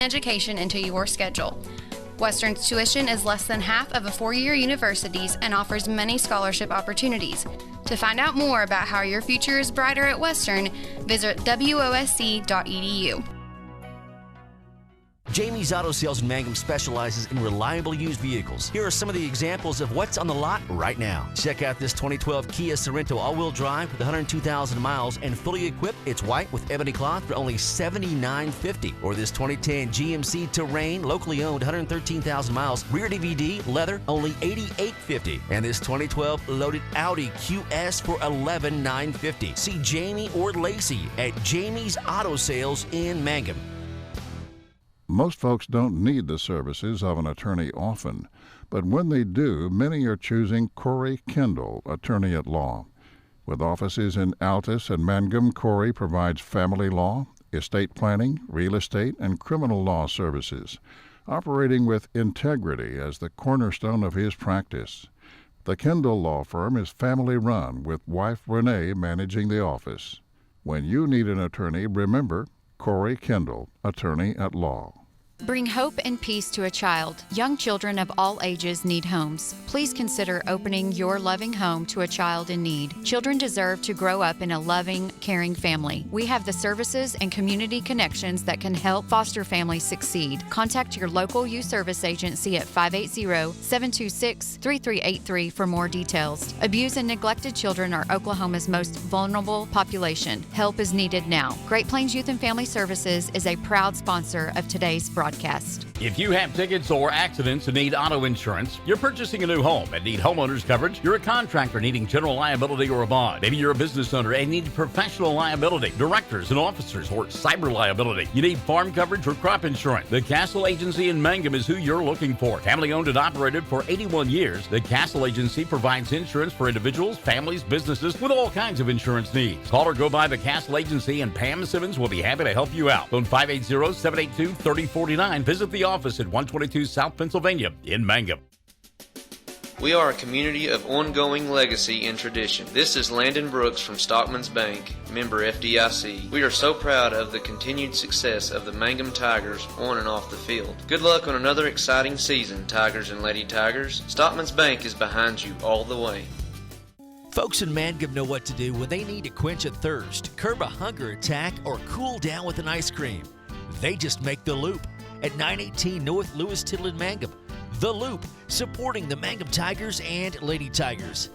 education into your schedule. Western's tuition is less than half of a four-year university's and offers many scholarship opportunities. To find out more about how your future is brighter at Western, visit wosc.edu. Jamie's Auto Sales in Mangum specializes in reliable used vehicles. Here are some of the examples of what's on the lot right now. Check out this 2012 Kia Sorento all-wheel drive with 102,000 miles and fully equipped. It's white with ebony cloth for only $79.50. Or this 2010 GMC Terrain, locally owned, 113,000 miles, rear DVD, leather, only $88.50. And this 2012 loaded Audi QS for $11,950. See Jamie or Lacey at Jamie's Auto Sales in Mangum. Most folks don't need the services of an attorney often, but when they do, many are choosing Corey Kendall, attorney at law. With offices in Altus and Mangum, Corey provides family law, estate planning, real estate, and criminal law services, operating with integrity as the cornerstone of his practice. The Kendall Law Firm is family-run, with wife Renee managing the office. When you need an attorney, remember Corey Kendall, attorney at law. Bring hope and peace to a child. Young children of all ages need homes. Please consider opening your loving home to a child in need. Children deserve to grow up in a loving, caring family. We have the services and community connections that can help foster families succeed. Contact your local youth service agency at 580-726-3383 for more details. Abused and neglected children are Oklahoma's most vulnerable population. Help is needed now. Great Plains Youth and Family Services is a proud sponsor of today's broadcast. If you have tickets or accidents and need auto insurance, you're purchasing a new home and need homeowners coverage, you're a contractor needing general liability or a bond, maybe you're a business owner and need professional liability, directors and officers, or cyber liability, you need farm coverage or crop insurance, the Castle Agency in Mangum is who you're looking for. Family owned and operated for 81 years, the Castle Agency provides insurance for individuals, families, businesses with all kinds of insurance needs. Call or go by the Castle Agency and Pam Simmons will be happy to help you out. Phone 580-782-3049. Visit the office at 122 South Pennsylvania in Mangum. We are a community of ongoing legacy and tradition. This is Landon Brooks from Stockman's Bank, member FDIC. We are so proud of the continued success of the Mangum Tigers on and off the field. Good luck on another exciting season, Tigers and Lady Tigers. Stockman's Bank is behind you all the way. Folks in Mangum know what to do when they need to quench a thirst, curb a hunger attack, or cool down with an ice cream. They just make the Loop at 918 North Lewis Tittle in Mangum. The Loop, supporting the Mangum Tigers and Lady Tigers.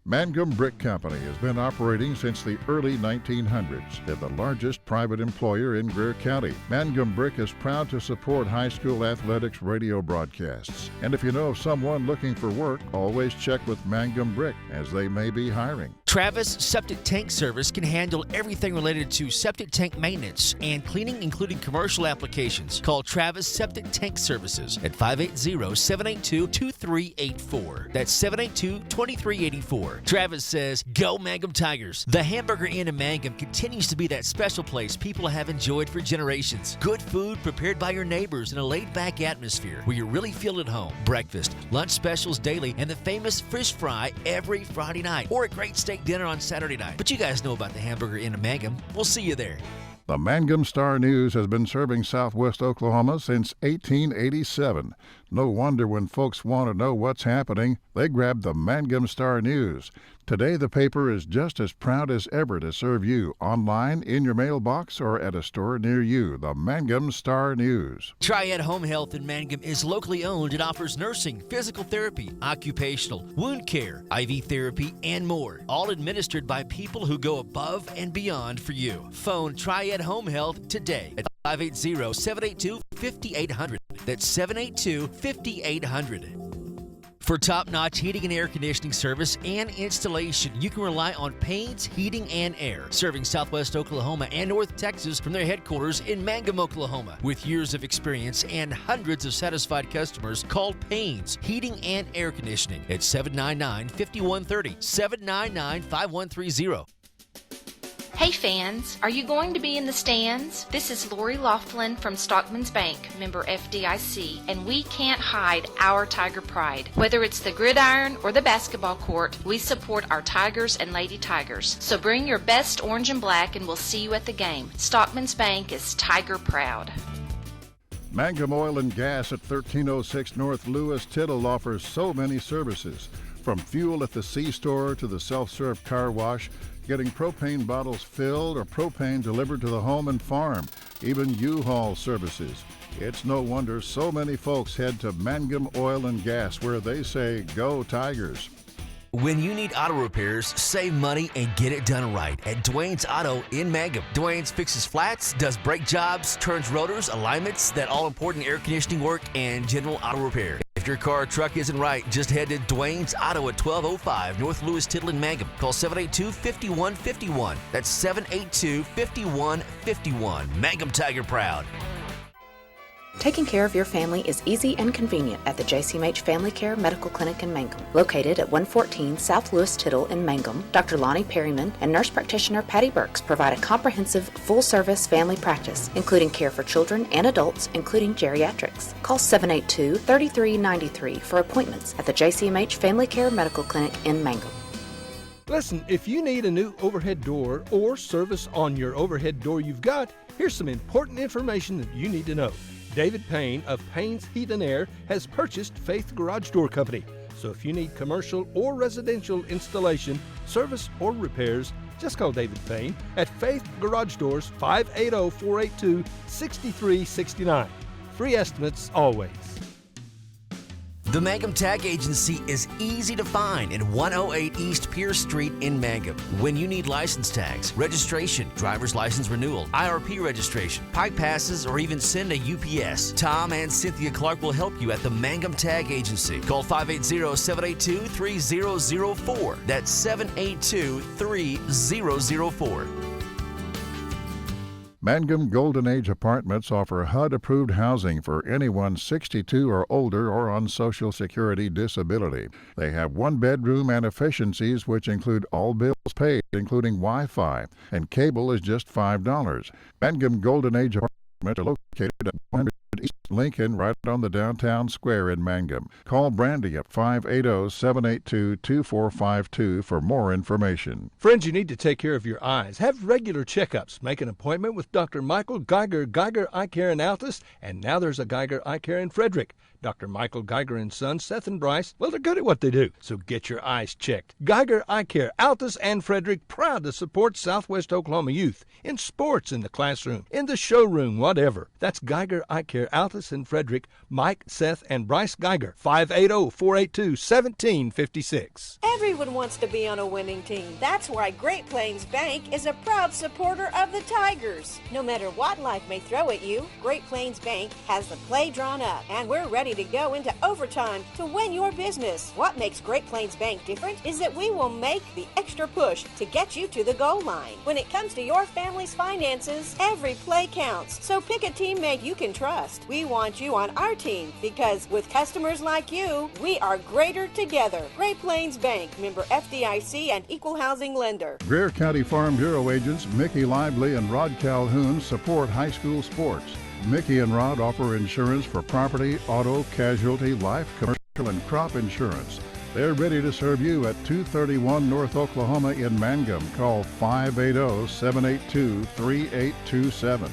Mangum Brick Company has been operating since the early 1900s. They're the largest private employer in Greer County. Mangum Brick is proud to support high school athletics radio broadcasts. And if you know of someone looking for work, always check with Mangum Brick, as they may be hiring. Travis Septic Tank Service can handle everything related to septic tank maintenance and cleaning, including commercial applications. Call Travis Septic Tank Services at 580-782-2384. That's 782-2384. Travis says, "Go Mangum Tigers." The Hamburger Inn in Mangum continues to be that special place people have enjoyed for generations. Good food prepared by your neighbors in a laid-back atmosphere where you really feel at home. Breakfast, lunch specials daily, and the famous fish fry every Friday night, or a great steak dinner on Saturday night. But you guys know about the Hamburger Inn in Mangum. We'll see you there. The Mangum Star News has been serving southwest Oklahoma since 1887. No wonder when folks want to know what's happening, they grab the Mangum Star News. Today, the paper is just as proud as ever to serve you online, in your mailbox, or at a store near you. The Mangum Star News. Triad Home Health in Mangum is locally owned and offers nursing, physical therapy, occupational, wound care, IV therapy, and more. All administered by people who go above and beyond for you. Phone Triad Home Health today at 580-782-5800. That's 782-5800. For top-notch heating and air conditioning service and installation, you can rely on Payne's Heating and Air, serving southwest Oklahoma and North Texas from their headquarters in Mangum, Oklahoma. With years of experience and hundreds of satisfied customers, call Payne's Heating and Air Conditioning at 799-5130, 799-5130. Hey fans, are you going to be in the stands? This is Lori Laughlin from Stockman's Bank, member FDIC, and we can't hide our Tiger pride. Whether it's the gridiron or the basketball court, we support our Tigers and Lady Tigers. So bring your best orange and black and we'll see you at the game. Stockman's Bank is Tiger proud. Mangum Oil and Gas at 1306 North Lewis Tittle offers so many services. From fuel at the C-store to the self-serve car wash, getting propane bottles filled or propane delivered to the home and farm, even U-Haul services. It's no wonder so many folks head to Mangum Oil and Gas, where they say, "Go Tigers." When you need auto repairs, save money and get it done right at Dwayne's Auto in Mangum. Dwayne's fixes flats, does brake jobs, turns rotors, alignments, that all-important air conditioning work, and general auto repair. If your car or truck isn't right, just head to Dwayne's Auto at 1205 North Lewis Tittle in Mangum. Call 782-5151. That's 782-5151. Mangum Tiger Proud. Taking care of your family is easy and convenient at the JCMH Family Care Medical Clinic in Mangum. Located at 114 South Lewis Tittle in Mangum, Dr. Lonnie Perryman and nurse practitioner Patty Burks provide a comprehensive, full-service family practice, including care for children and adults, including geriatrics. Call 782-3393 for appointments at the JCMH Family Care Medical Clinic in Mangum. Listen, if you need a new overhead door or service on your overhead door you've got, here's some important information that you need to know. David Payne of Payne's Heat and Air has purchased Faith Garage Door Company. So if you need commercial or residential installation, service, or repairs, just call David Payne at Faith Garage Doors, 580-482-6369. Free estimates always. The Mangum Tag Agency is easy to find at 108 East Pierce Street in Mangum. When you need license tags, registration, driver's license renewal, IRP registration, pipe passes, or even send a UPS, Tom and Cynthia Clark will help you at the Mangum Tag Agency. Call 580-782-3004. That's 782-3004. Mangum Golden Age Apartments offer HUD-approved housing for anyone 62 or older or on Social Security disability. They have one-bedroom and efficiencies which include all bills paid, including Wi-Fi, and cable is just $5. Mangum Golden Age Apartments are located at 100 East Lincoln, right on the downtown square in Mangum. Call Brandy at 580-782-2452 for more information. Friends, you need to take care of your eyes. Have regular checkups. Make an appointment with Dr. Michael Geiger, Geiger Eye Care in Altus, and now there's a Geiger Eye Care in Frederick. Dr. Michael Geiger and Son, Seth and Bryce, well, they're good at what they do, so get your eyes checked. Geiger Eye Care, Altus and Frederick, proud to support Southwest Oklahoma youth in sports, in the classroom, in the showroom, whatever. That's Geiger Eye Care, Altus and Frederick, Mike, Seth, and Bryce Geiger, 580-482-1756. Everyone wants to be on a winning team. That's why Great Plains Bank is a proud supporter of the Tigers. No matter what life may throw at you, Great Plains Bank has the play drawn up, and we're ready to go into overtime to win your business. What makes Great Plains Bank different is that we will make the extra push to get you to the goal line. When it comes to your family's finances, every play counts. So pick a teammate you can trust. We want you on our team because with customers like you, we are greater together. Great Plains Bank, member FDIC and equal housing lender. Greer County Farm Bureau agents Mickey Lively and Rod Calhoun support high school sports. Mickey and Rod offer insurance for property, auto, casualty, life, commercial, and crop insurance. They're ready to serve you at 231 North Oklahoma in Mangum. Call 580-782-3827.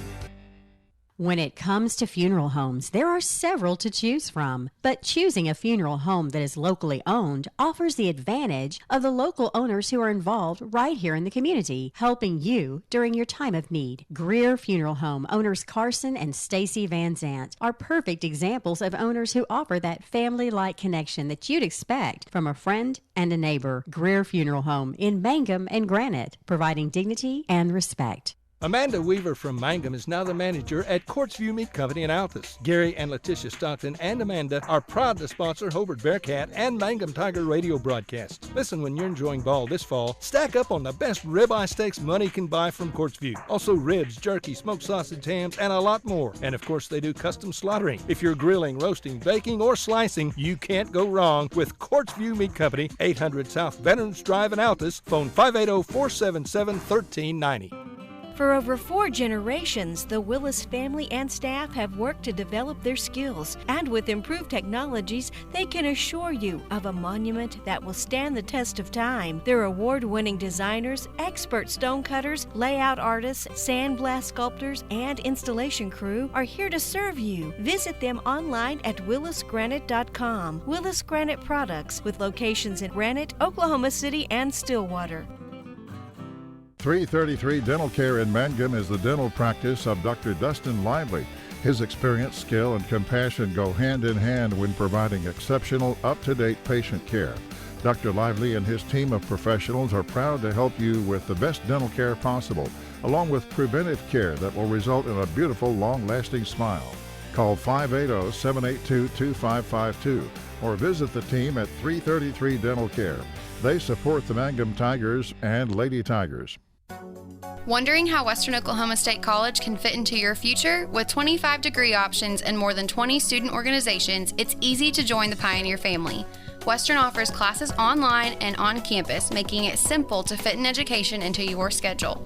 When it comes to funeral homes, there are several to choose from, but choosing a funeral home that is locally owned offers the advantage of the local owners who are involved right here in the community, helping you during your time of need. Greer Funeral Home owners Carson and Stacy Van Zant are perfect examples of owners who offer that family-like connection that you'd expect from a friend and a neighbor. Greer Funeral Home in Mangum and Granite, providing dignity and respect. Amanda Weaver from Mangum is now the manager at Quartzview Meat Company in Altus. Gary and Letitia Stockton and Amanda are proud to sponsor Hobart Bearcat and Mangum Tiger radio broadcasts. Listen, when you're enjoying ball this fall, stack up on the best ribeye steaks money can buy from Quartzview. Also ribs, jerky, smoked sausage, hams, and a lot more. And of course, they do custom slaughtering. If you're grilling, roasting, baking, or slicing, you can't go wrong with Quartzview Meat Company, 800 South Veterans Drive in Altus. Phone 580-477-1390. For over 4 generations, the Willis family and staff have worked to develop their skills, and with improved technologies, they can assure you of a monument that will stand the test of time. Their award-winning designers, expert stonecutters, layout artists, sandblast sculptors, and installation crew are here to serve you. Visit them online at willisgranite.com. Willis Granite Products, with locations in Granite, Oklahoma City, and Stillwater. 333 Dental Care in Mangum is the dental practice of Dr. Dustin Lively. His experience, skill, and compassion go hand in hand when providing exceptional, up-to-date patient care. Dr. Lively and his team of professionals are proud to help you with the best dental care possible, along with preventive care that will result in a beautiful, long-lasting smile. Call 580-782-2552 or visit the team at 333 Dental Care. They support the Mangum Tigers and Lady Tigers. Wondering how Western Oklahoma State College can fit into your future? With 25 degree options and more than 20 student organizations, it's easy to join the Pioneer family. Western offers classes online and on campus, making it simple to fit an education into your schedule.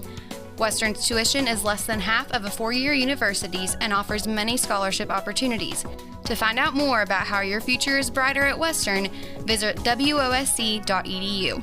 Western's tuition is less than half of a four-year university's and offers many scholarship opportunities. To find out more about how your future is brighter at Western, visit wosc.edu.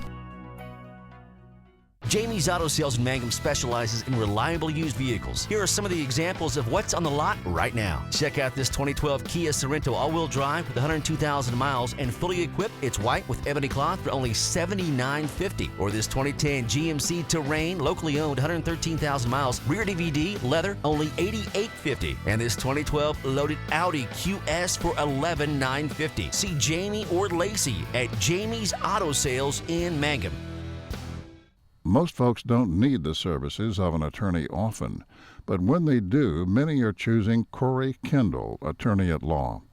Jamie's Auto Sales in Mangum specializes in reliable used vehicles. Here are some of the examples of what's on the lot right now. Check out this 2012 Kia Sorento all-wheel drive with 102,000 miles and fully equipped. It's white with ebony cloth for only $79.50. Or this 2010 GMC Terrain, locally owned, 113,000 miles, rear DVD, leather, only $88.50. And this 2012 loaded Audi QS for $11,950. See Jamie or Lacey at Jamie's Auto Sales in Mangum. Most folks don't need the services of an attorney often, but when they do, many are choosing Corey Kendall, attorney at law.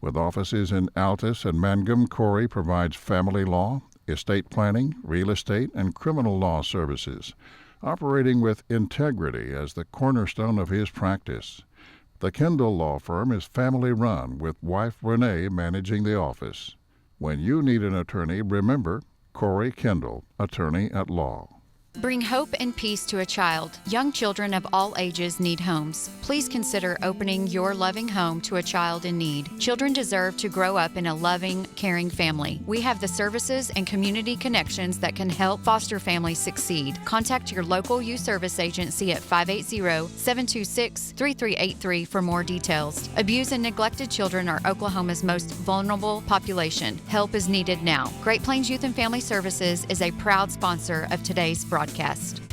With offices in Altus and Mangum, Corey provides family law, estate planning, real estate, and criminal law services, operating with integrity as the cornerstone of his practice. The Kendall Law Firm is family-run, with wife Renee managing the office. When you need an attorney, remember Corey Kendall, attorney at law. Bring hope and peace to a child. Young children of all ages need homes. Please consider opening your loving home to a child in need. Children deserve to grow up in a loving, caring family. We have the services and community connections that can help foster families succeed. Contact your local youth service agency at 580-726-3383 for more details. Abused and neglected children are Oklahoma's most vulnerable population. Help is needed now. Great Plains Youth and Family Services is a proud sponsor of today's broadcast.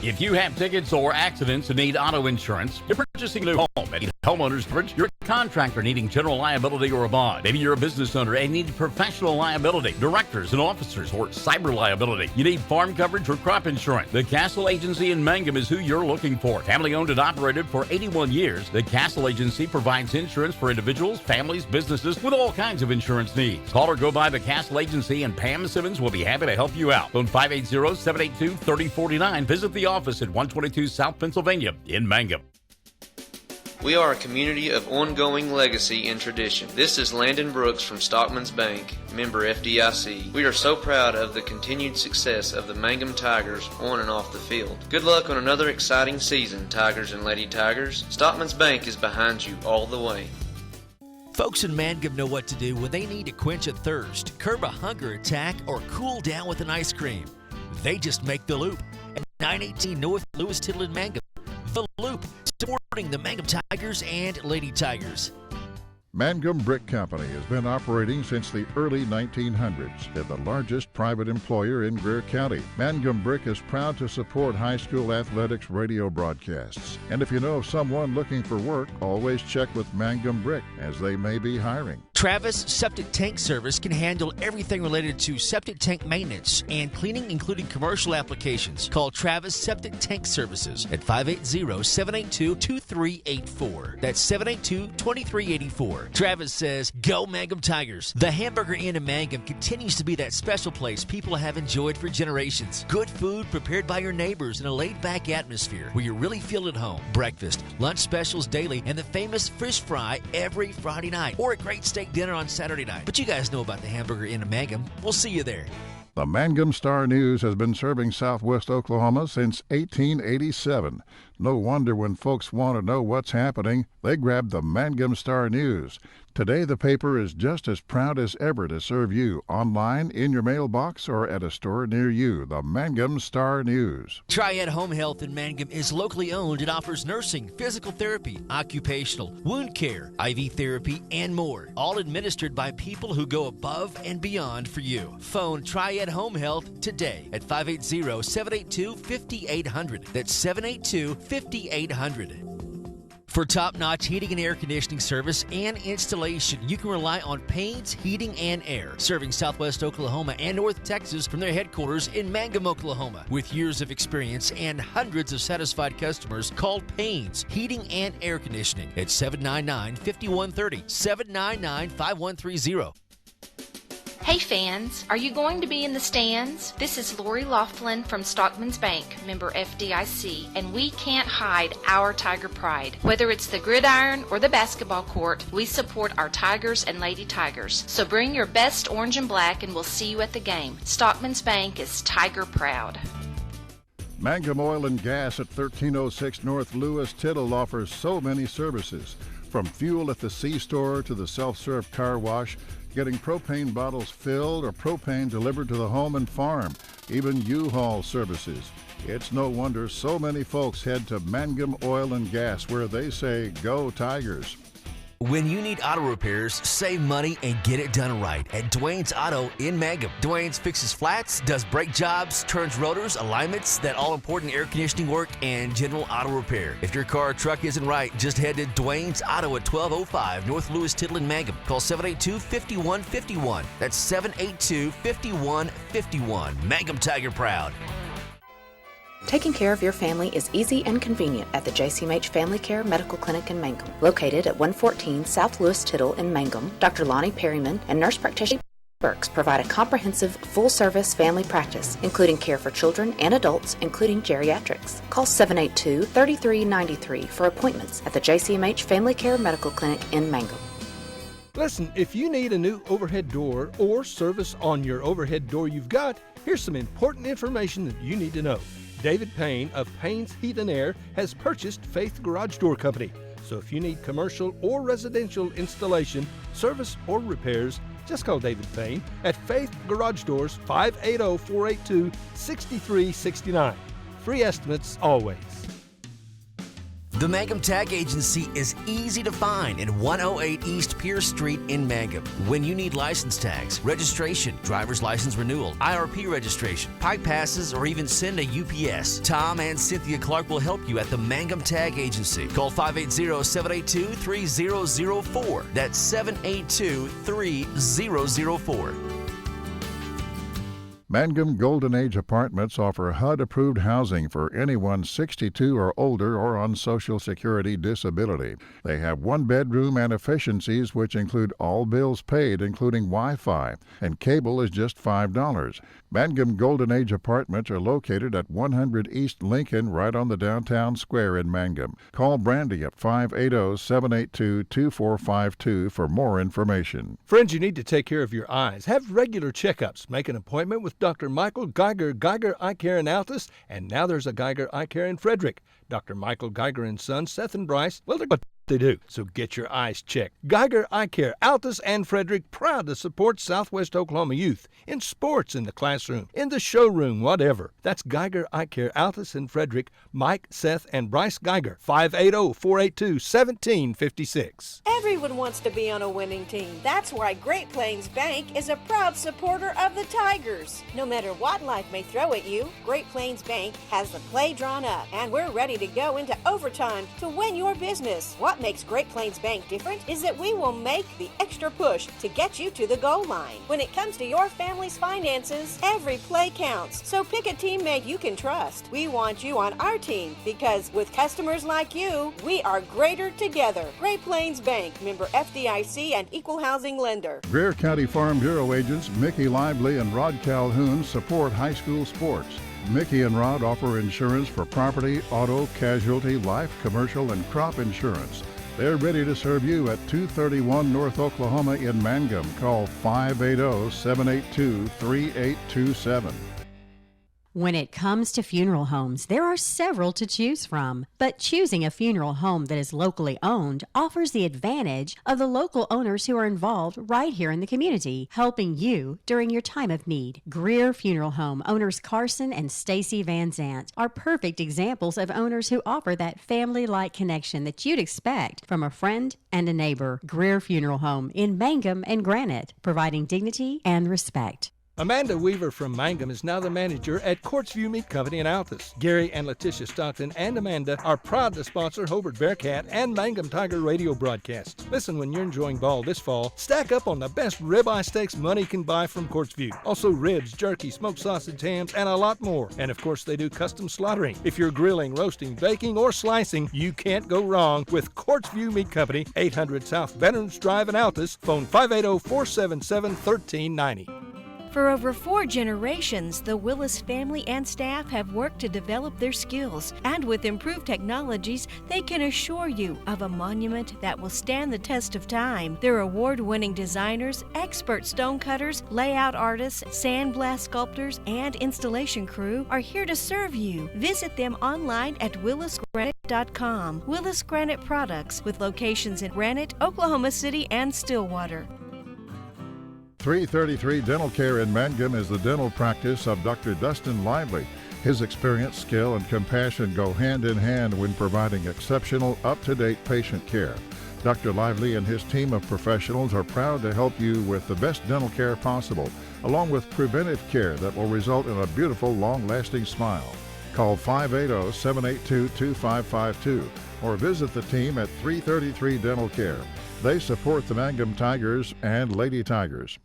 If you have tickets or accidents and need auto insurance, you're purchasing a new home and need homeowners coverage, you're a contractor needing general liability or a bond. Maybe you're a business owner and need professional liability, directors and officers, or cyber liability. You need farm coverage or crop insurance. The Castle Agency in Mangum is who you're looking for. Family owned and operated for 81 years, the Castle Agency provides insurance for individuals, families, businesses with all kinds of insurance needs. Call or go by the Castle Agency and Pam Simmons will be happy to help you out. Phone 580-782-3049. Visit the office at 122 South Pennsylvania in Mangum. We are a community of ongoing legacy and tradition. This is Landon Brooks from Stockman's Bank, member FDIC. We are so proud of the continued success of the Mangum Tigers on and off the field. Good luck on another exciting season, Tigers and Lady Tigers. Stockman's Bank is behind you all the way. Folks in Mangum know what to do when they need to quench a thirst, curb a hunger attack, or cool down with an ice cream. They just make the Loop at 918 North Lewis Tittle in Mangum. The Loop, supporting the Mangum Tigers and Lady Tigers. Mangum Brick Company has been operating since the early 1900s. They're the largest private employer in Greer County. Mangum Brick is proud to support high school athletics radio broadcasts. And if you know of someone looking for work, always check with Mangum Brick, as they may be hiring. Travis Septic Tank Service can handle everything related to septic tank maintenance and cleaning, including commercial applications. Call Travis Septic Tank Services at 580-782-2384. That's 782-2384. Travis says, go Mangum Tigers. The Hamburger Inn in Mangum continues to be that special place people have enjoyed for generations. Good food prepared by your neighbors in a laid-back atmosphere where you really feel at home. Breakfast, lunch specials daily, and the famous fish fry every Friday night, or a great steak dinner on Saturday night. But you guys know about the Hamburger Inn in Mangum. We'll see you there. The Mangum Star News has been serving southwest Oklahoma since 1887. No wonder when folks want to know what's happening, they grab the Mangum Star News. Today, the paper is just as proud as ever to serve you online, in your mailbox, or at a store near you. The Mangum Star News. Triad Home Health in Mangum is locally owned and offers nursing, physical therapy, occupational, wound care, IV therapy, and more. All administered by people who go above and beyond for you. Phone Triad Home Health today at 580-782-5800. That's 782-5800. For top-notch heating and air conditioning service and installation, you can rely on Payne's Heating and Air, serving Southwest Oklahoma and North Texas from their headquarters in Mangum, Oklahoma. With years of experience and hundreds of satisfied customers, call Payne's Heating and Air Conditioning at 799-5130, 799-5130. Hey fans, are you going to be in the stands? This is Lori Laughlin from Stockman's Bank, member FDIC, and we can't hide our Tiger pride. Whether it's the gridiron or the basketball court, we support our Tigers and Lady Tigers. So bring your best orange and black and we'll see you at the game. Stockman's Bank is Tiger proud. Mangum Oil and Gas at 1306 North Lewis Tittle offers so many services. From fuel at the C-store to the self-serve car wash, getting propane bottles filled or propane delivered to the home and farm, even U-Haul services. It's no wonder so many folks head to Mangum Oil and Gas, where they say, "Go Tigers." When you need auto repairs, save money and get it done right at Dwayne's Auto in Mangum. Dwayne's fixes flats, does brake jobs, turns rotors, alignments, that all-important air conditioning work, and general auto repair. If your car or truck isn't right, just head to Dwayne's Auto at 1205 North Lewis Tittle in Mangum. Call 782-5151. That's 782-5151. Mangum Tiger proud. Taking care of your family is easy and convenient at the JCMH Family Care Medical Clinic in Mangum. Located at 114 South Lewis Tittle in Mangum, Dr. Lonnie Perryman and nurse practitioner Burks provide a comprehensive, full-service family practice, including care for children and adults, including geriatrics. Call 782-3393 for appointments at the JCMH Family Care Medical Clinic in Mangum. Listen, if you need a new overhead door or service on your overhead door you've got, here's some important information that you need to know. David Payne of Payne's Heat and Air has purchased Faith Garage Door Company. So if you need commercial or residential installation, service, or repairs, just call David Payne at Faith Garage Doors, 580-482-6369. Free estimates always. The Mangum Tag Agency is easy to find in 108 East Pierce Street in Mangum. When you need license tags, registration, driver's license renewal, IRP registration, pipe passes, or even send a UPS, Tom and Cynthia Clark will help you at the Mangum Tag Agency. Call 580-782-3004. That's 782-3004. Mangum Golden Age Apartments offer HUD-approved housing for anyone 62 or older or on Social Security disability. They have one bedroom and efficiencies which include all bills paid, including Wi-Fi, and cable is just $5. Mangum Golden Age Apartments are located at 100 East Lincoln, right on the downtown square in Mangum. Call Brandy at 580-782-2452 for more information. Friends, you need to take care of your eyes. Have regular checkups. Make an appointment with Dr. Michael Geiger Eye Care in Altus, and now there's a Geiger Eye Care in Frederick. Dr. Michael Geiger and Sons, Seth and Bryce, well, they're what they do, so get your eyes checked. Geiger Eye Care, Altus and Frederick, proud to support Southwest Oklahoma youth in sports, in the classroom, in the showroom, whatever. That's Geiger Eye Care, Altus and Frederick, Mike, Seth, and Bryce Geiger, 580-482-1756. Everyone wants to be on a winning team. That's why Great Plains Bank is a proud supporter of the Tigers. No matter what life may throw at you, Great Plains Bank has the play drawn up, and we're ready to go into overtime to win your business. What makes Great Plains Bank different is that we will make the extra push to get you to the goal line. When it comes to your family's finances, every play counts. So pick a teammate you can trust. We want you on our team because with customers like you, we are greater together. Great Plains Bank, member FDIC and equal housing lender. Greer County Farm Bureau agents Mickey Lively and Rod Calhoun support high school sports. Mickey and Rod offer insurance for property, auto, casualty, life, commercial, and crop insurance. They're ready to serve you at 231 North Oklahoma in Mangum. Call 580-782-3827. When it comes to funeral homes, there are several to choose from, but choosing a funeral home that is locally owned offers the advantage of the local owners who are involved right here in the community, helping you during your time of need. Greer Funeral Home owners Carson and Stacy Van Zant are perfect examples of owners who offer that family-like connection that you'd expect from a friend and a neighbor. Greer Funeral Home in Mangum and Granite, providing dignity and respect. Amanda Weaver from Mangum is now the manager at Courtsview Meat Company in Altus. Gary and Letitia Stockton and Amanda are proud to sponsor Hobart Bearcat and Mangum Tiger radio broadcasts. Listen when you're enjoying ball this fall. Stack up on the best ribeye steaks money can buy from Courtsview. Also ribs, jerky, smoked sausage, hams, and a lot more. And of course they do custom slaughtering. If you're grilling, roasting, baking, or slicing, you can't go wrong with Courtsview Meat Company, 800 South Veterans Drive in Altus. Phone 580-477-1390. For over 4 generations, the Willis family and staff have worked to develop their skills, and with improved technologies, they can assure you of a monument that will stand the test of time. Their award-winning designers, expert stonecutters, layout artists, sandblast sculptors, and installation crew are here to serve you. Visit them online at willisgranite.com. Willis Granite Products, with locations in Granite, Oklahoma City, and Stillwater. 333 Dental Care in Mangum is the dental practice of Dr. Dustin Lively. His experience, skill, and compassion go hand in hand when providing exceptional, up-to-date patient care. Dr. Lively and his team of professionals are proud to help you with the best dental care possible, along with preventive care that will result in a beautiful, long-lasting smile. Call 580-782-2552 or visit the team at 333 Dental Care. They support the Mangum Tigers and Lady Tigers.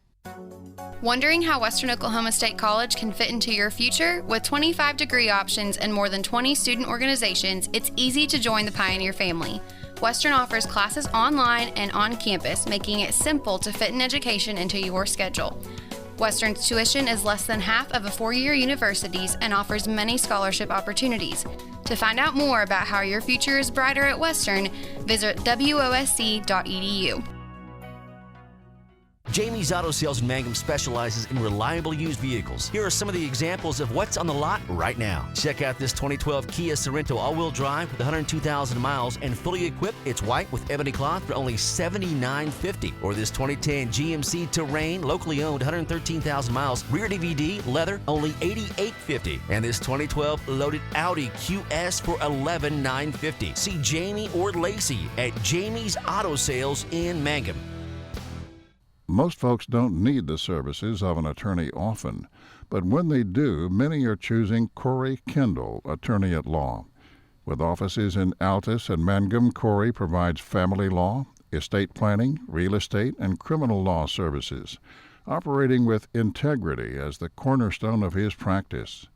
Wondering how Western Oklahoma State College can fit into your future? With 25 degree options and more than 20 student organizations, it's easy to join the Pioneer family. Western offers classes online and on campus, making it simple to fit an education into your schedule. Western's tuition is less than half of a four-year university's and offers many scholarship opportunities. To find out more about how your future is brighter at Western, visit wosc.edu. Jamie's Auto Sales in Mangum specializes in reliable used vehicles. Here are some of the examples of what's on the lot right now. Check out this 2012 Kia Sorento all-wheel drive with 102,000 miles and fully equipped. It's white with ebony cloth for only $79.50. Or this 2010 GMC Terrain, locally owned, 113,000 miles, rear DVD, leather, only $88.50. And this 2012 loaded Audi QS for $11,950. See Jamie or Lacey at Jamie's Auto Sales in Mangum. Most folks don't need the services of an attorney often, but when they do, many are choosing Corey Kendall, attorney at law. With offices in Altus and Mangum, Corey provides family law, estate planning, real estate, and criminal law services, operating with integrity as the cornerstone of his practice.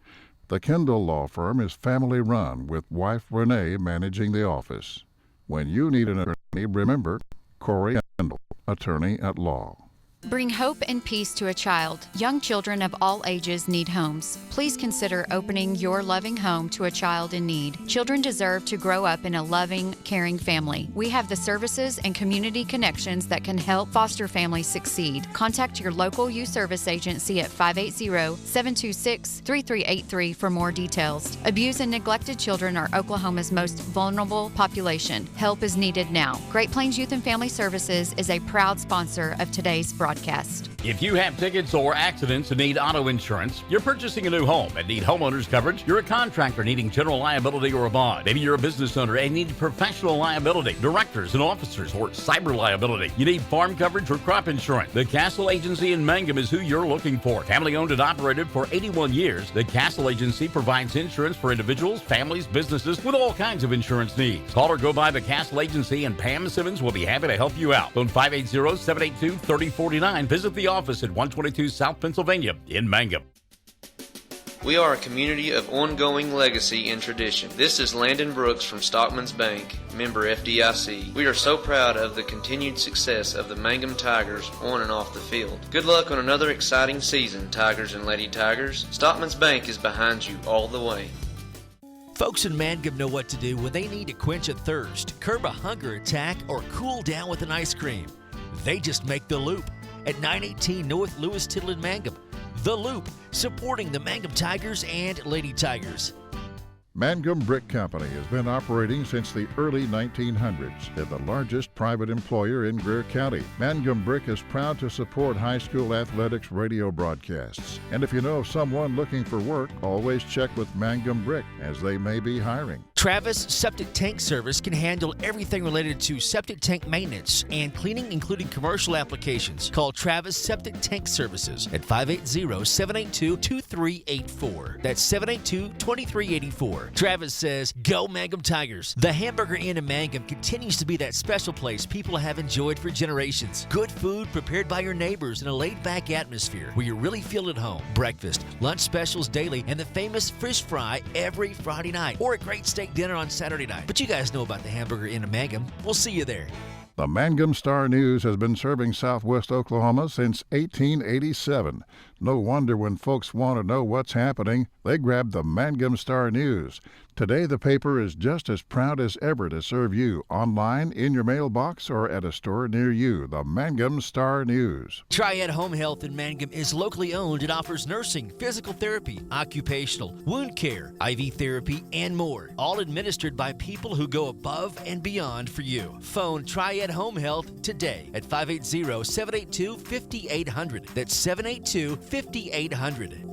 The Kendall Law Firm is family-run, with wife Renee managing the office. When you need an attorney, remember Corey Kendall, attorney at law. Bring hope and peace to a child. Young children of all ages need homes. Please consider opening your loving home to a child in need. Children deserve to grow up in a loving, caring family. We have the services and community connections that can help foster families succeed. Contact your local youth service agency at 580-726-3383 for more details. Abused and neglected children are Oklahoma's most vulnerable population. Help is needed now. Great Plains Youth and Family Services is a proud sponsor of today's broadcast. If you have tickets or accidents and need auto insurance, you're purchasing a new home and need homeowners coverage, you're a contractor needing general liability or a bond, maybe you're a business owner and need professional liability, directors and officers, or cyber liability, you need farm coverage or crop insurance, the Castle Agency in Mangum is who you're looking for. Family owned and operated for 81 years, the Castle Agency provides insurance for individuals, families, businesses with all kinds of insurance needs. Call or go by the Castle Agency and Pam Simmons will be happy to help you out. Phone 580-782-3049. Visit the office at 122 South Pennsylvania in Mangum. We are a community of ongoing legacy and tradition. This is Landon Brooks from Stockman's Bank, member FDIC. We are so proud of the continued success of the Mangum Tigers on and off the field. Good luck on another exciting season, Tigers and Lady Tigers. Stockman's Bank is behind you all the way. Folks in Mangum know what to do when they need to quench a thirst, curb a hunger attack, or cool down with an ice cream. They just make the loop at 918 North Lewis Tittle in Mangum. The Loop, supporting the Mangum Tigers and Lady Tigers. Mangum Brick Company has been operating since the early 1900s and the largest private employer in Greer County. Mangum Brick is proud to support high school athletics radio broadcasts. And if you know of someone looking for work, always check with Mangum Brick, as they may be hiring. Travis Septic Tank Service can handle everything related to septic tank maintenance and cleaning, including commercial applications. Call Travis Septic Tank Services at 580-782-2384. That's 782-2384. Travis says, "Go Mangum Tigers." The Hamburger Inn in Mangum continues to be that special place people have enjoyed for generations. Good food prepared by your neighbors in a laid-back atmosphere where you really feel at home. Breakfast, lunch specials daily, and the famous fish fry every Friday night, or a great steak dinner on Saturday night. But you guys know about the Hamburger Inn in Mangum. We'll see you there. The Mangum Star-News has been serving southwest Oklahoma since 1887. No wonder when folks want to know what's happening, they grab the Mangum Star-News. Today, the paper is just as proud as ever to serve you online, in your mailbox, or at a store near you. The Mangum Star-News. Triad Home Health in Mangum is locally owned and offers nursing, physical therapy, occupational, wound care, IV therapy, and more. All administered by people who go above and beyond for you. Phone Triad Home Health today at 580-782-5800. That's 782-5800.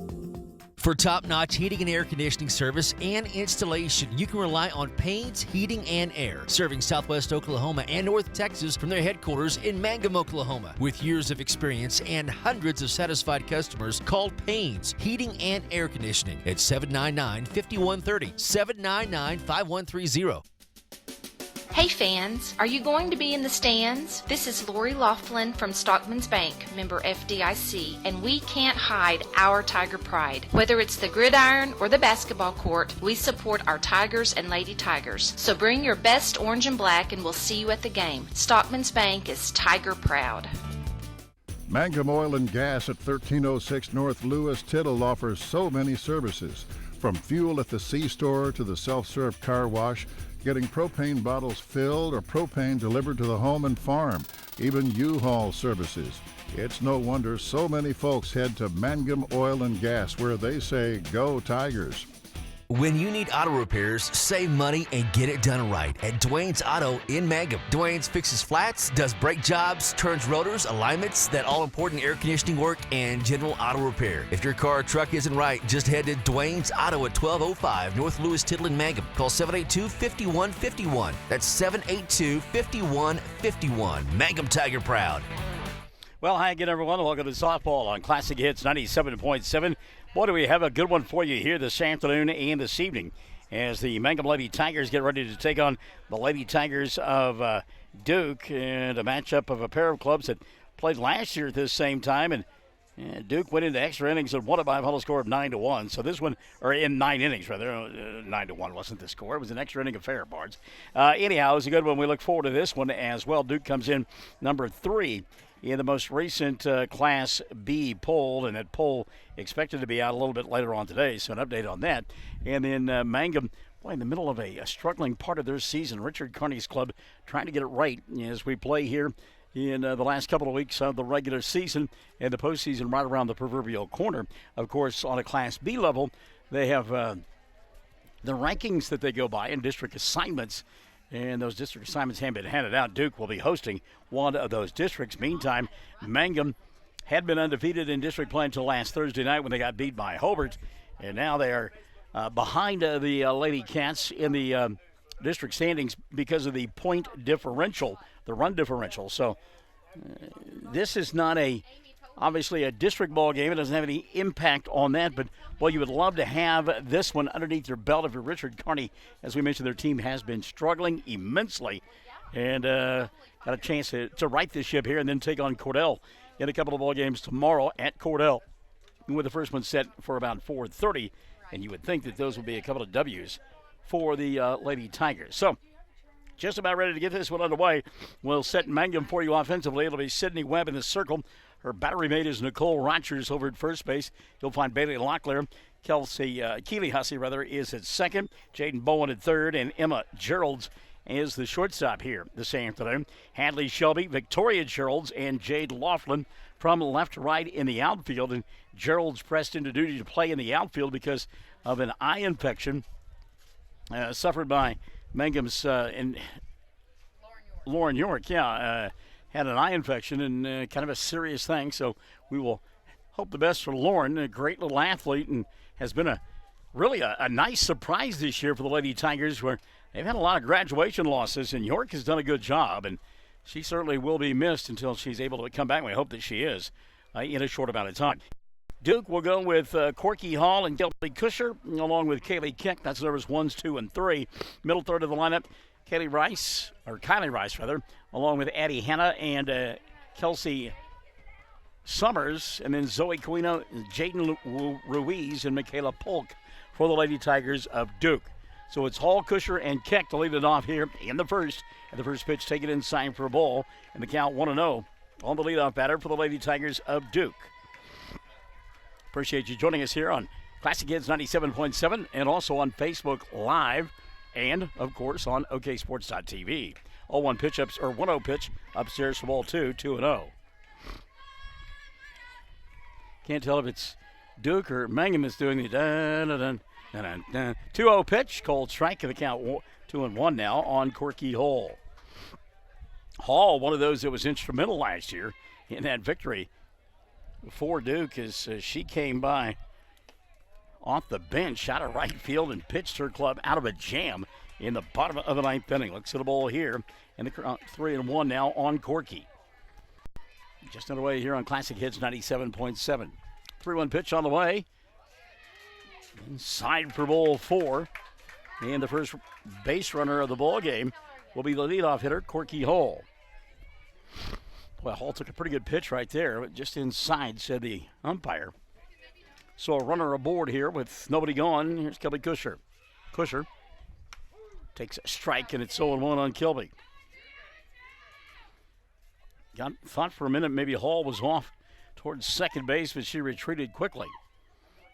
For top-notch heating and air conditioning service and installation, you can rely on Payne's Heating and Air, serving southwest Oklahoma and North Texas from their headquarters in Mangum, Oklahoma. With years of experience and hundreds of satisfied customers, call Payne's Heating and Air Conditioning at 799-5130, 799-5130. Hey fans, are you going to be in the stands? This is Lori Laughlin from Stockman's Bank, member FDIC, and we can't hide our Tiger pride. Whether it's the gridiron or the basketball court, we support our Tigers and Lady Tigers. So bring your best orange and black and we'll see you at the game. Stockman's Bank is Tiger proud. Mangum Oil and Gas at 1306 North Lewis Tittle offers so many services. From fuel at the C-store to the self-serve car wash, getting propane bottles filled or propane delivered to the home and farm, even U-Haul services. It's no wonder so many folks head to Mangum Oil and Gas, where they say, "Go Tigers." When you need auto repairs, save money and get it done right at Dwayne's Auto in Mangum. Dwayne's fixes flats, does brake jobs, turns rotors, alignments, that all-important air conditioning work, and general auto repair. If your car or truck isn't right, just head to Dwayne's Auto at 1205 North Lewis Tittle in Mangum. Call 782-5151. That's 782-5151. Mangum Tiger proud. Well, hi again, everyone. Welcome to softball on Classic Hits 97.7. Boy, do we have a good one for you here this afternoon and this evening as the Mangum Lady Tigers get ready to take on the Lady Tigers of Duke, and a matchup of a pair of clubs that played last year at this same time. And Duke went into extra innings and won it by a final score of 9-1. So this one, or in 9 innings rather, 9-1 wasn't the score. It was an extra inning affair, Bards. Anyhow, it was a good one. We look forward to this one as well. Duke comes in number 3 in the most recent Class B poll, and that poll expected to be out a little bit later on today, so an update on that. And then Mangum, boy, in the middle of a struggling part of their season. Richard Carney's club trying to get it right as we play here in the last couple of weeks of the regular season and the postseason right around the proverbial corner. Of course, on a Class B level, they have the rankings that they go by in district assignments, and those district assignments haven't been handed out. Duke will be hosting one of those districts. Meantime, Mangum had been undefeated in district play until last Thursday night when they got beat by Hobart, and now they are behind the Lady Cats in the district standings because of the point differential, the run differential. So this is not obviously a district ball game. It doesn't have any impact on that, but well, you would love to have this one underneath your belt if you're Richard Carney. As we mentioned, their team has been struggling immensely, and got a chance to right this ship here and then take on Cordell in a couple of ball games tomorrow at Cordell, with the first one set for about 4:30, and you would think that those would be a couple of W's for the Lady Tigers. So just about ready to get this one underway. We'll set Mangum for you offensively. It'll be Sydney Webb in the circle. Her battery mate is Nicole Rogers over at first base. You'll find Bailey Locklear. Keely Hussey is at second. Jaden Bowen at third. And Emma Geralds is the shortstop here this afternoon. Hadley Shelby, Victoria Geralds, and Jade Laughlin from left to right in the outfield. And Geralds pressed into duty to play in the outfield because of an eye infection suffered by Mangum's and Lauren York. Had an eye infection and kind of a serious thing. So we will hope the best for Lauren, a great little athlete, and has been a nice surprise this year for the Lady Tigers, where they've had a lot of graduation losses, and York has done a good job, and she certainly will be missed until she's able to come back. We hope that she is in a short amount of time. Duke will go with Corky Hall and Kelly Kusher, along with Kaylee Keck. That's numbers 1s, 2, and 3. Middle third of the lineup, Kylie Rice, along with Addie Hanna and Kelsey Summers, and then Zoe Quino, Jaden Ruiz, and Michaela Polk for the Lady Tigers of Duke. So it's Hall, Kusher, and Keck to lead it off here in the first. And the first pitch taken inside for a ball, and the count 1-0 on the leadoff batter for the Lady Tigers of Duke. Appreciate you joining us here on Classic Hits 97.7 and also on Facebook Live and, of course, on OKSports.tv. 1-0 pitch upstairs for ball 2-0. Can't tell if it's Duke or Mangum that's doing the da-da-dun. 2-0 pitch, cold strike, and the count 2-1 now on Corky Hall. Hall, one of those that was instrumental last year in that victory for Duke, as she came by off the bench out of right field and pitched her club out of a jam in the bottom of the ninth inning. Looks at the ball here, and the 3-1 now on Corky. Just underway here on Classic Hits 97.7. 3-1 pitch on the way. Inside for ball 4. And the first base runner of the ball game will be the leadoff hitter, Corky Hall. Well, Hall took a pretty good pitch right there, but just inside, said the umpire. So a runner aboard here with nobody gone. Here's Kelby Kusher. Kusher takes a strike, and it's 0-1 on Kelby. Thought for a minute maybe Hall was off towards second base, but she retreated quickly.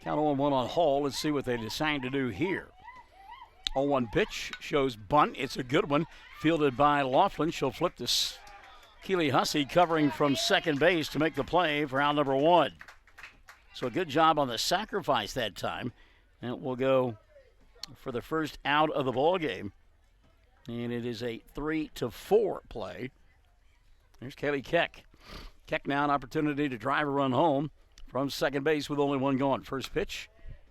Count 0-1 on Hall. Let's see what they decide to do here. 0-1 pitch shows bunt. It's a good one. Fielded by Laughlin. She'll flip this. Keely Hussey covering from second base to make the play for out number 1. So a good job on the sacrifice that time. And it will go for the first out of the ball game. And it is a 3-4 play. There's Kaylee Keck. Keck now an opportunity to drive a run home from second base with only one gone. First pitch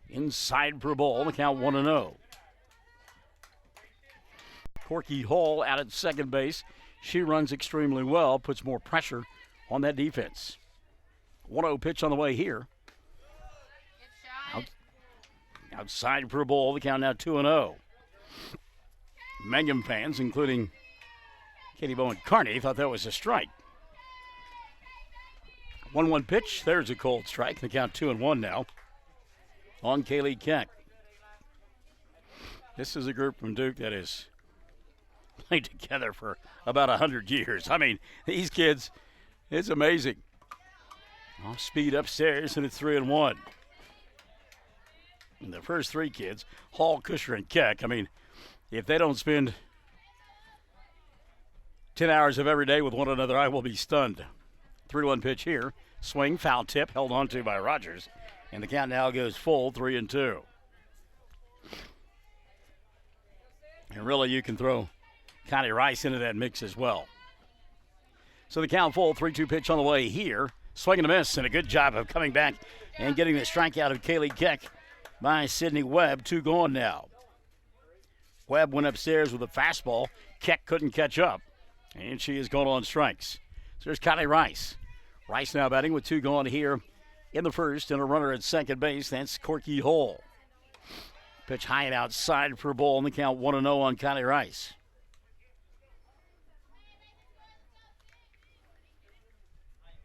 inside for a ball. The count 1-0. Corky Hall out at second base. She runs extremely well, puts more pressure on that defense. 1-0 pitch on the way here. Outside for a ball. The count now 2-0. Mangum fans, including Katie Bowen Carney, thought that was a strike. 1-1 pitch. There's a cold strike. The count 2-1 now on Kaylee Keck. This is a group from Duke that is played together for about 100 years. I mean, these kids, it's amazing. Off speed upstairs, and it's 3-1. And the first three kids, Hall, Kusher, and Keck, I mean, if they don't spend 10 hours of every day with one another, I will be stunned. 3-1 pitch here. Swing, foul tip, held on to by Rogers. And the count now goes full, 3-2. And really, you can throw Connie Rice into that mix as well. So the count full, 3-2 pitch on the way here. Swing and a miss, and a good job of coming back and getting the strikeout of Kaylee Keck by Sydney Webb. 2 gone now. Webb went upstairs with a fastball. Keck couldn't catch up, and she has gone on strikes. So there's Connie Rice. Rice now batting with 2 gone here in the first, and a runner at second base. That's Corky Hall. Pitch high and outside for a ball, and the count 1-0 on Connie Rice.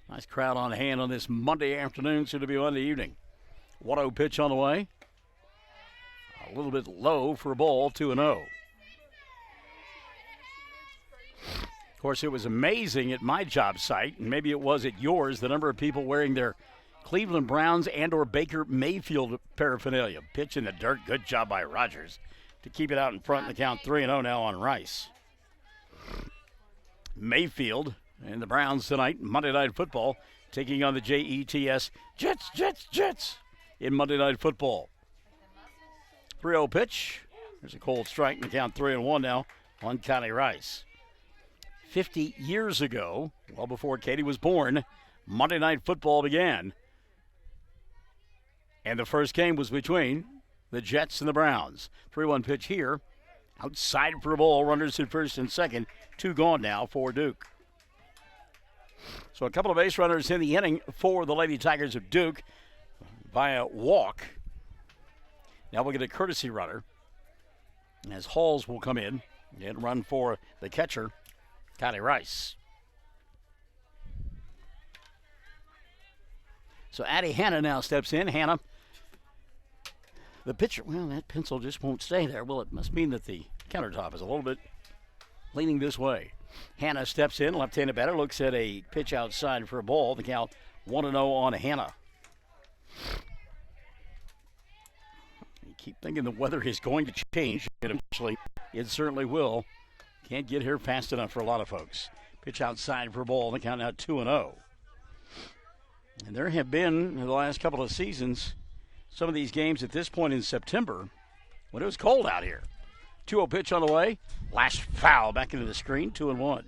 Nice crowd on hand on this Monday afternoon, soon to be Monday evening. 1-0 pitch on the way. A little bit low for a ball, 2-0. Of course, it was amazing at my job site, and maybe it was at yours, the number of people wearing their Cleveland Browns and or Baker Mayfield paraphernalia. Pitch in the dirt, good job by Rogers to keep it out in front, and the count 3-0 now on Rice. Mayfield and the Browns tonight, Monday Night Football, taking on the Jets. Jets in Monday Night Football. 3-0 pitch. There's a cold strike, and the count 3-1 now on Connie Rice. 50 years ago, well before Katie was born, Monday Night Football began. And the first game was between the Jets and the Browns. 3-1 pitch here. Outside for a ball, runners at first and second. 2 gone now for Duke. So a couple of base runners in the inning for the Lady Tigers of Duke via walk. Now we'll get a courtesy runner as Halls will come in and run for the catcher, Connie Rice. So Addie Hanna now steps in. Hanna, the pitcher, well, that pencil just won't stay there. Well, it must mean that the countertop is a little bit leaning this way. Hanna steps in, left-handed batter, looks at a pitch outside for a ball. The count 1-0 on Hanna. You keep thinking the weather is going to change, and eventually it certainly will. Can't get here fast enough for a lot of folks. Pitch outside for a ball. The count now 2-0. And there have been, in the last couple of seasons, some of these games at this point in September when it was cold out here. 2-0 pitch on the way. Last foul back into the screen, 2-1.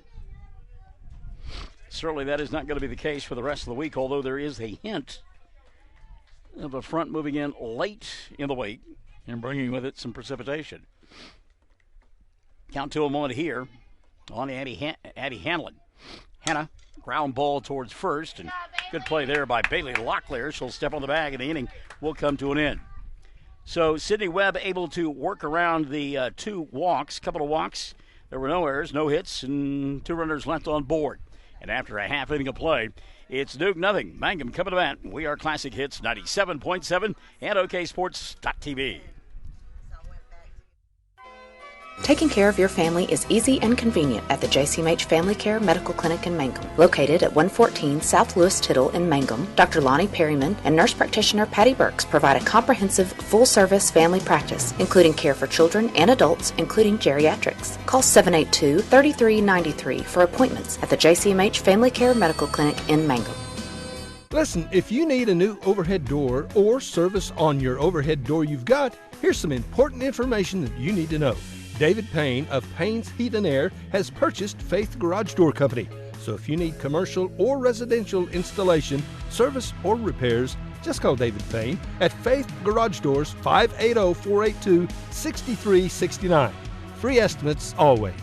Certainly that is not going to be the case for the rest of the week, although there is a hint of a front moving in late in the week and bringing with it some precipitation. Count 2-1 here on Addie Hanlon. Hanna, ground ball towards first, and good play there by Bailey Locklear. She'll step on the bag, and the inning will come to an end. So Sydney Webb able to work around the 2 walks, couple of walks. There were no errors, no hits, and 2 runners left on board. And after a half inning of play, it's Duke nothing. Mangum coming to bat. We are Classic Hits 97.7 and OKSports.tv. Taking care of your family is easy and convenient at the JCMH Family Care Medical Clinic in Mangum. Located at 114 South Lewis Tittle in Mangum, Dr. Lonnie Perryman and nurse practitioner Patty Burks provide a comprehensive, full-service family practice, including care for children and adults, including geriatrics. Call 782-3393 for appointments at the JCMH Family Care Medical Clinic in Mangum. Listen, if you need a new overhead door or service on your overhead door you've got, here's some important information that you need to know. David Payne of Payne's Heat and Air has purchased Faith Garage Door Company. So if you need commercial or residential installation, service, or repairs, just call David Payne at Faith Garage Doors, 580-482-6369. Free estimates always.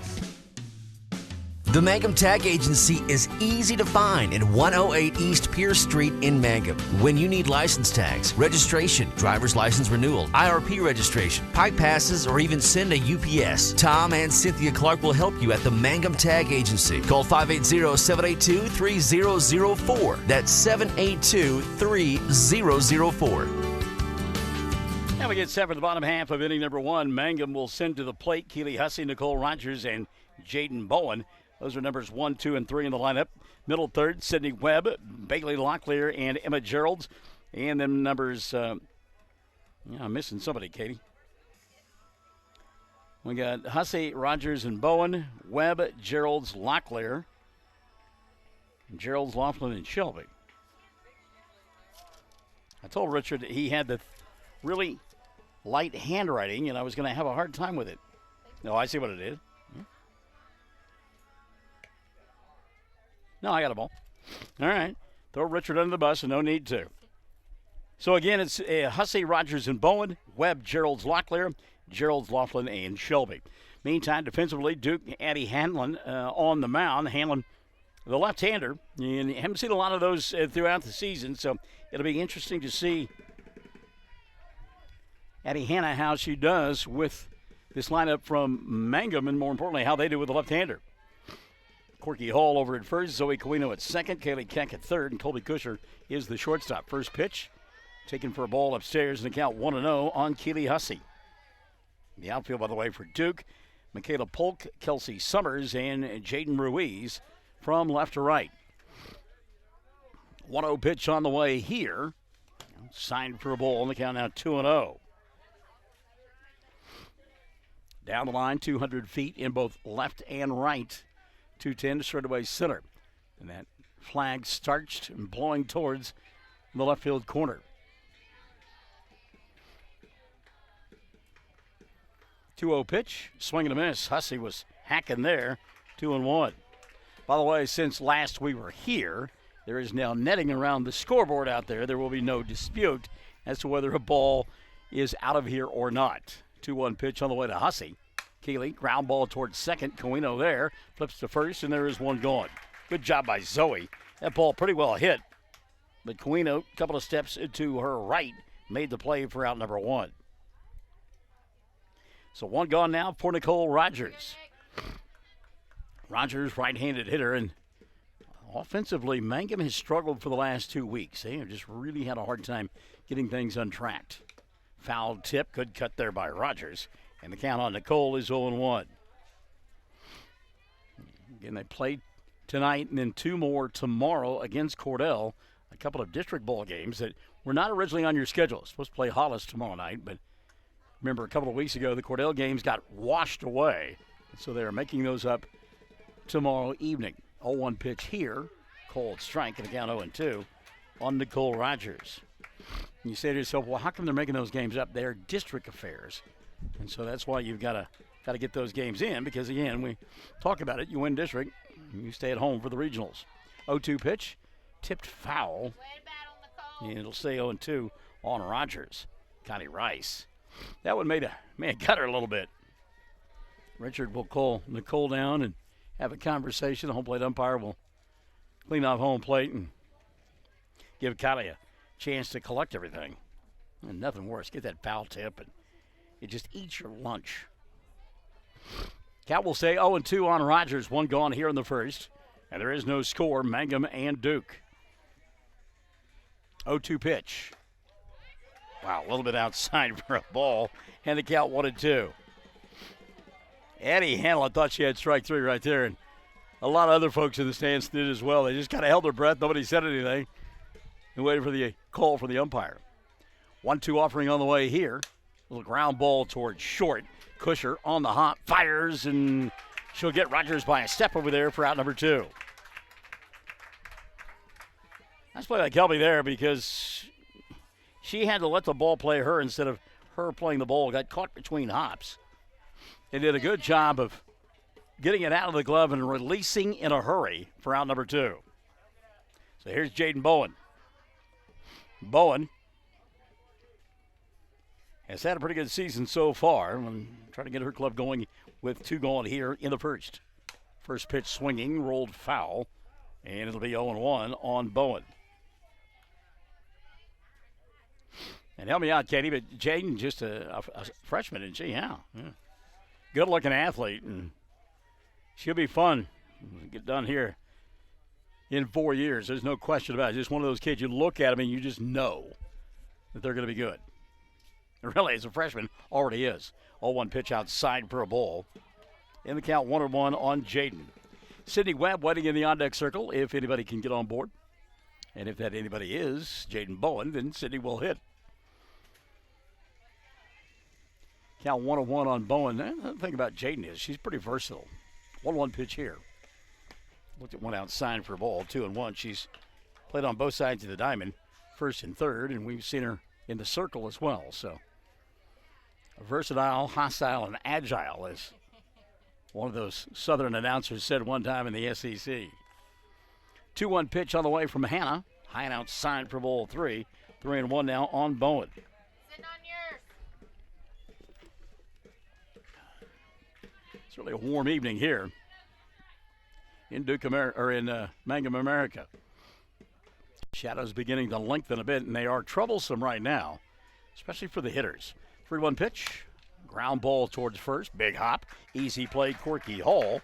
The Mangum Tag Agency is easy to find at 108 East Pierce Street in Mangum. When you need license tags, registration, driver's license renewal, IRP registration, pipe passes, or even send a UPS, Tom and Cynthia Clark will help you at the Mangum Tag Agency. Call 580-782-3004. That's 782-3004. Now we get set for the bottom half of inning number 1. Mangum will send to the plate Keely Hussey, Nicole Rogers, and Jaden Bowen. Those are numbers 1, 2, and 3 in the lineup. Middle third, Sydney Webb, Bailey Locklear, and Emma Geralds. And then numbers, I'm missing somebody, Katie. We got Hussey, Rogers, and Bowen, Webb, Geralds, Locklear, Geralds, Laughlin, and Shelby. I told Richard that he had the really light handwriting, and I was going to have a hard time with it. No, I see what it is. No, I got a ball. All right. Throw Richard under the bus, and no need to. So, again, it's Hussey, Rogers, and Bowen, Webb, Geralds, Locklear, Geralds, Laughlin, and Shelby. Meantime, defensively, Duke, Addie Hanlon on the mound. Hanlon, the left-hander. And you haven't seen a lot of those throughout the season, so it'll be interesting to see Addie Hanna how she does with this lineup from Mangum, and more importantly, how they do with the left-hander. Corky Hall over at first, Zoe Coino at second, Kaylee Keck at third, and Colby Kusher is the shortstop. First pitch, taken for a ball upstairs, and the count 1-0 on Keely Hussey. The outfield, by the way, for Duke, Michaela Polk, Kelsey Summers, and Jaden Ruiz from left to right. 1-0 pitch on the way here. Signed for a ball, and the count now 2-0. Down the line, 200 feet in both left and right. 210 straightaway center. And that flag starched and blowing towards the left field corner. 2-0 pitch, swing and a miss. Hussey was hacking there, 2-1. By the way, since last we were here, there is now netting around the scoreboard out there. There will be no dispute as to whether a ball is out of here or not. 2-1 pitch on the way to Hussey. Keeley, ground ball towards second. Coino there, flips to first, and there is one gone. Good job by Zoe. That ball pretty well hit. But Coino, a couple of steps to her right, made the play for out number one. So one gone now for Nicole Rogers. Rogers, right-handed hitter, and offensively, Mangum has struggled for the last 2 weeks. They have just really had a hard time getting things untracked. Foul tip, good cut there by Rogers. And the count on Nicole is 0-1. Again, they play tonight and then two more tomorrow against Cordell. A couple of district ball games that were not originally on your schedule. Supposed to play Hollis tomorrow night, but remember a couple of weeks ago the Cordell games got washed away. So they're making those up tomorrow evening. 0-1 pitch here. Cold strike and a count 0-2 on Nicole Rogers. And you say to yourself, well, how come they're making those games up? They're district affairs. And so that's why you've got to get those games in, because again, we talk about it. You win district, you stay at home for the regionals. 0-2 pitch, tipped foul, and it'll stay 0-2 on Rogers. Connie Rice. That one cut her a little bit. Richard will call Nicole down and have a conversation. The home plate umpire will clean off home plate and give Connie a chance to collect everything. And nothing worse, get that foul tip and it just eats your lunch. Cal will say 0-2 on Rogers. One gone here in the first. And there is no score, Mangum and Duke. 0-2 pitch. Wow, a little bit outside for a ball. And the count 1-2. Addie Hanlon thought she had strike three right there. And a lot of other folks in the stands did as well. They just kind of held their breath. Nobody said anything. And waited for the call from the umpire. 1-2 offering on the way here. Little ground ball towards short. Kusher on the hop, fires, and she'll get Rogers by a step over there for out number two. Nice play by Kelby there because she had to let the ball play her instead of her playing the ball. Got caught between hops. They did a good job of getting it out of the glove and releasing in a hurry for out number two. So here's Jaden Bowen. Bowen has had a pretty good season so far. I'm trying to get her club going with two gone here in the first. First pitch swinging, rolled foul, and it'll be 0-1 on Bowen. And help me out, Katie, but Jaden just a freshman, isn't she? Yeah. Good-looking athlete, and she'll be fun. Get done here in 4 years. There's no question about it. Just one of those kids, you look at them and you just know that they're going to be good. Really, as a freshman, already is. 0-1 pitch outside for a ball. In the count, 1-1 on Jaden. Sydney Webb waiting in the on-deck circle if anybody can get on board. And if that anybody is Jaden Bowen, then Sydney will hit. Count 1-1 on Bowen. The thing about Jaden is she's pretty versatile. 1-1 pitch here. Looked at one outside for a ball, 2-1. She's played on both sides of the diamond, first and third, and we've seen her in the circle as well. So versatile, hostile, and agile, as one of those Southern announcers said one time in the SEC. 2-1 pitch on the way from Hannah. High and outside for ball three. 3-1 now on Bowen. It's really a warm evening here in Mangum, America. Shadows beginning to lengthen a bit, and they are troublesome right now, especially for the hitters. 3-1 pitch, ground ball towards first, big hop, easy play, Corky Hall,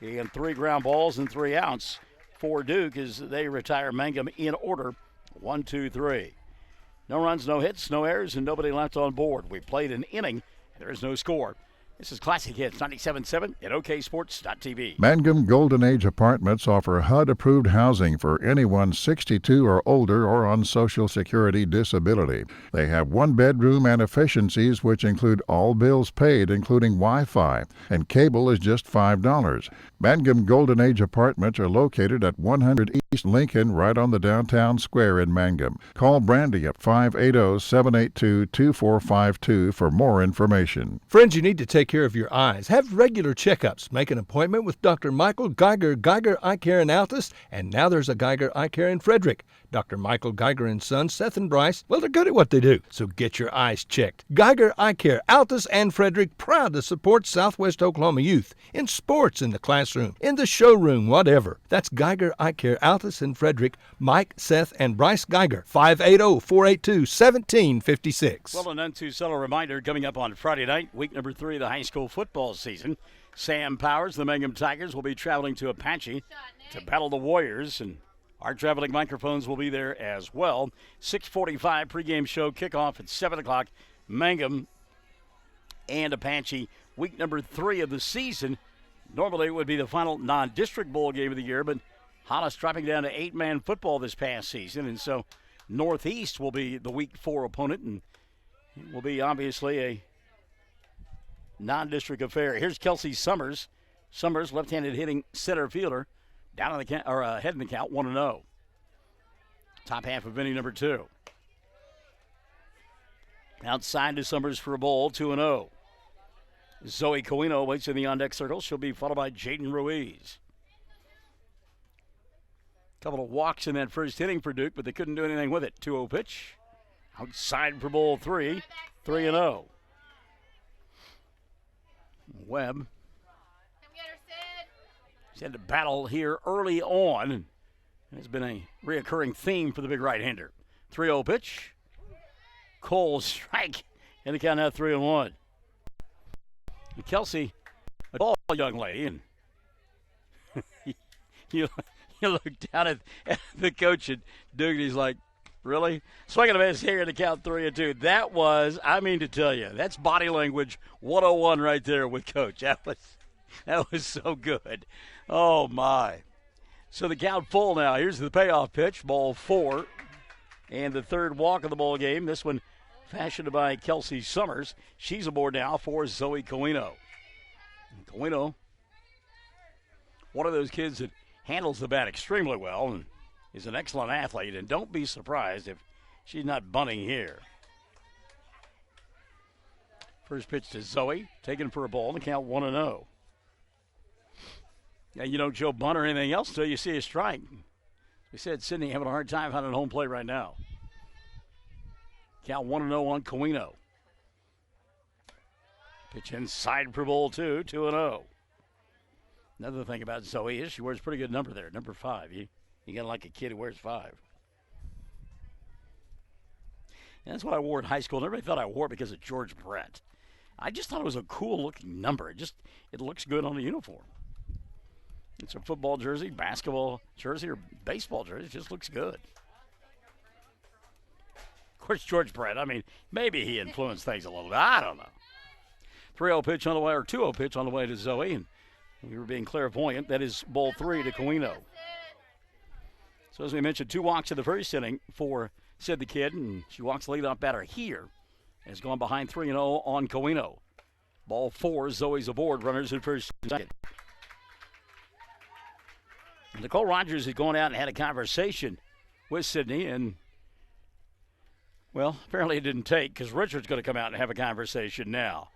and 3 ground balls and 3 outs for Duke as they retire Mangum in order, 1, 2, 3. No runs, no hits, no errors, and nobody left on board. We played an inning, and there is no score. This is Classic Hits 97.7 at OKSports.tv. Mangum Golden Age Apartments offer HUD-approved housing for anyone 62 or older or on Social Security disability. They have one bedroom and efficiencies which include all bills paid, including Wi-Fi, and cable is just $5. Mangum Golden Age Apartments are located at 100 East Lincoln, right on the downtown square in Mangum. Call Brandy at 580-782-2452 for more information. Friends, you need to take care of your eyes. Have regular checkups. Make an appointment with Dr. Michael Geiger Eye Care in Altus, and now there's a Geiger Eye Care in Frederick. Dr. Michael Geiger and Son, Seth and Bryce, well, they're good at what they do, so get your eyes checked. Geiger Eye Care, Altus and Frederick, proud to support Southwest Oklahoma youth in sports, in the classroom, in the showroom, whatever. That's Geiger Eye Care, Altus and Frederick. Mike, Seth, and Bryce Geiger, 580-482-1756. Well, an unto-settle reminder coming up on Friday night, week number 3 of the high school football season. Sam Powers, the Mangum Tigers, will be traveling to Apache to battle the Warriors, and our traveling microphones will be there as well. 6:45 pregame show, kickoff at 7 o'clock. Mangum and Apache, week number 3 of the season. Normally it would be the final non-district bowl game of the year, but Hollis dropping down to 8-man football this past season, and so Northeast will be the week 4 opponent, and it will be obviously a non-district affair. Here's Kelsey Summers. Summers, left-handed hitting center fielder, down on the count, or ahead in the count, 1-0. Top half of inning number 2. Outside to Summers for a ball, 2-0. Zoe Coino waits in the on-deck circle. She'll be followed by Jaden Ruiz. Couple of walks in that first inning for Duke, but they couldn't do anything with it. 2-0 pitch. Outside for ball 3. 3-0. Webb. He's had to battle here early on, and it's been a reoccurring theme for the big right-hander. 3-0 pitch. Cole strike, and the count now 3-1. And Kelsey, a tall young lady, and you look down at the coach and Duke, and he's like, really? Swinging a miss here in the count 3-2. That was, I mean to tell you, that's body language 101 right there with Coach. That was so good. Oh, my. So the count full now. Here's the payoff pitch, ball 4. And the third walk of the ball game. This one fashioned by Kelsey Summers. She's aboard now for Zoe Coino. Coino, one of those kids that handles the bat extremely well and is an excellent athlete. And don't be surprised if she's not bunting here. First pitch to Zoe, taken for a ball, and the count 1-0. Now, you don't show bunt or anything else until you see a strike. We said Sydney having a hard time finding home plate right now. Count 1-0 on Coino. Pitch inside for ball 2, 2-0. Another thing about Zoe is she wears a pretty good number there, number 5. You got to like a kid who wears 5. And that's what I wore in high school. And everybody thought I wore it because of George Brett. I just thought it was a cool-looking number. It looks good on the uniform. It's a football jersey, basketball jersey, or baseball jersey. It just looks good. Of course, George Brett, I mean, maybe he influenced things a little bit. I don't know. 3-0 pitch on the way, or 2-0 pitch on the way to Zoe, and we were being clairvoyant. That is ball 3 to Coino. So as we mentioned, 2 walks in the first inning for Sid the Kid, and she walks the leadoff batter here. Has gone behind 3-0 on Coino. Ball 4, Zoe's aboard, runners at first and second. Nicole Rogers had gone out and had a conversation with Sydney, and, well, apparently it didn't take because Richard's going to come out and have a conversation now.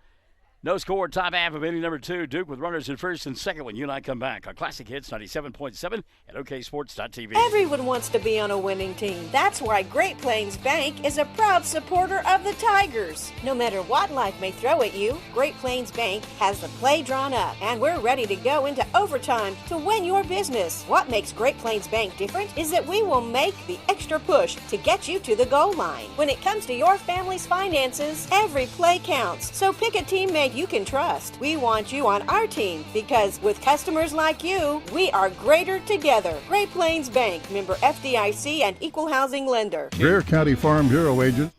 No score, top half of inning number 2. Duke with runners in first and second when you and I come back on Classic Hits 97.7 at OKSports.tv. Everyone wants to be on a winning team. That's why Great Plains Bank is a proud supporter of the Tigers. No matter what life may throw at you, Great Plains Bank has the play drawn up, and we're ready to go into overtime to win your business. What makes Great Plains Bank different is that we will make the extra push to get you to the goal line. When it comes to your family's finances, every play counts. So pick a teammate you can trust. We want you on our team because with customers like you, we are greater together. Great Plains Bank, member FDIC and equal housing lender. Greer County Farm Bureau agent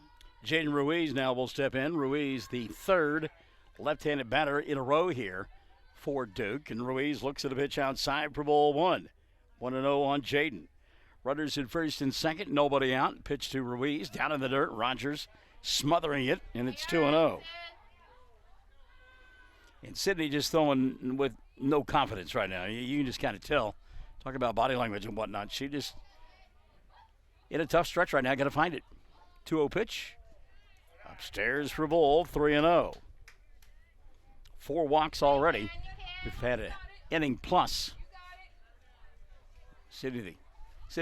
Jaden Ruiz now will step in. Ruiz, the third left-handed batter in a row here for Duke. And Ruiz looks at a pitch outside for ball one. 1-0 on Jaden. Runners in first and second, nobody out. Pitch to Ruiz, down in the dirt. Rogers smothering it, and it's 2-0. And Sydney just throwing with no confidence right now. You can just kind of tell. Talk about body language and whatnot. She just in a tough stretch right now. Got to find it. 2-0 pitch. Upstairs for ball, 3-0. 4 walks already. We've had an inning plus. Sydney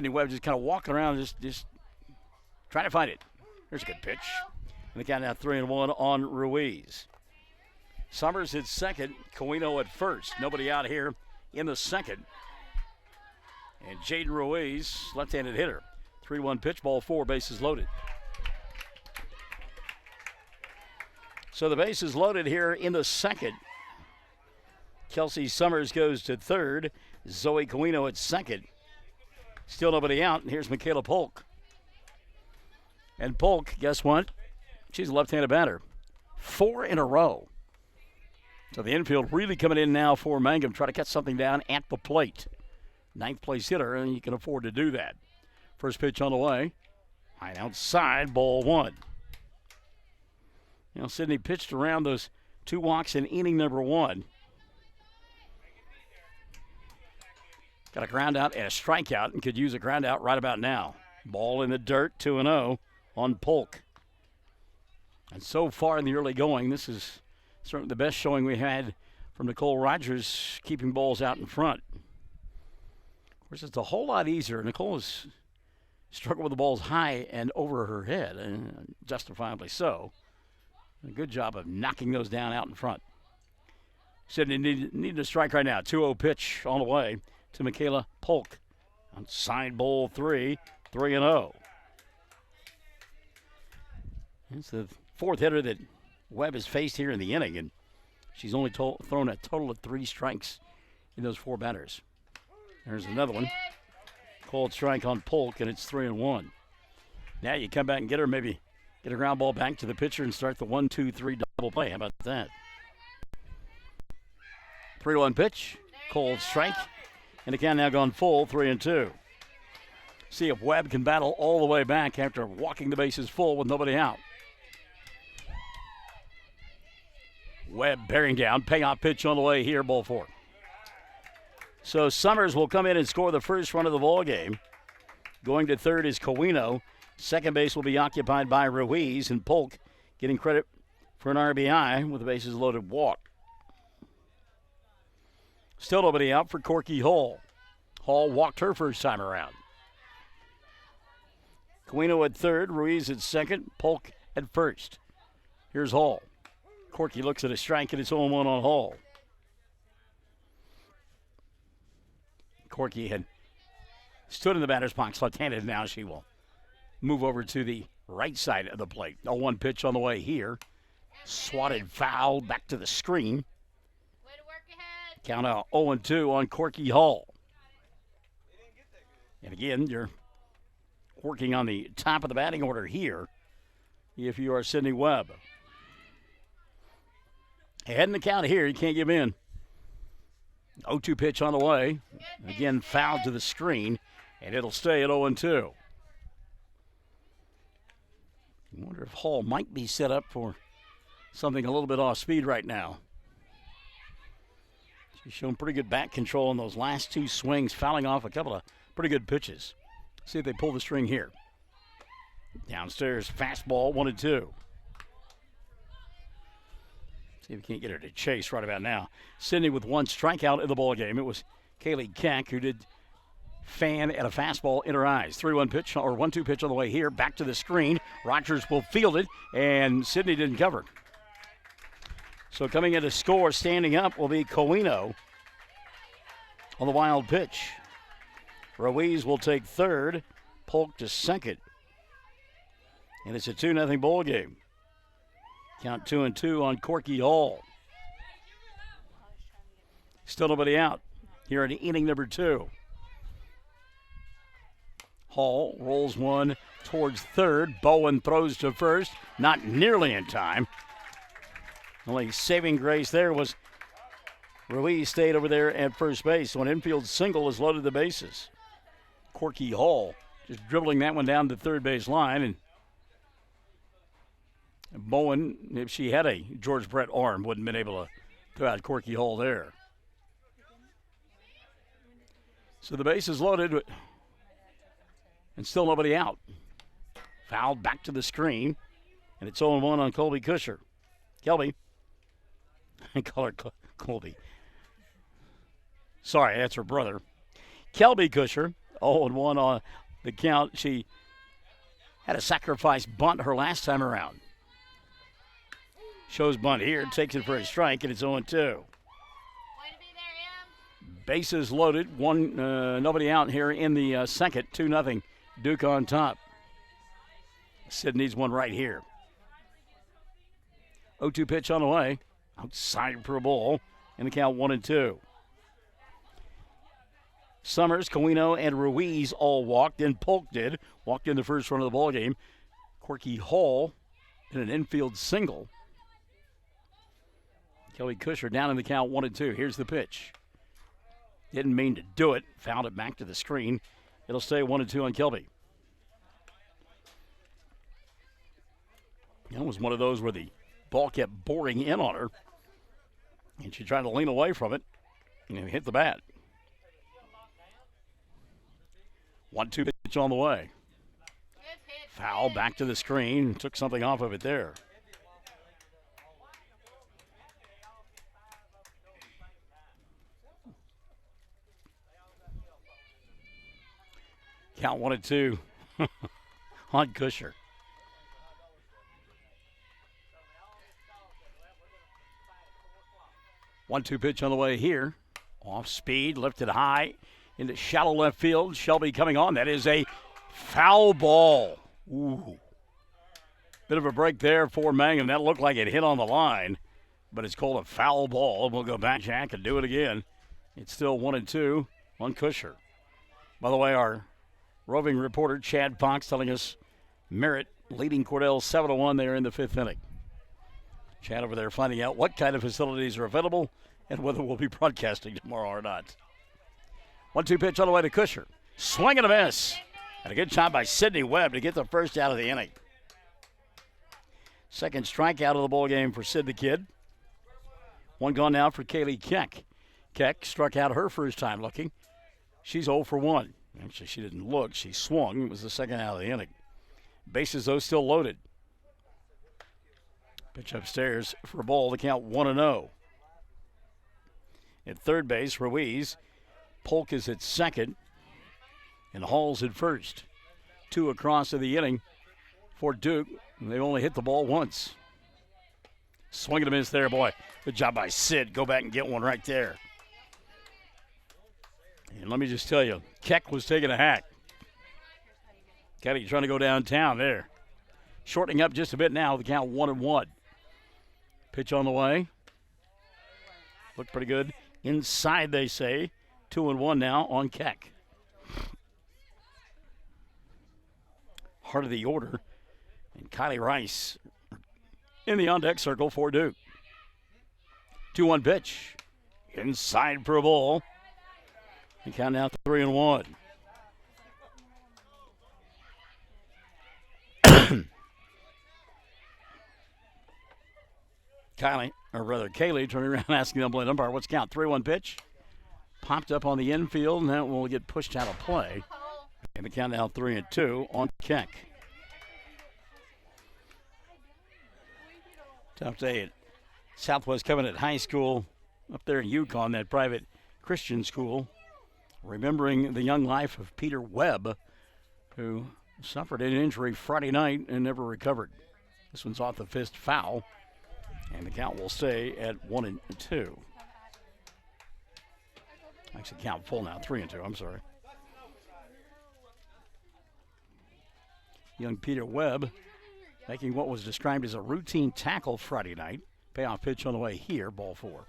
Webb just kind of walking around, just trying to find it. There's a good pitch. And the count now 3-1 on Ruiz. Summers at second, Coino at first. Nobody out here in the second. And Jaden Ruiz, left-handed hitter. 3-1 pitch, ball 4, bases loaded. So the bases loaded here in the second. Kelsey Summers goes to third. Zoe Coino at second. Still nobody out, and here's Michaela Polk. And Polk, guess what? She's a left-handed batter. 4 in a row. So the infield really coming in now for Mangum. Try to cut something down at the plate. 9th place hitter, and you can afford to do that. First pitch on the way. High outside, ball 1. You know, Sydney pitched around those 2 walks in inning number 1. Got a ground out and a strikeout, and could use a ground out right about now. Ball in the dirt, 2-0 on Polk. And so far in the early going, this is certainly the best showing we had from Nicole Rogers, keeping balls out in front. Of course, it's a whole lot easier. Nicole has struggled with the balls high and over her head, and justifiably so. A good job of knocking those down out in front. Sydney need to strike right now. 2-0 pitch on the way to Michaela Polk. Outside ball 3, 3-0. It's the 4th hitter that Webb has faced here in the inning, and she's only thrown a total of 3 strikes in those 4 batters. There's another one. Called strike on Polk, and it's 3-1. Now you come back and get her, maybe get a ground ball back to the pitcher and start the 1-2-3 double play. How about that? 3-1 pitch, called strike, and the count now gone full, 3-2. See if Webb can battle all the way back after walking the bases full with nobody out. Webb bearing down, payoff pitch on the way here, ball 4. So Summers will come in and score the first run of the ball game. Going to third is Coino. Second base will be occupied by Ruiz, and Polk getting credit for an RBI with the bases loaded walk. Still nobody out for Corky Hall. Hall walked her first time around. Coino at third, Ruiz at second, Polk at first. Here's Hall. Corky looks at a strike, and it's 0-1 on Hall. Corky had stood in the batter's box left-handed. Now she will move over to the right side of the plate. 0-1 pitch on the way here. Swatted foul back to the screen. Count out 0-2 on Corky Hall. And again, you're working on the top of the batting order here if you are Sydney Webb. Ahead in the count here, you can't give in. 0-2 pitch on the way. Again, foul to the screen, and it'll stay at 0-2. I wonder if Hall might be set up for something a little bit off speed right now. She's shown pretty good back control in those last 2 swings, fouling off a couple of pretty good pitches. See if they pull the string here. Downstairs, fastball, 1-2. See if we can't get her to chase right about now. Sydney with 1 strikeout in the ball game. It was Kaylee Keck who did fan at a fastball in her eyes. 3-1 pitch, or 1-2 pitch on the way here. Back to the screen. Rogers will field it, and Sydney didn't cover. So coming in to score, standing up, will be Coino on the wild pitch. Ruiz will take third. Polk to second. And it's a 2-0 ball game. Count 2-2 on Corky Hall. Still nobody out here in inning number 2. Hall rolls one towards third. Bowen throws to first. Not nearly in time. Only saving grace there was Ruiz stayed over there at first base. So an infield single has loaded the bases. Corky Hall just dribbling that one down the third base line. And Bowen, if she had a George Brett arm, wouldn't have been able to throw out Corky Hall there. So the base is loaded and still nobody out. Foul back to the screen, and it's 0-1 on Colby Kusher. Kelby. I call her Colby. Sorry, that's her brother. Kelby Kusher, 0-1 on the count. She had a sacrifice bunt her last time around. Shows bunt here, takes it for a strike, and it's 0-2. Bases loaded, nobody out here in the second, 2-0. Duke on top. Sid needs one right here. 0-2 pitch on the way. Outside for a ball. In the count 1-2. Summers, Coino, and Ruiz all walked. Then Polk did. Walked in the first run of the ball game. Corky Hall in an infield single. Kelly Kusher down in the count 1-2. Here's the pitch. Didn't mean to do it. Fouled it back to the screen. It'll stay 1-2 on Kelby. That was one of those where the ball kept boring in on her. And she tried to lean away from it and hit the bat. 1-2 pitch on the way. Foul back to the screen. Took something off of it there. Count 1-2 on Kusher. One-two pitch on the way here. Off speed, lifted high into shallow left field. Shelby coming on. That is a foul ball. Ooh. Bit of a break there for Mangum. That looked like it hit on the line, but it's called a foul ball. We'll go back, Jack, and do it again. It's still 1-2 on Kusher. By the way, our roving reporter Chad Fox telling us Merritt leading Cordell 7-1 there in the fifth inning. Chad over there finding out what kind of facilities are available and whether we'll be broadcasting tomorrow or not. 1-2 pitch on the way to Kusher. Swing and a miss. And a good job by Sydney Webb to get the first out of the inning. Second strikeout of the ball game for Sid the Kid. One gone now for Kaylee Keck. Keck struck out her first time looking. She's 0 for 1. Actually, she didn't look. She swung. It was the second out of the inning. Bases, though, still loaded. Pitch upstairs for a ball. The count 1-0. At third base, Ruiz. Polk is at second. And Hall's at first. 2 across of the inning for Duke. And they only hit the ball once. Swing and a miss there, boy. Good job by Sid. Go back and get one right there. And let me just tell you, Keck was taking a hack. Caddy trying to go downtown there. Shortening up just a bit now. The count 1-1. Pitch on the way. Looked pretty good. Inside, they say. 2-1 now on Keck. Heart of the order. And Kylie Rice in the on-deck circle for Duke. 2-1 pitch. Inside for a ball. And count now 3-1. Kaylee turning around asking the unbelievable umpire, what's count? 3-1 pitch. Popped up on the infield, and that will get pushed out of play. And the count now 3-2 on Keck. Tough day at Southwest Covenant High School up there in Yukon, that private Christian school. Remembering the young life of Peter Webb, who suffered an injury Friday night and never recovered. This one's off the fist foul, and the count will stay at 1-2. Actually, count full now, 3-2, I'm sorry. Young Peter Webb making what was described as a routine tackle Friday night. Payoff pitch on the way here, ball 4.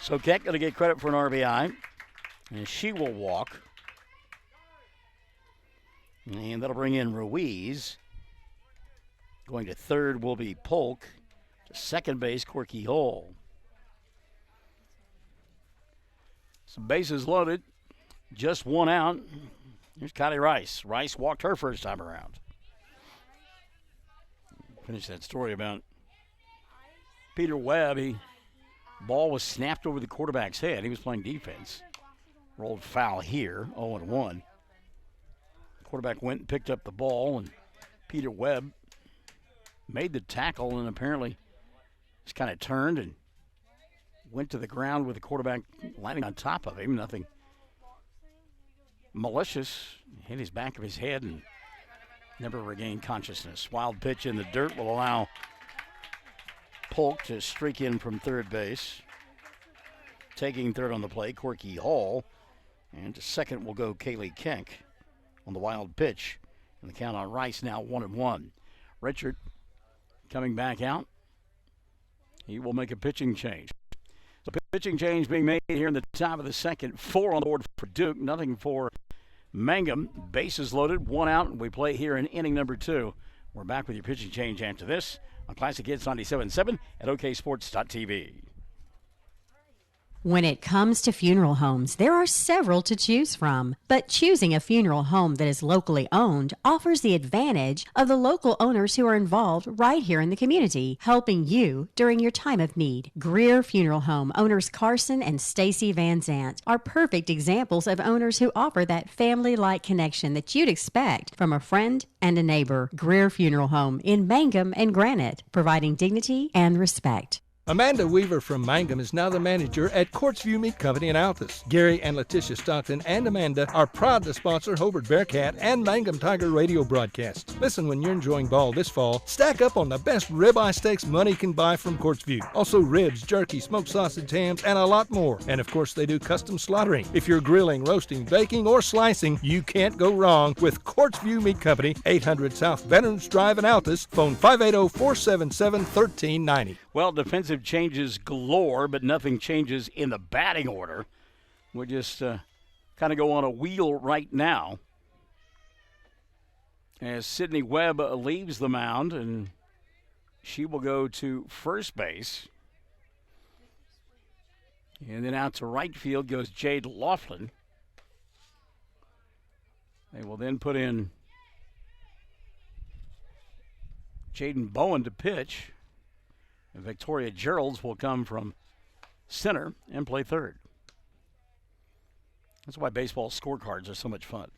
So Keck going to get credit for an RBI. And she will walk. And that'll bring in Ruiz. Going to third will be Polk. Second base, Corky Hole. Some bases loaded. Just one out. Here's Kylie Rice. Rice walked her first time around. Finish that story about Peter Webb. Ball was snapped over the quarterback's head. He was playing defense. Rolled foul here, 0-1. Quarterback went and picked up the ball, and Peter Webb made the tackle and apparently just kind of turned and went to the ground with the quarterback landing on top of him. Nothing malicious. Hit his back of his head and never regained consciousness. Wild pitch in the dirt will allow Polk to streak in from third base. Taking third on the play, Corky Hall. And to second will go Kaylee Keck on the wild pitch. And the count on Rice now 1-1. Richard coming back out. He will make a pitching change. So pitching change being made here in the top of the second. 4 on the board for Duke, nothing for Mangum. Bases loaded, 1 out, and we play here in inning number 2. We're back with your pitching change after this on Classic Hits 97.7 at oksports.tv. When it comes to funeral homes, there are several to choose from, but choosing a funeral home that is locally owned offers the advantage of the local owners who are involved right here in the community, helping you during your time of need. Greer Funeral Home owners Carson and Stacy Van Zant are perfect examples of owners who offer that family-like connection that you'd expect from a friend and a neighbor. Greer Funeral Home in Mangum and Granite, providing dignity and respect. Amanda Weaver from Mangum is now the manager at Courtsview Meat Company in Altus. Gary and Letitia Stockton and Amanda are proud to sponsor Hobart Bearcat and Mangum Tiger radio broadcasts. Listen when you're enjoying ball this fall. Stack up on the best ribeye steaks money can buy from Courtsview. Also ribs, jerky, smoked sausage, hams, and a lot more. And of course they do custom slaughtering. If you're grilling, roasting, baking, or slicing, you can't go wrong with Courtsview Meat Company, 800 South Veterans Drive in Altus. Phone 580-477-1390. Well, defensive changes galore, but nothing changes in the batting order. We'll just kind of go on a wheel right now as Sydney Webb leaves the mound, and she will go to first base. And then out to right field goes Jade Laughlin. They will then put in Jaden Bowen to pitch. And Victoria Geralds will come from center and play third. That's why baseball scorecards are so much fun.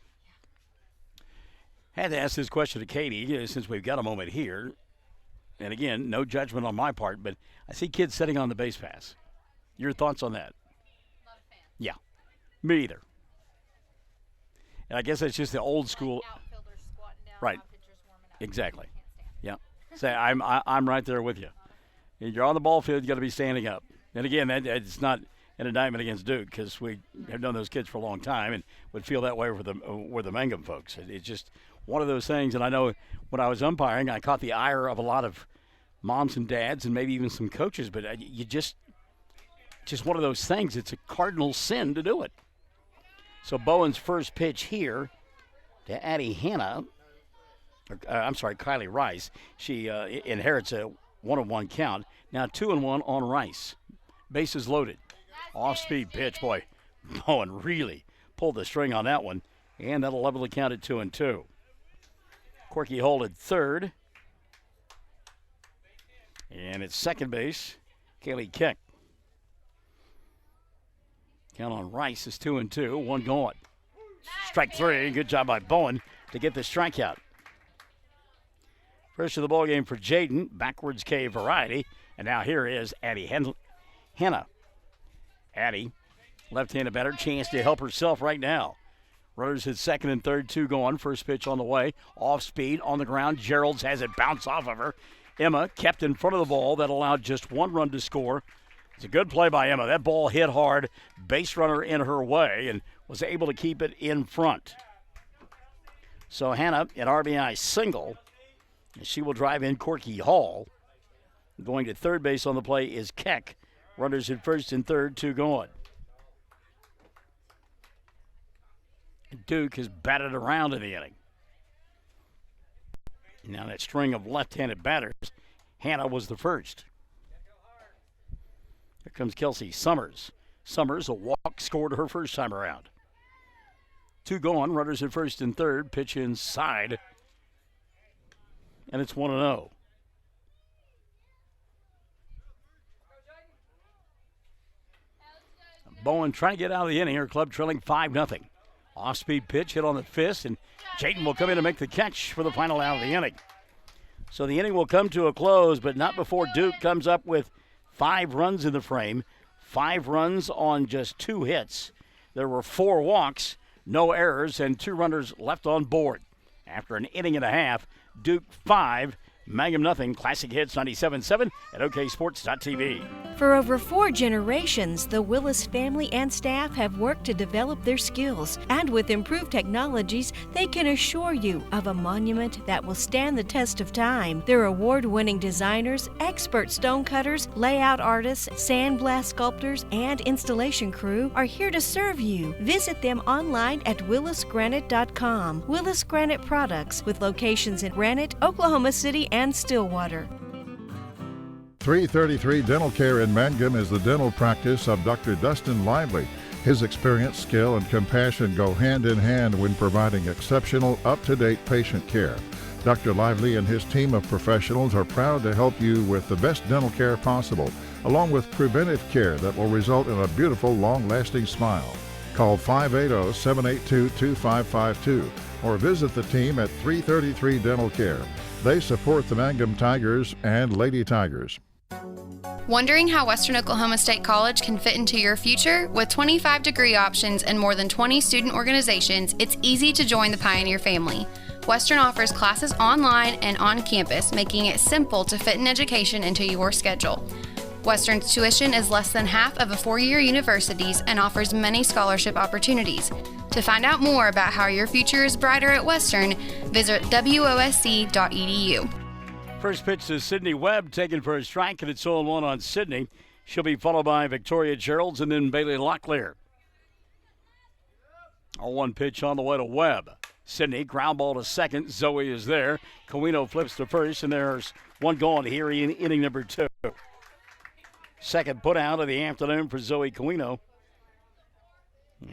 Had to ask this question to Katie since we've got a moment here. And again, no judgment on my part, but I see kids sitting on the base pass. Your thoughts on that? Not a fan. Yeah, me either. And I guess that's just the old school. Outfielders squatting down, Right. pitchers warming up. Exactly. Yeah. Say I'm right there with you. You're on the ball field, you got to be standing up. And again, it's not an indictment against Duke because we have known those kids for a long time and would feel that way with the Mangum folks. It's just one of those things. And I know when I was umpiring, I caught the ire of a lot of moms and dads and maybe even some coaches. But you just one of those things. It's a cardinal sin to do it. So Bowen's first pitch here to Addie Hanna. Kylie Rice. She inherits a 1-1 count. Now 2-1 on Rice. Bases loaded. Off-speed pitch. Boy, Bowen really pulled the string on that one. And that'll level the count at 2-2. Corky Hole at third. And at second base, Kaylee Keck. Count on Rice is 2-2. 1 going. Strike 3. Good job by Bowen to get the strikeout. First of the ball game for Jaden, backwards K variety. And now here is Addie Hanna. Addie, left-handed batter, chance to help herself right now. Runners at second and third, 2 going. First pitch on the way. Off speed on the ground. Geralds has it bounce off of her. Emma kept in front of the ball. That allowed just 1 run to score. It's a good play by Emma. That ball hit hard. Base runner in her way and was able to keep it in front. So Hanna, an RBI single. She will drive in Corky Hall. Going to third base on the play is Keck. Runners at first and third, 2 going. Duke has batted around in the inning. Now that string of left-handed batters, Hanna was the first. Here comes Kelsey Summers. Summers, a walk, scored her first time around. 2 gone, runners at first and third, pitch inside, and it's 1-0. Bowen trying to get out of the inning. Her club trailing 5-0. Off-speed pitch hit on the fist, and Jayden will come in and make the catch for the final out of the inning. So the inning will come to a close, but not before Duke comes up with 5 runs in the frame. 5 runs on just 2 hits. There were 4 walks, no errors, and 2 runners left on board. After an inning and a half, Duke 5, Mangum nothing. Classic Hits 97.7 at OKSports.tv. For over 4 generations, the Willis family and staff have worked to develop their skills, and with improved technologies, they can assure you of a monument that will stand the test of time. Their award-winning designers, expert stonecutters, layout artists, sandblast sculptors, and installation crew are here to serve you. Visit them online at willisgranite.com. Willis Granite Products, with locations in Granite, Oklahoma City, and Stillwater. 333 Dental Care in Mangum is the dental practice of Dr. Dustin Lively. His experience, skill, and compassion go hand in hand when providing exceptional, up-to-date patient care. Dr. Lively and his team of professionals are proud to help you with the best dental care possible, along with preventive care that will result in a beautiful, long-lasting smile. Call 580-782-2552 or visit the team at 333 Dental Care. They support the Mangum Tigers and Lady Tigers. Wondering how Western Oklahoma State College can fit into your future? With 25 degree options and more than 20 student organizations, it's easy to join the Pioneer family. Western offers classes online and on campus, making it simple to fit an education into your schedule. Western's tuition is less than half of a 4-year university's and offers many scholarship opportunities. To find out more about how your future is brighter at Western, visit wosc.edu. First pitch to Sydney Webb, taken for a strike, and it's 0-1 on Sydney. She'll be followed by Victoria Geralds and then Bailey Locklear. 0-1 pitch on the way to Webb. Sydney, ground ball to second. Zoe is there. Coino flips to first, and there's 1 gone here in inning number 2. Second put out of the afternoon for Zoe Coino.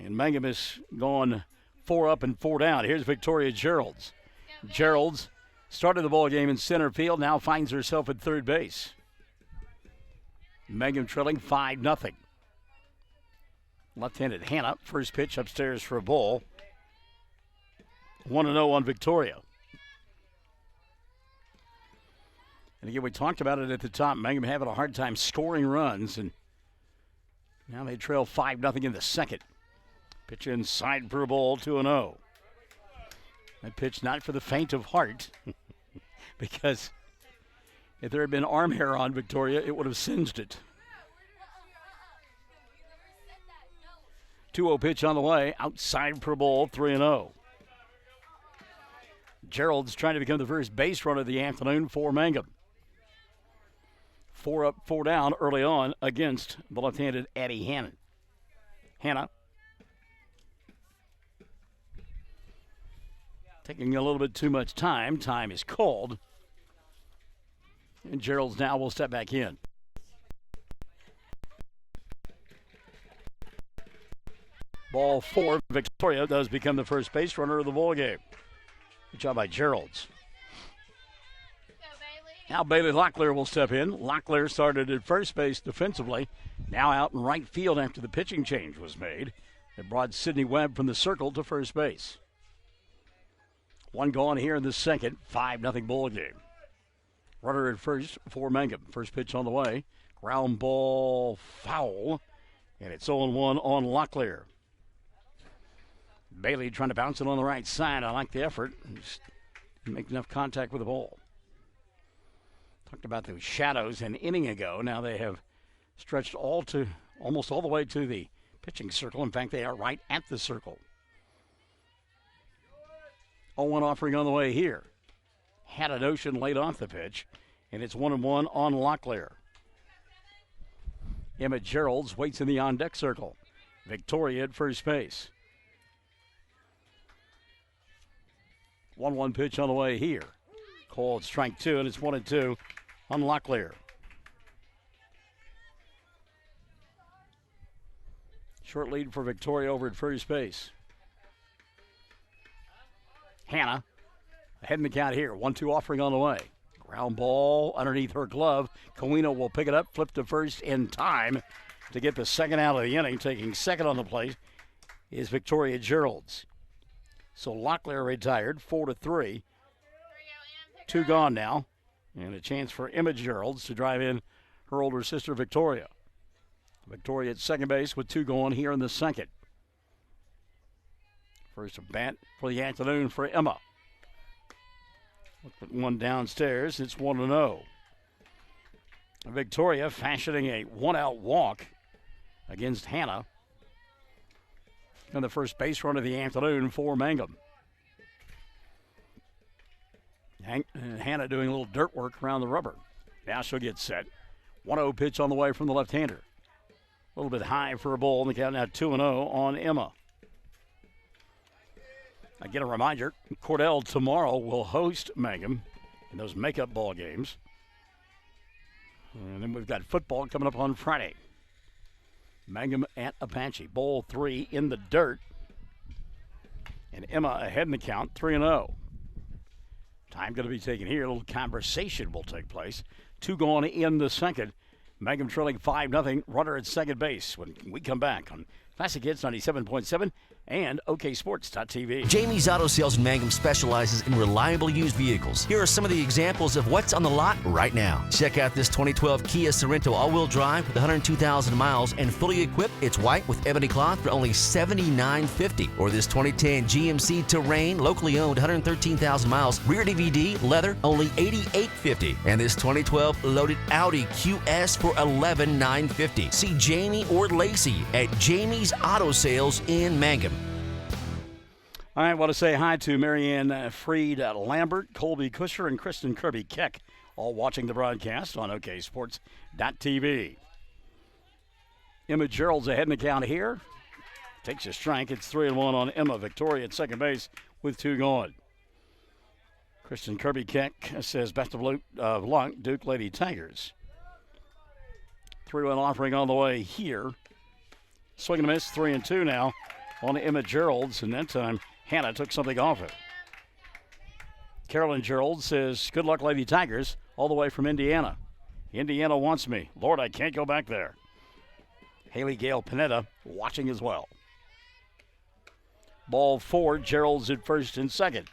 And Mangum has gone 4 up and 4 down. Here's Victoria Geralds. Geralds started the ball game in center field, now finds herself at third base. Mangum trailing 5-0. Left-handed Hannah, first pitch upstairs for a ball. 1-0 on Victoria. And again, we talked about it at the top. Mangum having a hard time scoring runs, and now they trail 5-0 in the second. Pitch inside for a ball, 2-0. That pitch not for the faint of heart, because if there had been arm hair on Victoria, it would have singed it. 2-0 pitch on the way, outside for a ball, 3-0. Gerald's trying to become the first base runner of the afternoon for Mangum. 4 up, 4 down early on against the left-handed Addie Hannon. Hannah taking a little bit too much time. Time is called. And Gerald's now will step back in. Ball 4. Victoria does become the first base runner of the ball game. Good job by Gerald's. Now Bailey Locklear will step in. Locklear started at first base defensively. Now out in right field after the pitching change was made. It brought Sydney Webb from the circle to first base. 1 gone here in the second. 5-0 ball game. Runner at first for Mangum. First pitch on the way. Ground ball foul. And it's 0-1 on Locklear. Bailey trying to bounce it on the right side. I like the effort. Just didn't make enough contact with the ball. Talked about those shadows an inning ago. Now they have stretched almost all the way to the pitching circle. In fact, they are right at the circle. 0-1 offering on the way here. Had an ocean laid off the pitch, and it's 1-1 on Locklear. Emmett Geralds waits in the on-deck circle. Victoria at first base. 1-1 pitch on the way here. Called strike 2, and it's 1-2 on Locklear. Short lead for Victoria over at first base. Hannah ahead in the count here. 1-2 offering on the way. Ground ball underneath her glove. Coino will pick it up, flip to first in time to get the second out of the inning. Taking second on the plate is Victoria Geralds. So Locklear retired, 4-3. 2 gone now. And a chance for Emma Geralds to drive in her older sister Victoria. Victoria at second base with 2 going here in the second. First bat for the afternoon for Emma. Look at one downstairs. It's 1-0. Victoria fashioning a 1-out walk against Hannah. And the first base run of the afternoon for Mangum. Hannah doing a little dirt work around the rubber. Now she'll get set. 1-0 pitch on the way from the left-hander. A little bit high for a ball. And the count now 2-0 on Emma. Again, a reminder, Cordell tomorrow will host Mangum in those makeup ball games. And then we've got football coming up on Friday. Mangum at Apache. Bowl 3 in the dirt. And Emma ahead in the count, 3-0. Time going to be taken here. A little conversation will take place. 2 gone in the second. Mangum trailing 5-0. Runner at second base when we come back on Classic Hits 97.7 and OKSports.tv. Jamie's Auto Sales in Mangum specializes in reliable used vehicles. Here are some of the examples of what's on the lot right now. Check out this 2012 Kia Sorento all-wheel drive with 102,000 miles and fully equipped. It's white with ebony cloth for only $79.50. Or this 2010 GMC Terrain, locally owned, 113,000 miles, rear DVD, leather, only $88.50. And this 2012 loaded Audi QS for $11,950. See Jamie or Lacey at Jamie's Auto Sales in Mangum. All right, I want to say hi to Marianne Freed Lambert, Colby Kusher, and Kristen Kirby Keck, all watching the broadcast on OKSports.tv. Emma Gerald's ahead in the count here. Takes a strike. It's 3-1 on Emma. Victoria at second base with 2 gone. Kristen Kirby Keck says best of luck, Duke Lady Tigers. 3-1 offering on the way here. Swing and a miss, 3-2 now on Emma Geralds, and that time Hannah took something off it. Carolyn Gerald says, good luck, Lady Tigers, all the way from Indiana. Indiana wants me. Lord, I can't go back there. Haley Gale Panetta watching as well. Ball 4, Gerald's at first and second.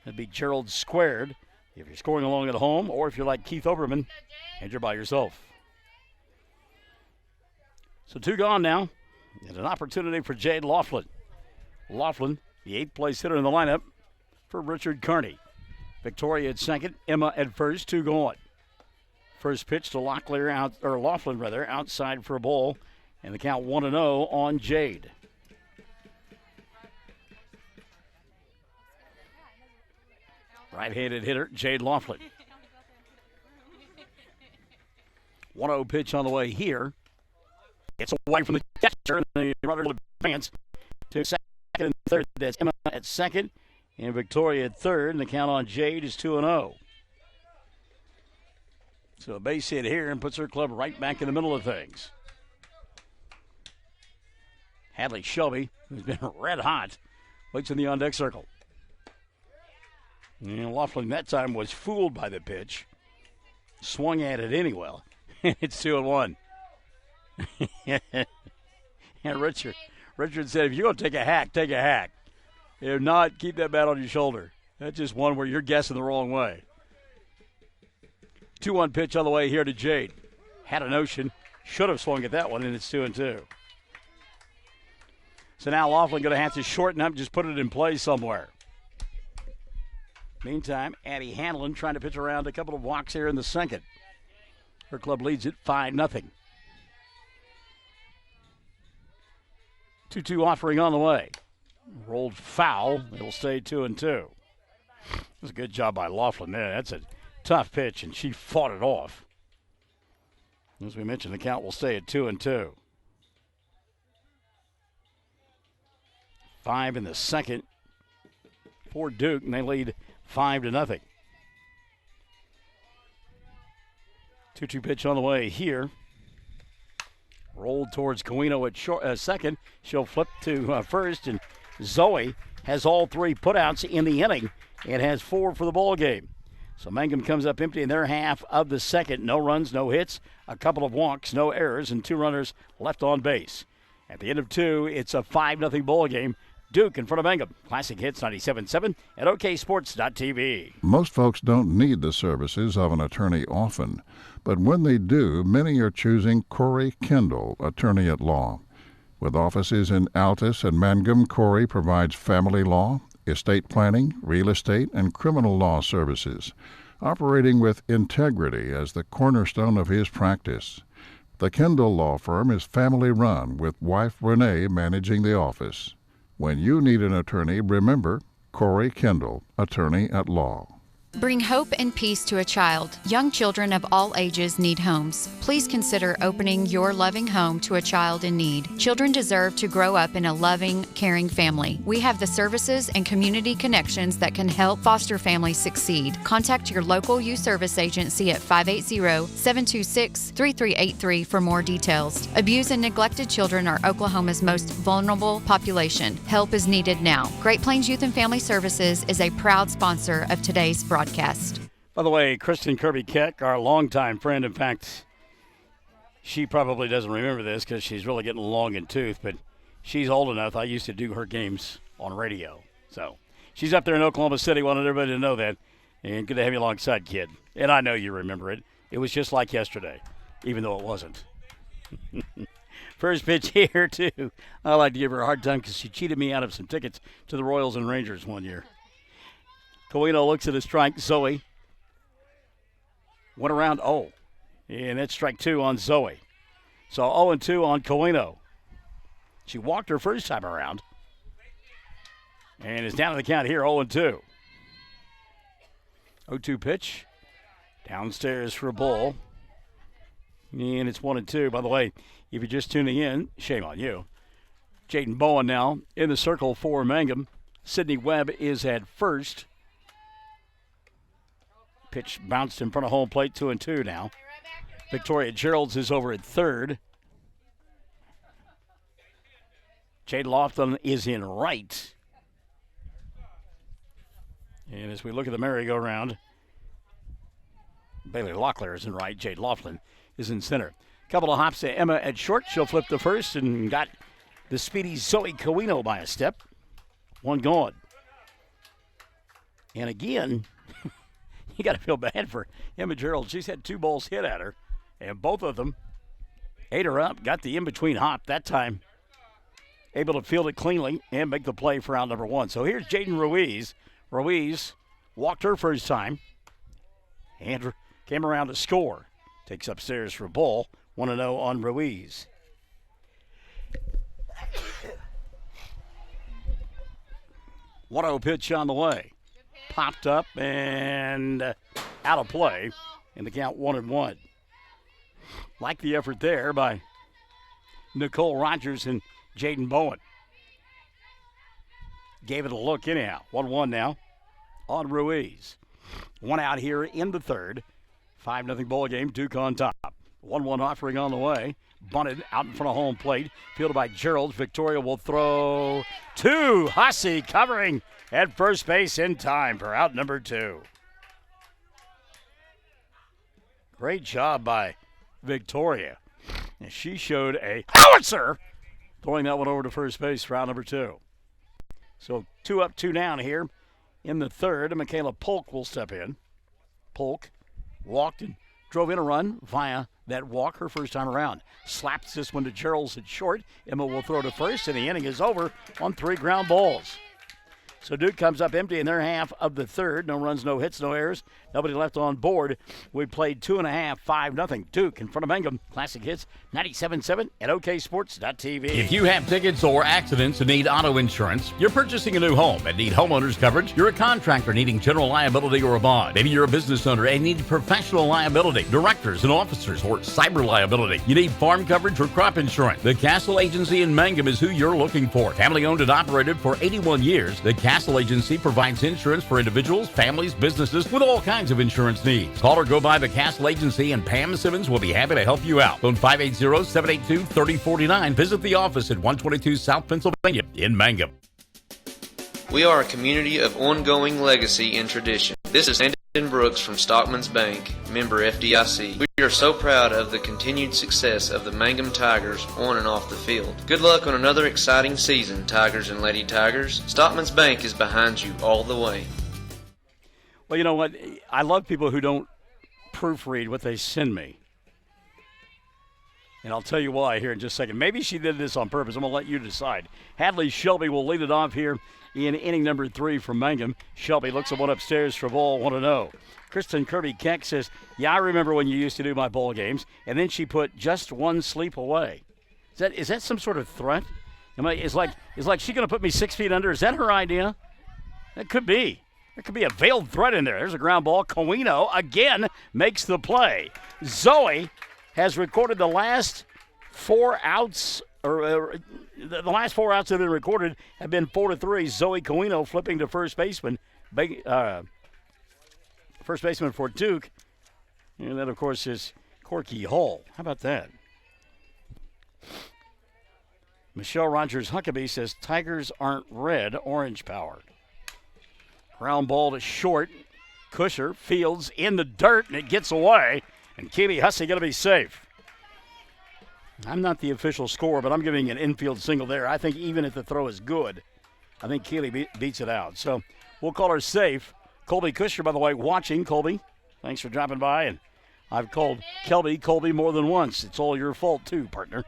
That'd be Gerald squared if you're scoring along at home, or if you're like Keith Oberman and you're by yourself. So 2 gone now, and an opportunity for Jade Laughlin. Laughlin, the 8th place hitter in the lineup for Richard Kearney. Victoria at second, Emma at first, 2 gone. First pitch to Laughlin outside for a ball, and the count 1-0 on Jade. Right-handed hitter, Jade Laughlin. 1-0 pitch on the way here. It's away from the catcher, and the runner advance to second and third. That's Emma at second, and Victoria at third, and the count on Jade is 2-0. So a base hit here and puts her club right back in the middle of things. Hadley Shelby, who's been red hot, waits in the on-deck circle. And Laughlin that time was fooled by the pitch. Swung at it anyway. It's 2-1. And Richard said, if you're going to take a hack, take a hack. If not, keep that bat on your shoulder. That's just one where you're guessing the wrong way. 2-1 pitch on the way here to Jade. Had a notion. Should have swung at that one, and it's 2-2. So now Laughlin going to have to shorten up, just put it in play somewhere. Meantime, Addie Hanlon trying to pitch around a couple of walks here in the second. Her club leads it 5-0. 2-2 offering on the way. Rolled foul. It'll stay 2-2. It was a good job by Laughlin there. That's a tough pitch, and she fought it off. As we mentioned, the count will stay at 2-2. 5 in the second for Duke, and they lead 5-0. 2-2 pitch on the way here. Rolled towards Coino at second. She'll flip to first, and Zoe has all 3 putouts in the inning and has 4 for the ball game. So Mangum comes up empty in their half of the second. No runs, no hits, a couple of walks, no errors, and 2 runners left on base. At the end of 2, it's a 5-0 ball game. Duke in front of Mangum. Classic Hits 97.7 at OKSports.tv. Most folks don't need the services of an attorney often, but when they do, many are choosing Corey Kendall, attorney at law. With offices in Altus and Mangum, Corey provides family law, estate planning, real estate, and criminal law services, operating with integrity as the cornerstone of his practice. The Kendall Law Firm is family-run, with wife Renee managing the office. When you need an attorney, remember Corey Kendall, attorney at law. Bring hope and peace to a child. Young children of all ages need homes. Please consider opening your loving home to a child in need. Children deserve to grow up in a loving, caring family. We have the services and community connections that can help foster families succeed. Contact your local youth service agency at 580-726-3383 for more details. Abused and neglected children are Oklahoma's most vulnerable population. Help is needed now. Great Plains Youth and Family Services is a proud sponsor of today's broadcast. By the way, Kristen Kirby-Keck, our longtime friend, in fact, she probably doesn't remember this because she's really getting long in tooth, but she's old enough. I used to do her games on radio. So she's up there in Oklahoma City, wanted everybody to know that. And good to have you alongside, kid. And I know you remember it. It was just like yesterday, even though it wasn't. First pitch here, too. I like to give her a hard time because she cheated me out of some tickets to the Royals and Rangers one year. Coino looks at a strike. Zoe went around. And that's strike 2 on Zoe. So 0-2 on Coino. She walked her first time around. And is down to the count here, 0-2. 0-2 pitch. Downstairs for a ball. And it's 1-2. By the way, if you're just tuning in, shame on you. Jaden Bowen now in the circle for Mangum. Sydney Webb is at first. Pitch bounced in front of home plate, 2-2 now. Victoria Geralds is over at third. Jade Laughlin is in right. And as we look at the merry-go-round, Bailey Locklear is in right. Jade Laughlin is in center. Couple of hops to Emma at short. She'll flip the first and got the speedy Zoe Coino by a step. One gone. And again, you got to feel bad for Emma Gerald. She's had 2 balls hit at her, and both of them ate her up. Got the in-between hop that time. Able to field it cleanly and make the play for out number 1. So here's Jaden Ruiz. Ruiz walked her first time and came around to score. Takes upstairs for a ball. 1-0 on Ruiz. 1-0 pitch on the way. Popped up and out of play in the count 1-1. Like the effort there by Nicole Rogers and Jaden Bowen. Gave it a look anyhow. 1-1 now on Ruiz. 1 out here in the third. 5-0 ball game. Duke on top. 1-1 offering on the way. Bunted out in front of home plate. Fielded by Gerald. Victoria will throw 2. Hussey covering at first base in time for out number 2. Great job by Victoria. And she showed a howitzer, throwing that one over to first base for out number 2. So 2 up, 2 down here in the third. And Michaela Polk will step in. Polk walked and drove in a run via that walk her first time around. Slaps this one to Gerald's at short. Emma will throw to first, and the inning is over on 3 ground balls. So Duke comes up empty in their half of the third. No runs, no hits, no errors. Nobody left on board. We played 2.5, 5-0. Duke in front of Mangum. Classic Hits 97.7 at OKSports.tv. If you have tickets or accidents and need auto insurance, you're purchasing a new home and need homeowners coverage, you're a contractor needing general liability or a bond. Maybe you're a business owner and need professional liability, directors and officers, or cyber liability. You need farm coverage or crop insurance. The Castle Agency in Mangum is who you're looking for. Family owned and operated for 81 years. The Castle Castle Agency provides insurance for individuals, families, businesses with all kinds of insurance needs. Call or go by the Castle Agency and Pam Simmons will be happy to help you out. Phone 580-782-3049. Visit the office at 122 South Pennsylvania in Mangum. We are a community of ongoing legacy and tradition. This is Landon Brooks from Stockman's Bank, member FDIC. We are so proud of the continued success of the Mangum Tigers on and off the field. Good luck on another exciting season, Tigers and Lady Tigers. Stockman's Bank is behind you all the way. Well, you know what? I love people who don't proofread what they send me. And I'll tell you why here in just a second. Maybe she did this on purpose. I'm going to let you decide. Hadley Shelby will lead it off here in inning number 3 from Mangum. Shelby looks at one upstairs for ball 1-0. Kristen Kirby-Keck says, yeah, I remember when you used to do my ball games. And then she put just one sleep away. Is that some sort of threat? Is she going to put me 6 feet under? Is that her idea? That could be. There could be a veiled threat in there. There's a ground ball. Coino again makes the play. Zoe has recorded the last 4 outs, the last 4 outs that have been recorded have been 4-3. Zoe Coino flipping to first baseman for Duke. And that, of course, is Corky Hall. How about that? Michelle Rogers-Huckabee says Tigers aren't red, orange power. Ground ball to short. Kusher fields in the dirt, and it gets away. And Keely Hussey going to be safe. I'm not the official scorer, but I'm giving an infield single there. I think even if the throw is good, I think Keely beats it out. So we'll call her safe. Colby Kusher, by the way, watching. Colby, thanks for dropping by. And I've called Colby more than once. It's all your fault, too, partner.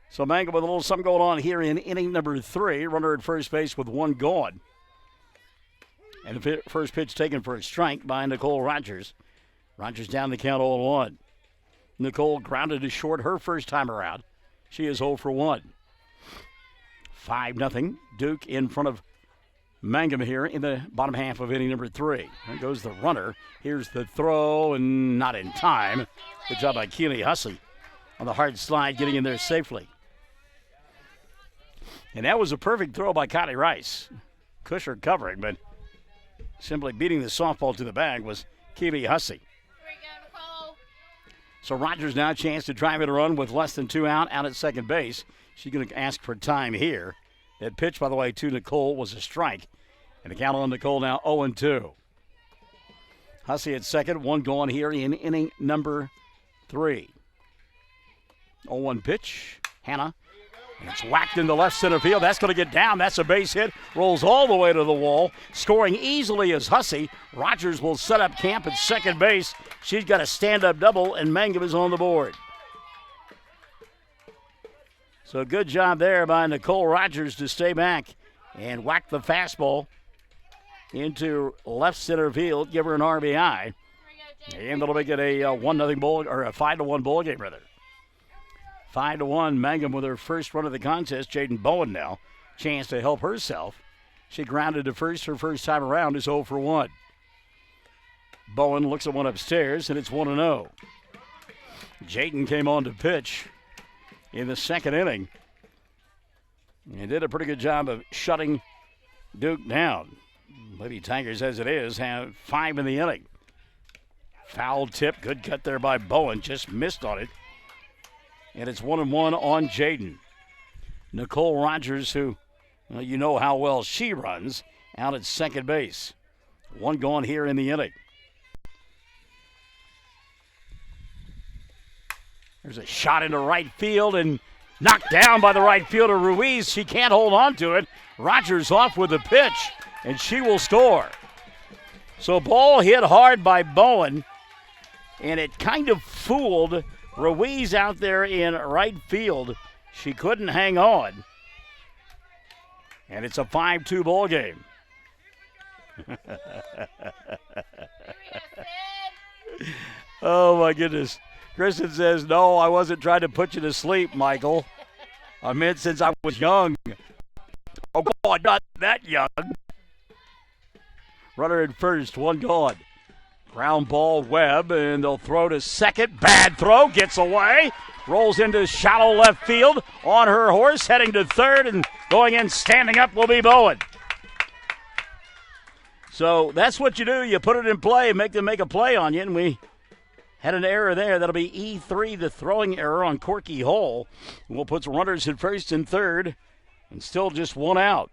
So Mangum with a little something going on here in inning number 3. Runner at first base with 1 gone. And the first pitch taken for a strike by Nicole Rogers. Rogers down the count 0-1. Nicole grounded to short her first time around. She is 0 for 1. 5-0. Duke in front of Mangum here in the bottom half of inning number 3. There goes the runner. Here's the throw, and not in time. Good job by Keely Hussey on the hard slide, getting in there safely. And that was a perfect throw by Connie Rice. Kusher covering, but simply beating the softball to the bag was Keely Hussey. So Rogers now a chance to drive it a run with less than 2 out at second base. She's going to ask for time here. That pitch, by the way, to Nicole was a strike. And the count on Nicole now 0-2. Hussey at second, 1 gone here in inning number 3. 0-1 pitch. Hannah. And it's whacked into left center field. That's going to get down. That's a base hit. Rolls all the way to the wall. Scoring easily is Hussey. Rogers will set up camp at second base. She's got a stand-up double, and Mangum is on the board. So good job there by Nicole Rogers to stay back and whack the fastball into left center field. Give her an RBI. And that'll make it a 1-0 ball, or a 5-1 ball game, rather. 5-1, Mangum with her first run of the contest. Jaden Bowen now, chance to help herself. She grounded to first her first time around, is 0 for 1. Bowen looks at one upstairs, and it's 1-0. Jaden came on to pitch in the second inning and did a pretty good job of shutting Duke down. Lady Tigers, as it is, have 5 in the inning. Foul tip, good cut there by Bowen, just missed on it. And it's 1-1 on Jaden. Nicole Rogers, who you know how well she runs, out at second base. 1 gone here in the inning. There's a shot into right field and knocked down by the right fielder, Ruiz. She can't hold on to it. Rogers off with the pitch, and she will score. So ball hit hard by Bowen, and it kind of fooled Ruiz out there in right field. She couldn't hang on. And it's a 5-2 ball game. Oh, my goodness. Kristen says, no, I wasn't trying to put you to sleep, Michael. I meant since I was young. Oh, God, not that young. Runner at first, 1 gone. Ground ball, Webb, and they'll throw to second. Bad throw, gets away. Rolls into shallow left field on her horse, heading to third, and going in, standing up will be Bowen. So that's what you do. You put it in play, make them make a play on you, and we had an error there. That'll be E3, the throwing error on Corky Hall. We'll put runners at first and third, and still just one out.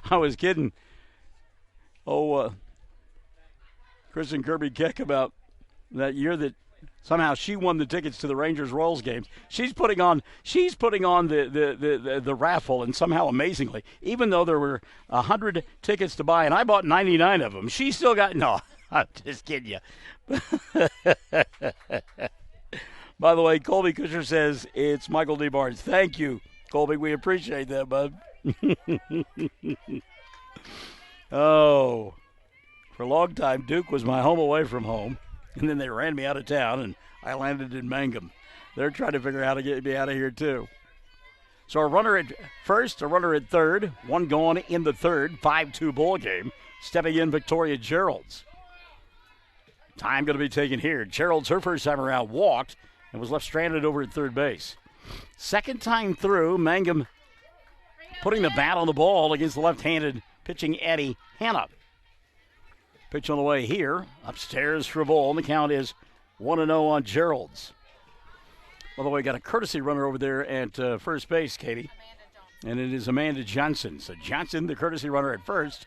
I was kidding. Kristen Kirby Keck about that year that somehow she won the tickets to the Rangers-Royals games. She's putting on the raffle, and somehow amazingly, even though there were 100 tickets to buy, and I bought 99 of them, she still got no. I'm just kidding you. By the way, Colby Kusher says it's Michael D. Barnes. Thank you, Colby. We appreciate that, bud. Oh, for a long time, Duke was my home away from home, and then they ran me out of town, and I landed in Mangum. They're trying to figure out how to get me out of here, too. So a runner at first, a runner at third, one gone in the third, 5-2 ball game. Stepping in, Victoria Geralds. Time going to be taken here. Geralds, her first time around, walked and was left stranded over at third base. Second time through, Mangum putting the bat on the ball against the left-handed pitching Eddie Hanna. Pitch on the way here. Upstairs for a ball, and the count is 1-0 on Geralds. By the way, got a courtesy runner over there at first base, Katie. And it is Amanda Johnson. So Johnson, the courtesy runner at first.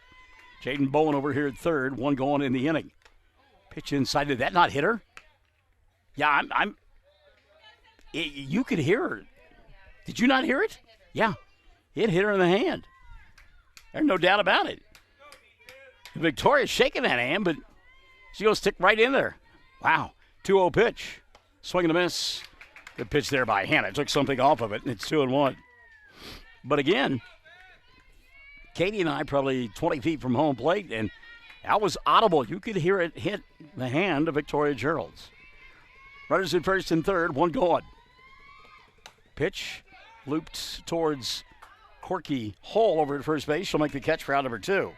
Jaden Bowen over here at third. One going in the inning. Pitch inside. Did that not hit her? Yeah, you could hear her. Did you not hear it? Yeah. It hit her in the hand. There's no doubt about it. Victoria's shaking that hand, but she's going to stick right in there. Wow. 2-0 pitch. Swing and a miss. Good pitch there by Hannah. Took something off of it, and it's 2-1. But again, Katie and I probably 20 feet from home plate, and that was audible. You could hear it hit the hand of Victoria Geralds. Runners in first and third, one gone. Pitch looped towards Corky Hall over at first base. She'll make the catch for out number 2.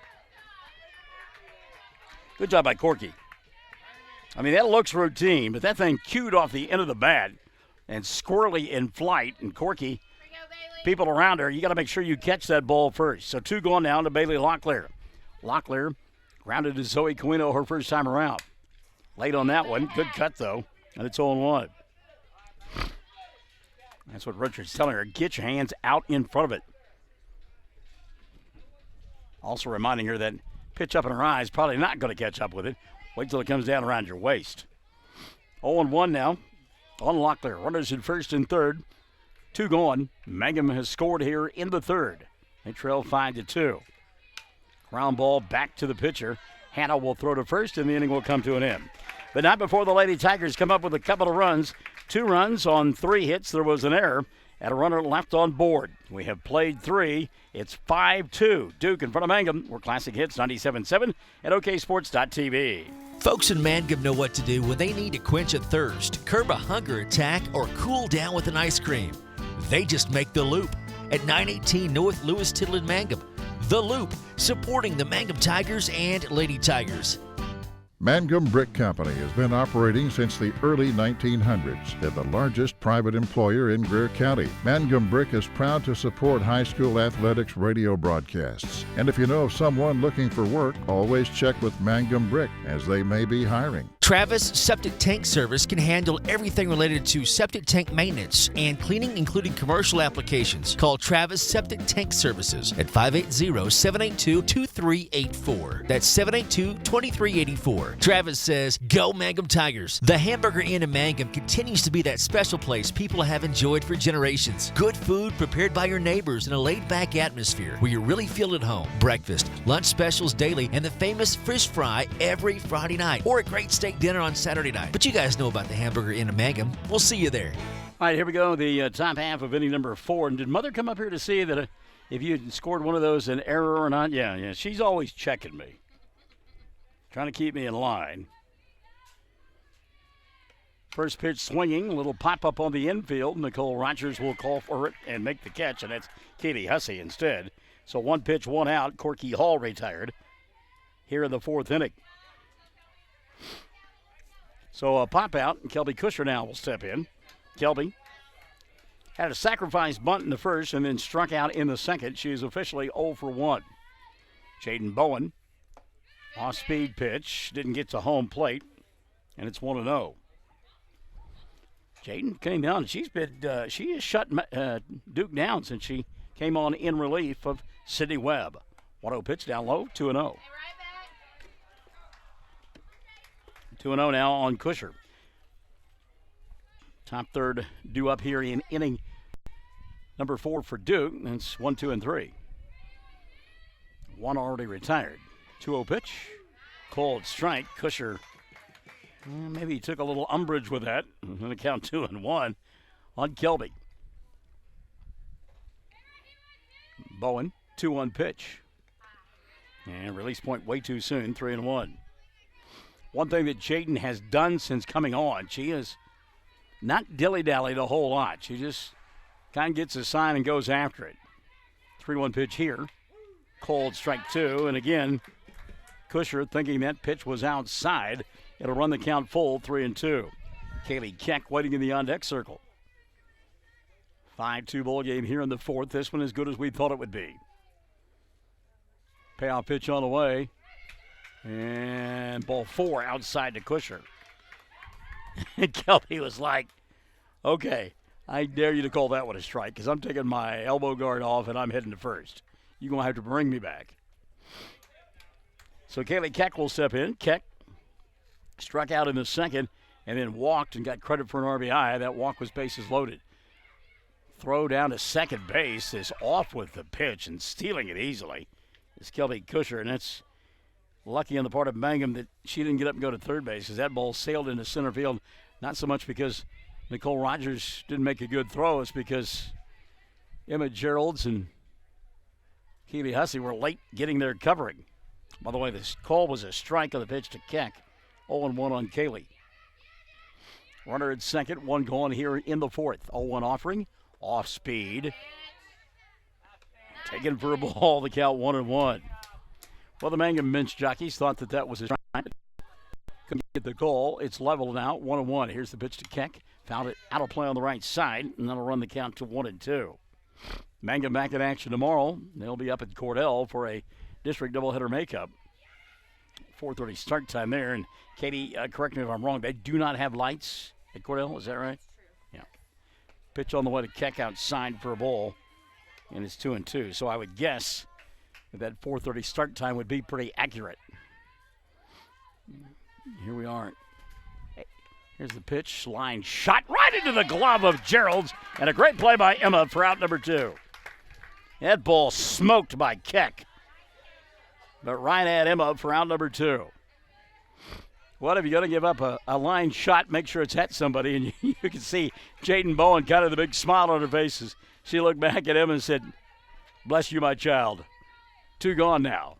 Good job by Corky. I mean, that looks routine, but that thing cued off the end of the bat and squirrely in flight. And Corky, people around her, you got to make sure you catch that ball first. So 2 going down to Bailey Locklear. Locklear grounded to Zoe Coino her first time around. Late on that one. Good cut, though. And it's 0-1. That's what Richard's telling her. Get your hands out in front of it. Also reminding her that pitch up in her eyes, probably not going to catch up with it. Wait till it comes down around your waist. 0-1 now on Locklear. Runners in first and third. 2 going. Mangum has scored here in the third. They trail 5-2. Ground ball back to the pitcher. Hannah will throw to first, and the inning will come to an end. But not before the Lady Tigers come up with a couple of runs. 2 runs on 3 hits. There was an error, and a runner left on board. We have played 3. It's 5-2. Duke in front of Mangum. We're Classic Hits 97.7 at OKSports.tv. Folks in Mangum know what to do when they need to quench a thirst, curb a hunger attack, or cool down with an ice cream. They just make The Loop at 918 North Lewis Tittle in Mangum. The Loop, supporting the Mangum Tigers and Lady Tigers. Mangum Brick Company has been operating since the early 1900s. They're the largest private employer in Greer County. Mangum Brick is proud to support high school athletics radio broadcasts. And if you know of someone looking for work, always check with Mangum Brick, as they may be hiring. Travis Septic Tank Service can handle everything related to septic tank maintenance and cleaning, including commercial applications. Call Travis Septic Tank Services at 580-782-2384. That's 782-2384. Travis says, go Mangum Tigers. The Hamburger Inn in Mangum continues to be that special place people have enjoyed for generations. Good food prepared by your neighbors in a laid-back atmosphere where you really feel at home. Breakfast, lunch specials daily, and the famous fish fry every Friday night. Or a great steak dinner on Saturday night. But you guys know about the Hamburger Inn in Mangum. We'll see you there. All right, here we go. The top half of inning number 4. And did Mother come up here to see that if you had scored one of those an error or not? Yeah. She's always checking me. Trying to keep me in line. First pitch swinging, a little pop-up on the infield. Nicole Rogers will call for it and make the catch, and that's Katie Hussey instead. So 1 pitch, 1 out. Corky Hall retired here in the 4th inning. So a pop out, and Kelby Kusher now will step in. Kelby Had a sacrifice bunt in the first and then struck out in the second. She is officially 0 for 1. Jaden Bowen, off-speed pitch, didn't get to home plate, and it's 1-0. Jaden came down. She has shut Duke down since she came on in relief of Sydney Webb. 1-0 pitch down low, 2-0. 2-0 now on Kusher. Top third due up here in inning number 4 for Duke. That's 1, 2, and 3. One already retired. 2-0 pitch. Cold strike. Kusher, maybe he took a little umbrage with that. Going to count 2-1 on Kelby. Bowen, 2-1 pitch. And release point way too soon, 3-1. One thing that Jaden has done since coming on, she has not dilly-dallied a whole lot. She just kind of gets a sign and goes after it. 3-1 pitch here. Cold strike 2. And again, Kusher thinking that pitch was outside. It'll run the count full, 3-2. Kaylee Keck waiting in the on-deck circle. 5-2 ball game here in the fourth. This one as good as we thought it would be. Payoff pitch on the way. And ball 4 outside to Kusher. And Kelby was like, okay, I dare you to call that one a strike because I'm taking my elbow guard off and I'm heading to first. You're going to have to bring me back. So Kaylee Keck will step in. Keck struck out in the second and then walked and got credit for an RBI. That walk was bases loaded. Throw down to second base is off with the pitch and stealing it easily. It's Kelby Kusher, and it's lucky on the part of Mangum that she didn't get up and go to third base because that ball sailed into center field. Not so much because Nicole Rogers didn't make a good throw. It's because Emma Geralds and Keely Hussey were late getting their covering. By the way, this call was a strike on the pitch to Keck. 0-1 on Kaylee. Runner at second, one gone here in the fourth. 0-1 offering, off speed. Taken for a ball, the count 1-1. Well, the Mangum bench jockeys thought that was a strike. Couldn't get the call. It's level now, 1-1. Here's the pitch to Keck. Found it out of play on the right side, and that'll run the count to 1-2. Mangum back in action tomorrow. They'll be up at Cordell for a district doubleheader makeup. 4:30 start time there. And Katie, correct me if I'm wrong, they do not have lights at Cordell. Is that right? Yeah. Pitch on the way to Keck outside for a ball, and it's 2-2. So I would guess that 4:30 start time would be pretty accurate. Here we are. Here's the pitch. Line shot right into the glove of Gerald's, and a great play by Emma for out number 2. That ball smoked by Keck, but right at Emma for out number 2. Well, if you're going to give up a line shot, make sure it's at somebody, and you can see Jaden Bowen kind of the big smile on her face as she looked back at him and said, "Bless you, my child." 2 gone now.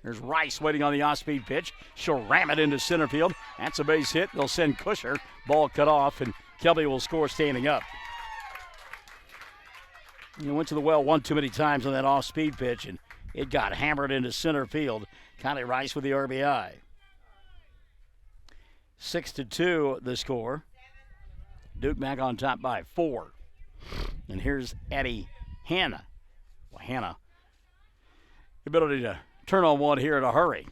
There's Rice waiting on the off-speed pitch. She'll ram it into center field. That's a base hit. They'll send Kusher. Ball cut off, and Kelby will score standing up. You went to the well one too many times on that off-speed pitch, and it got hammered into center field. Kylie Rice with the RBI. 6-2 the score. Duke back on top by 4. And here's Addie Hannah. Well, Hannah, the ability to turn on one here in a hurry.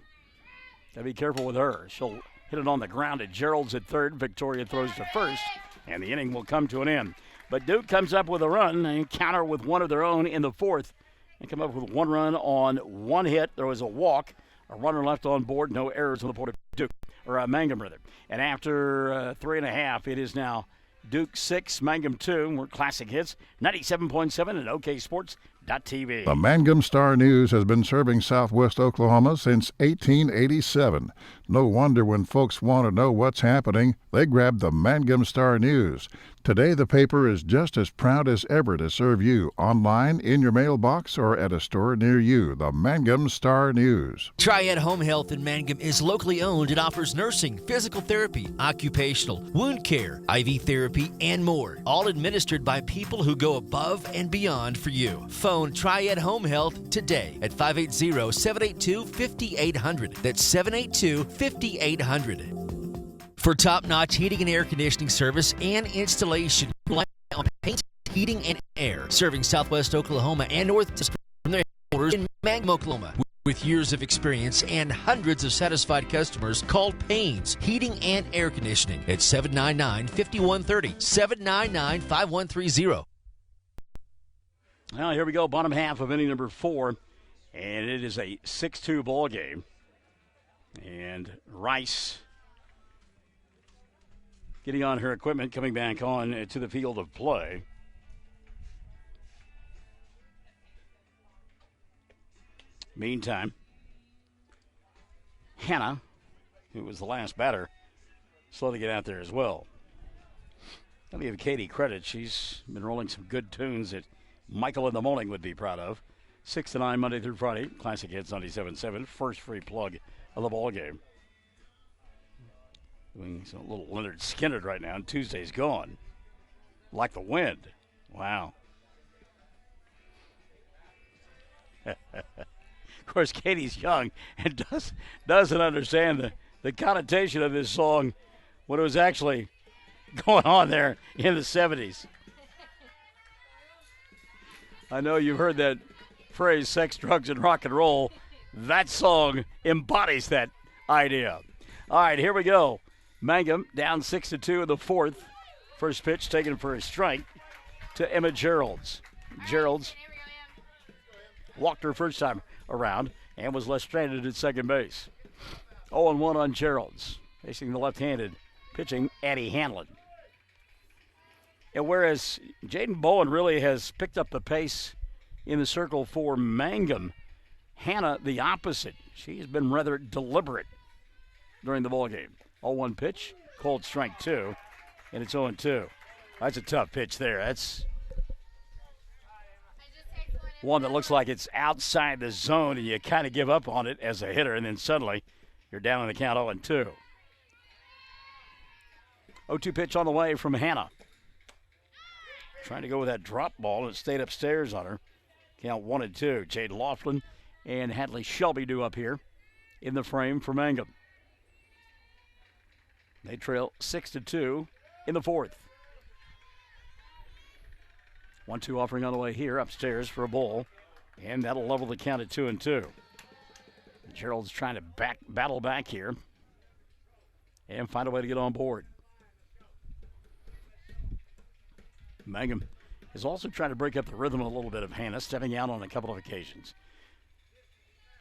Gotta be careful with her. She'll hit it on the ground at Gerald's at third. Victoria throws to first, and the inning will come to an end. But Duke comes up with a run and counter with one of their own in the fourth. They come up with 1 run on 1 hit. There was a walk, a runner left on board, no errors on the part of Duke, or Mangum rather. And after 3.5, it is now Duke 6, Mangum 2. We're Classic Hits, 97.7 and OKSports.tv. The Mangum Star News has been serving Southwest Oklahoma since 1887. No wonder when folks want to know what's happening, they grab the Mangum Star News. Today, the paper is just as proud as ever to serve you online, in your mailbox, or at a store near you. The Mangum Star News. Triad Home Health in Mangum is locally owned and offers nursing, physical therapy, occupational, wound care, IV therapy, and more. All administered by people who go above and beyond for you. Phone Triad Home Health today at 580-782-5800. That's 782-5800. For top-notch heating and air conditioning service and installation, rely on paint, heat, Heating and Air, serving Southwest Oklahoma and North from their headquarters in Mangum, Oklahoma. With years of experience and hundreds of satisfied customers, call Payne's Heating and Air Conditioning at 799-5130, 799-5130. Well, here we go, bottom half of inning number 4, and it is a 6-2 ball game. And Rice getting on her equipment, coming back on to the field of play. Meantime, Hannah, who was the last batter, slow to get out there as well. Let me give Katie credit. She's been rolling some good tunes that Michael in the morning would be proud of. 6 to 9 Monday through Friday. Classic Hits 97.7. First free plug of the ball game. Doing some little Leonard Skinner right now, and Tuesday's gone. Like the wind. Wow. Of course, Katie's young and doesn't understand the connotation of this song when it was actually going on there in the 70s. I know you've heard that phrase, sex, drugs, and rock and roll. That song embodies that idea. All right, here we go. Mangum down 6-2 in the 4th. First pitch taken for a strike to Emma Geralds. Geralds walked her first time around and was left stranded at second base. 0-1 on Geralds, facing the left-handed pitching Addie Hanlon. And whereas Jaden Bowen really has picked up the pace in the circle for Mangum, Hannah the opposite. She's been rather deliberate during the ballgame. 0-1 pitch, cold strike 2, and it's 0-2. That's a tough pitch there. That's one that looks like it's outside the zone, and you kind of give up on it as a hitter, and then suddenly you're down in the count 0-2. 0-2 pitch on the way from Hannah. Trying to go with that drop ball, and it stayed upstairs on her. Count 1-2. Jade Laughlin and Hadley Shelby due up here in the frame for Mangum. They trail 6-2 in the 4th. 1-2 offering on the way here upstairs for a ball, and that'll level the count at 2-2. Gerald's trying to battle back here and find a way to get on board. Mangum is also trying to break up the rhythm a little bit of Hannah, stepping out on a couple of occasions.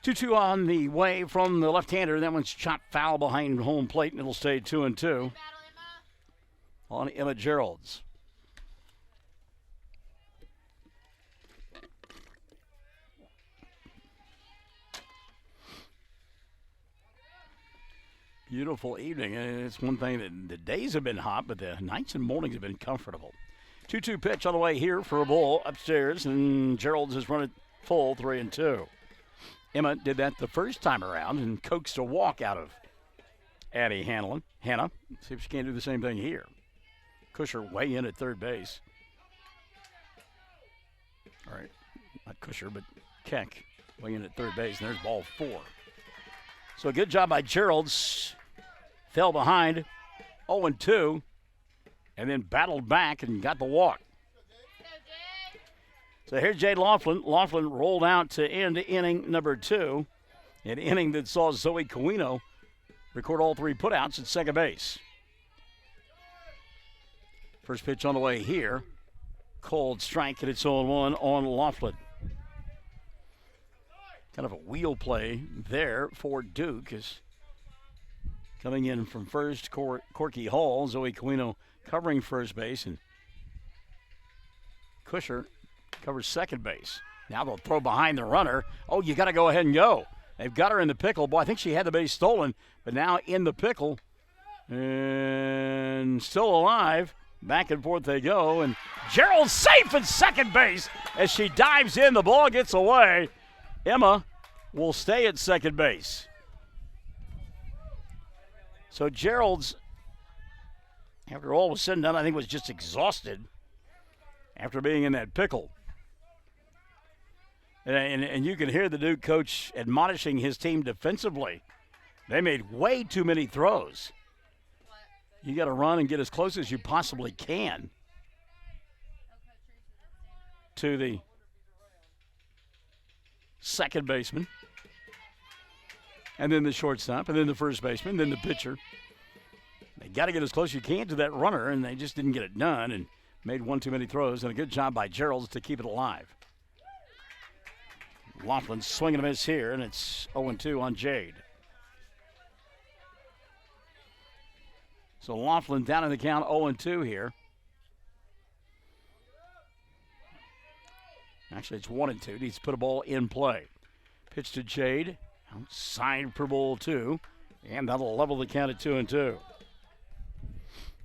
2-2 on the way from the left-hander. That one's chopped foul behind home plate, and it'll stay 2-2 on Emma Geralds. Beautiful evening. And it's one thing that the days have been hot, but the nights and mornings have been comfortable. 2-2 pitch on the way here for a ball upstairs, and Gerald's has run it full 3-2. Emma did that the first time around and coaxed a walk out of Addie Hanlon. Hannah, see if she can't do the same thing here. Kusher way in at third base. All right, not Kusher, but Keck way in at third base, and there's ball 4. So a good job by Gerald's. Fell behind 0-2, and then battled back and got the walk. So here's Jade Laughlin. Laughlin rolled out to end inning number 2, an inning that saw Zoe Coino record all 3 putouts at second base. First pitch on the way here. Cold strike, and it's 0-1 on Laughlin. Kind of a wheel play there for Duke. Is coming in from first, Corky Hall. Zoe Coino covering first base, and Kusher covers second base. Now they'll throw behind the runner. Oh, you got to go ahead and go. They've got her in the pickle. Boy, I think she had the base stolen, but now in the pickle. And still alive. Back and forth they go, and Gerald safe at second base as she dives in. The ball gets away. Emma will stay at second base. So Gerald's, after all was said and done, I think was just exhausted after being in that pickle. And you can hear the Duke coach admonishing his team defensively. They made way too many throws. You got to run and get as close as you possibly can. to the second baseman, and then the shortstop, and then the first baseman, then the pitcher. They got to get as close as you can to that runner, and they just didn't get it done and made one too many throws, and a good job by Geralds to keep it alive. Laughlin swinging a miss here, and it's 0-2 on Jade. So Laughlin down in the count, 0-2 here. Actually, it's 1-2. Needs to put a ball in play. Pitch to Jade. Outside for ball 2. And that'll level the count at 2-2.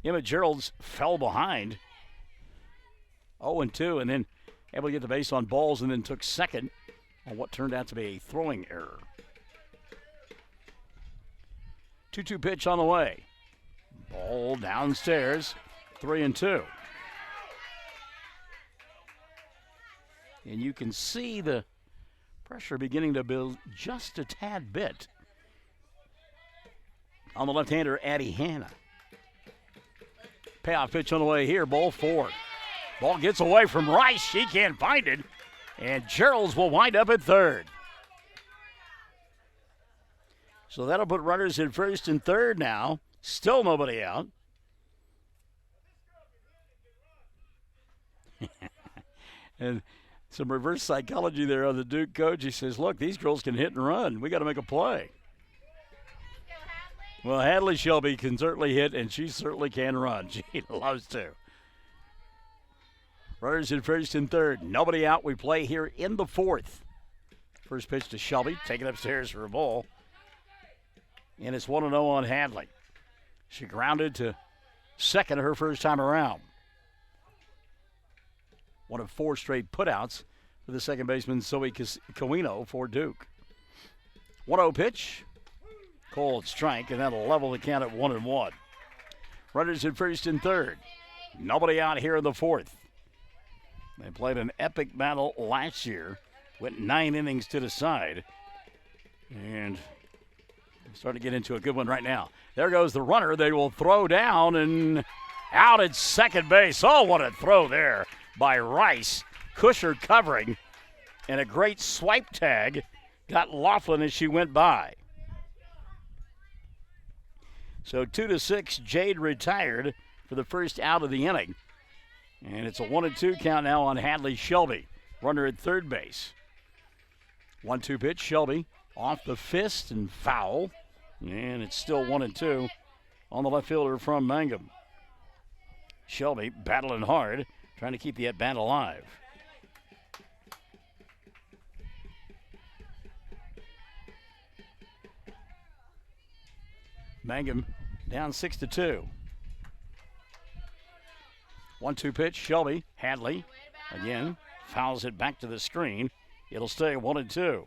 Emma Geralds fell behind. 0-2, and then able to get the base on balls, and then took second on what turned out to be a throwing error. 2-2 pitch on the way. Ball downstairs, 3-2. And you can see the pressure beginning to build just a tad bit on the left-hander, Addie Hanna. Payoff pitch on the way here, ball 4. Ball gets away from Rice. She can't find it. And Geralds will wind up at third. So that'll put runners in first and third now. Still nobody out. And some reverse psychology there on the Duke coach. He says, look, these girls can hit and run. We got to make a play. Well, Hadley Shelby can certainly hit, and she certainly can run. She loves to. Runners in first and third. Nobody out. We play here in the fourth. First pitch to Shelby. Taken upstairs for a ball. And it's 1-0 on Hadley. She grounded to second her first time around. One of 4 straight putouts for the second baseman, Zoe Cowino, for Duke. 1-0 pitch. Cold strike, and that'll level the count at 1-1. Runners in first and third. Nobody out here in the fourth. They played an epic battle last year. Went 9 innings to decide. And starting to get into a good one right now. There goes the runner. They will throw down and out at second base. Oh, what a throw there by Rice. Kusher covering. And a great swipe tag got Laughlin as she went by. So 2-6, Jade retired for the first out of the inning. And it's a 1-2 count now on Hadley Shelby. Runner at third base. 1-2 pitch, Shelby off the fist and foul. And it's still 1-2 on the left fielder from Mangum. Shelby battling hard, trying to keep the at-bat alive. Mangum down 6-2. 1-2 pitch, Shelby, Hadley, again, fouls it back to the screen. It'll stay 1-2.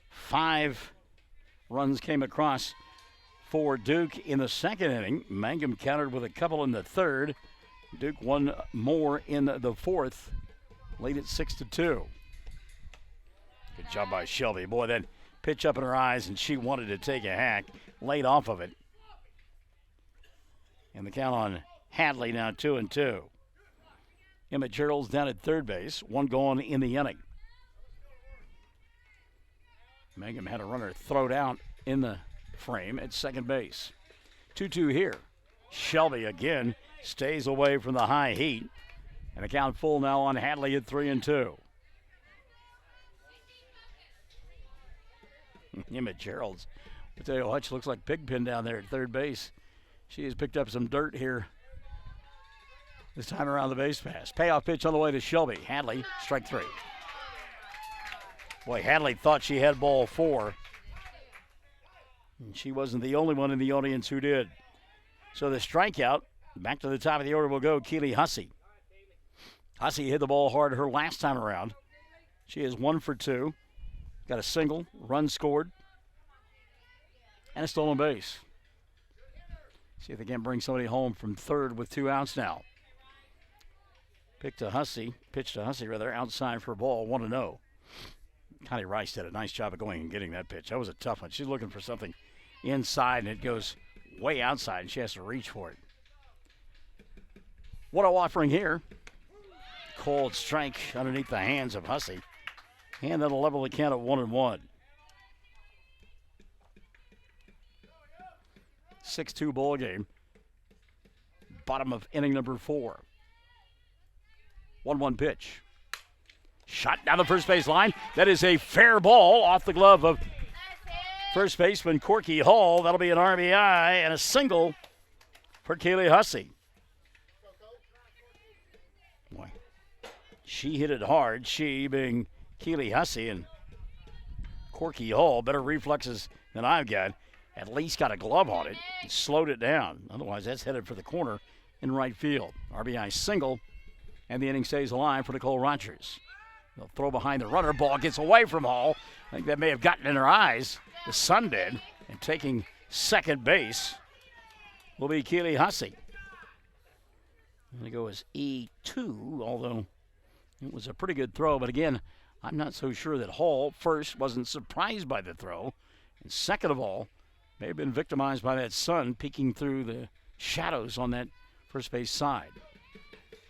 Five runs came across for Duke in the second inning. Mangum countered with a couple in the third. Duke one more in the fourth, lead at 6-2. Good job by Shelby. Boy, that pitch up in her eyes, and she wanted to take a hack. Laid off of it. And the count on Hadley now 2-2. Emma Gerald's down at third base. One going in the inning. Mangum had a runner thrown out in the frame at second base. 2-2 here. Shelby again stays away from the high heat. And a count full now on Hadley at 3-2. Emma Gerald's, I tell you what, she looks like Pigpen down there at third base. She has picked up some dirt here this time around the base pass. Payoff pitch on the way to Shelby. Hadley, strike 3. Boy, Hadley thought she had ball 4. And she wasn't the only one in the audience who did. So the strikeout, back to the top of the order will go Keely Hussey. Hussey hit the ball hard her last time around. She is 1 for 2. Got a single, run scored, and a stolen base. See if they can bring somebody home from third with 2 outs now. Pitch to Hussey, outside for a ball, 1-0. Connie Rice did a nice job of going and getting that pitch. That was a tough one. She's looking for something inside, and it goes way outside, and she has to reach for it. What a offering here. Cold strike underneath the hands of Hussey. And that'll level the count at 1-1. 6-2 ball game. Bottom of inning number 4. 1-1 pitch. Shot down the first base line. That is a fair ball off the glove of first baseman Corky Hall. That'll be an RBI and a single for Kaylee Hussey. Boy, she hit it hard. She being Keely Hussey, and Corky Hall, better reflexes than I've got, at least got a glove on it and slowed it down. Otherwise, that's headed for the corner in right field. RBI single, and the inning stays alive for Nicole Rogers. They'll throw behind the runner. Ball gets away from Hall. I think that may have gotten in her eyes. The sun did. And taking second base will be Keely Hussey. I'm going to go as E2, although it was a pretty good throw. But again, I'm not so sure that Hall, first, wasn't surprised by the throw. And second of all, may have been victimized by that sun peeking through the shadows on that first base side.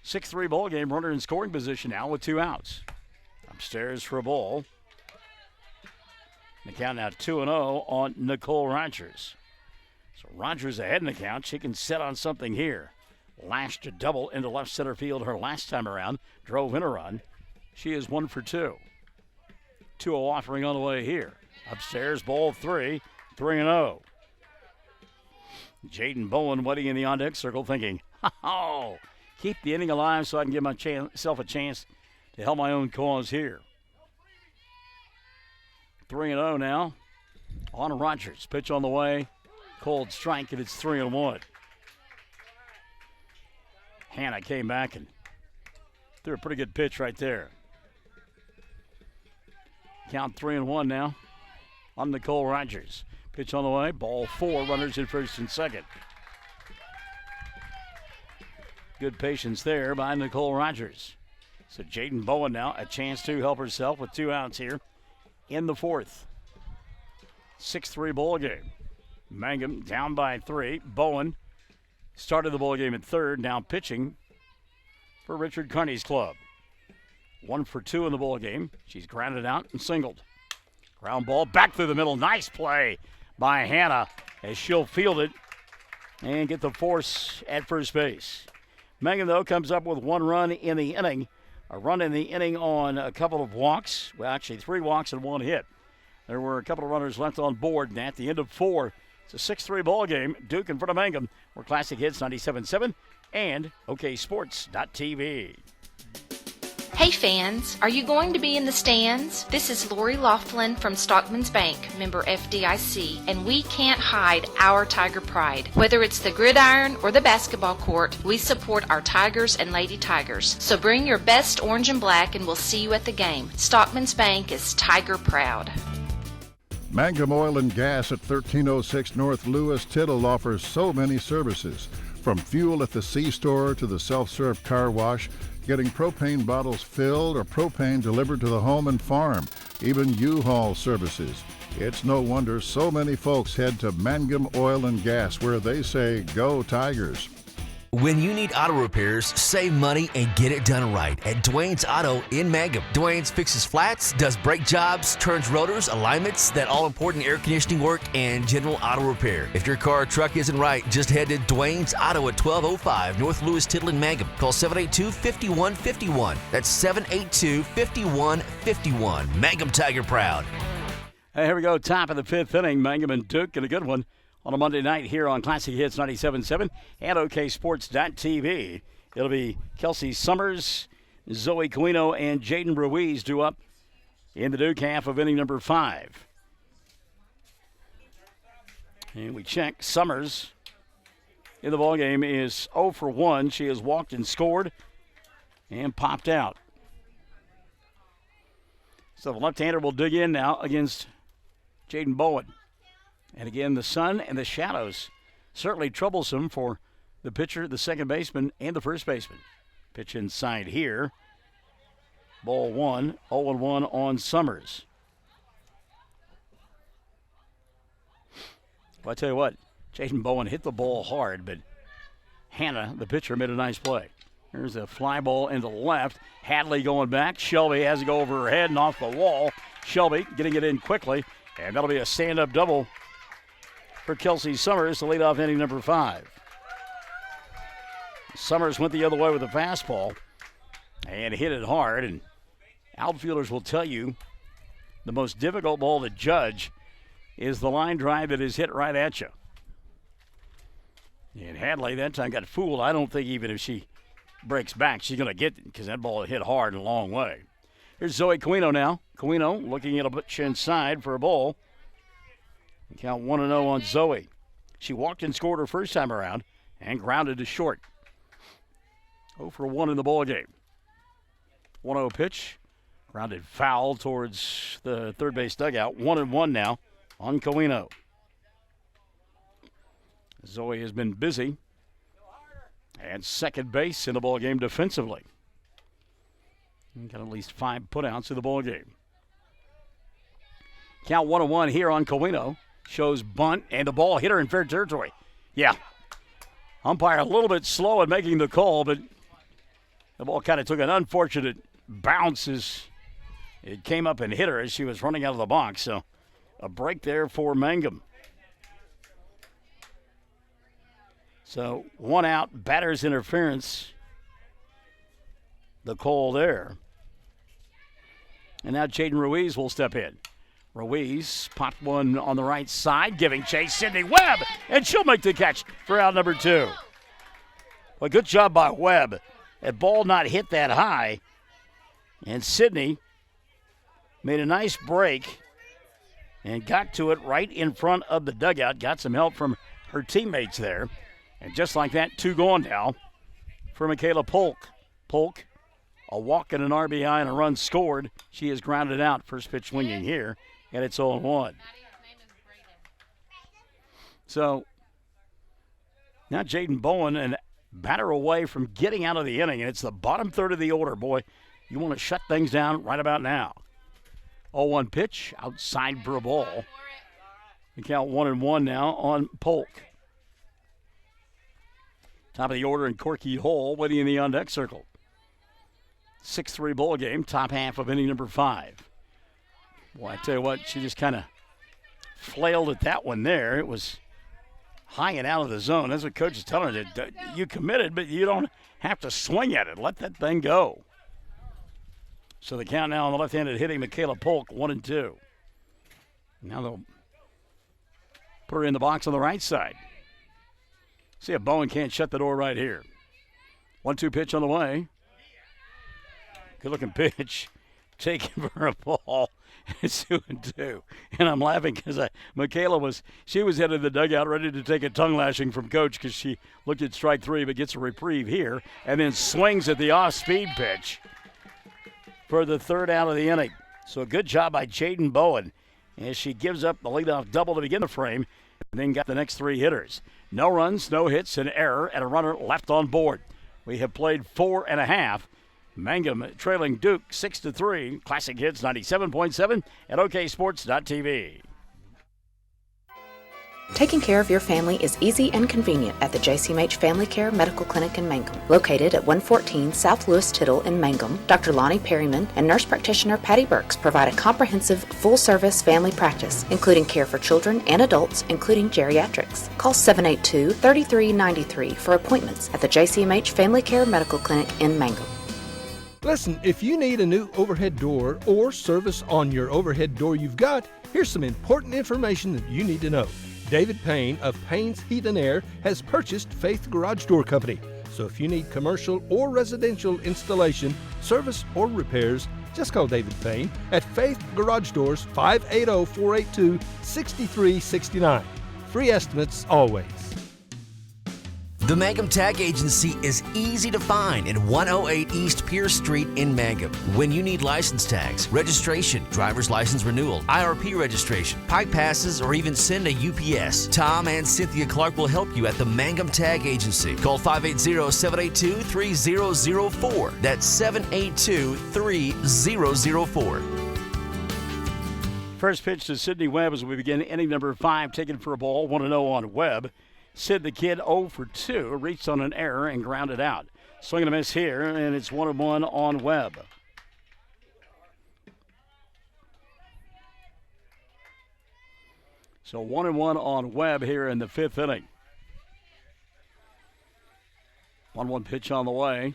6-3 ball game, runner in scoring position now with 2 outs. Upstairs for a ball. The count now 2-0 on Nicole Rogers. So Rogers ahead in the count. She can set on something here. Lashed a double into left center field her last time around. Drove in a run. She is 1 for 2. 2-0 offering on the way here. Upstairs, ball 3. 3-0. Jaden Bowen waiting in the on-deck circle thinking, oh, keep the inning alive so I can give myself a chance to help my own cause here. 3-0 now on Rogers. Pitch on the way. Cold strike, and it's 3-1. Hannah came back and threw a pretty good pitch right there. Count 3-1 now on Nicole Rogers. Pitch on the way. Ball 4. Runners in first and second. Good patience there by Nicole Rogers. So Jaden Bowen now a chance to help herself with 2 outs here in the 4th. 6-3 ball game. Mangum down by 3. Bowen started the ball game at third. Now pitching for Richard Carney's club. 1 for 2 in the ball game. She's grounded out and singled. Ground ball back through the middle. Nice play by Hannah as she'll field it and get the force at first base. Mangum, though, comes up with 1 run in the inning. A run in the inning on a couple of walks. Well, actually 3 walks and 1 hit. There were a couple of runners left on board, and at the end of 4, it's a 6-3 ball game. Duke in front of Mangum. We're Classic Hits 97.7 and OKSports.tv. Hey fans, are you going to be in the stands? This is Lori Laughlin from Stockman's Bank, member FDIC, and we can't hide our Tiger pride. Whether it's the gridiron or the basketball court, we support our Tigers and Lady Tigers. So bring your best orange and black and we'll see you at the game. Stockman's Bank is Tiger proud. Mangum Oil and Gas at 1306 North Lewis Tittle offers so many services. From fuel at the C-store to the self-serve car wash, getting propane bottles filled or propane delivered to the home and farm, even U-Haul services. It's no wonder so many folks head to Mangum Oil and Gas, where they say, go Tigers. When you need auto repairs, save money and get it done right at Dwayne's Auto in Mangum. Dwayne's fixes flats, does brake jobs, turns rotors, alignments, that all-important air conditioning work, and general auto repair. If your car or truck isn't right, just head to Dwayne's Auto at 1205 North Lewis Tittle in Mangum. Call 782-5151. That's 782-5151. Mangum Tiger proud. Hey, here we go. Top of the 5th inning. Mangum and Duke and a good one on a Monday night here on Classic Hits 97.7 and OKSports.tv. It'll be Kelsey Summers, Zoe Coino, and Jaden Ruiz due up in the Duke half of inning number 5. And we check. Summers in the ballgame is 0 for 1. She has walked and scored and popped out. So the left-hander will dig in now against Jaden Bowen. And again, the sun and the shadows certainly troublesome for the pitcher, the second baseman, and the first baseman. Pitch inside here. Ball 1, 0-1 on Summers. Well, I tell you what, Jaden Bowen hit the ball hard, but Hannah, the pitcher, made a nice play. There's a fly ball in the left. Hadley going back. Shelby has to go over her head and off the wall. Shelby getting it in quickly, and that'll be a stand-up double for Kelsey Summers to lead off inning number 5. Summers went the other way with a fastball and hit it hard, and outfielders will tell you the most difficult ball to judge is the line drive that is hit right at you. And Hadley that time got fooled. I don't think even if she breaks back, she's going to get it because that ball hit hard and a long way. Here's Zoe Quino now. Quino looking at a butch inside for a ball. Count 1-0 on Zoe. She walked and scored her first time around and grounded to short. 0 for 1 in the ball game. 1-0 pitch. Grounded foul towards the third base dugout. 1-1 now on Quino. Zoe has been busy at second base in the ball game defensively. Got at least 5 putouts in the ball game. Count 1-1 here on Quino. Shows bunt, and the ball hit her in fair territory. Yeah. Umpire a little bit slow at making the call, but the ball kind of took an unfortunate bounce as it came up and hit her as she was running out of the box. So a break there for Mangum. So 1 out, batter's interference. The call there. And now Jaden Ruiz will step in. Ruiz popped one on the right side, giving chase Sydney Webb, and she'll make the catch for out number 2. Well, good job by Webb. That ball not hit that high, and Sydney made a nice break and got to it right in front of the dugout. Got some help from her teammates there. And just like that, 2 gone now for Michaela Polk. Polk, a walk and an RBI and a run scored. She is grounded out. First pitch swinging here, and it's 0-1. So now Jaden Bowen, and batter away from getting out of the inning, and it's the bottom third of the order. Boy, you want to shut things down right about now. 0-1 pitch, outside for a ball. We count 1-1 now on Polk. Top of the order in Corky Hall, waiting in the on-deck circle. 6-3 ball game, top half of inning number 5. Boy, I tell you what, she just kind of flailed at that one there. It was high and out of the zone. That's what coach is telling her. You committed, but you don't have to swing at it. Let that thing go. So the count now on the left-handed hitting Michaela Polk, 1-2. Now they'll put her in the box on the right side. See if Bowen can't shut the door right here. 1-2 pitch on the way. Good-looking pitch. Taken for a ball. It's 2-2. And I'm laughing because Michaela was headed the dugout ready to take a tongue lashing from coach because she looked at strike 3 but gets a reprieve here and then swings at the off-speed pitch for the third out of the inning. So a good job by Jaden Bowen as she gives up the leadoff double to begin the frame and then got the next 3 hitters. No runs, no hits, an error, and a runner left on board. We have played 4.5. Mangum trailing Duke 6-3. Classic Hits 97.7 at oksports.tv. Taking care of your family is easy and convenient at the JCMH Family Care Medical Clinic in Mangum. Located at 114 South Lewis Tittle in Mangum, Dr. Lonnie Perryman and nurse practitioner Patty Burks provide a comprehensive, full-service family practice, including care for children and adults, including geriatrics. Call 782-3393 for appointments at the JCMH Family Care Medical Clinic in Mangum. Listen, if you need a new overhead door or service on your overhead door you've got, here's some important information that you need to know. David Payne of Payne's Heat and Air has purchased Faith Garage Door Company. So if you need commercial or residential installation, service, or repairs, just call David Payne at Faith Garage Doors, 580-482-6369. Free estimates always. The Mangum Tag Agency is easy to find at 108 East Pierce Street in Mangum. When you need license tags, registration, driver's license renewal, IRP registration, pipe passes, or even send a UPS, Tom and Cynthia Clark will help you at the Mangum Tag Agency. Call 580-782-3004. That's 782-3004. First pitch to Sydney Webb as we begin inning number 5, taken for a ball, 1-0 on Webb. Sid the Kid 0 for 2, reached on an error and grounded out. Swing and a miss here, and it's 1-1 on Webb. So 1-1 on Webb here in the 5th inning. 1-1 pitch on the way.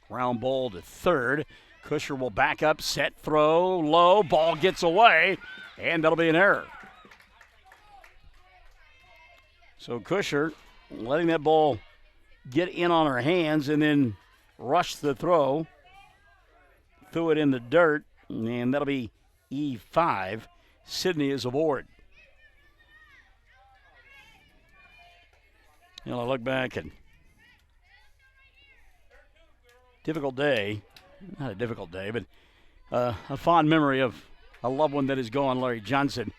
Ground ball to third. Kusher will back up, set, throw, low. Ball gets away, and that'll be an error. So Kusher letting that ball get in on her hands and then rush the throw. Threw it in the dirt, and that'll be E5. Sydney is aboard. You know, I look back and difficult day. Not a difficult day, but a fond memory of a loved one that is gone, Larry Johnson,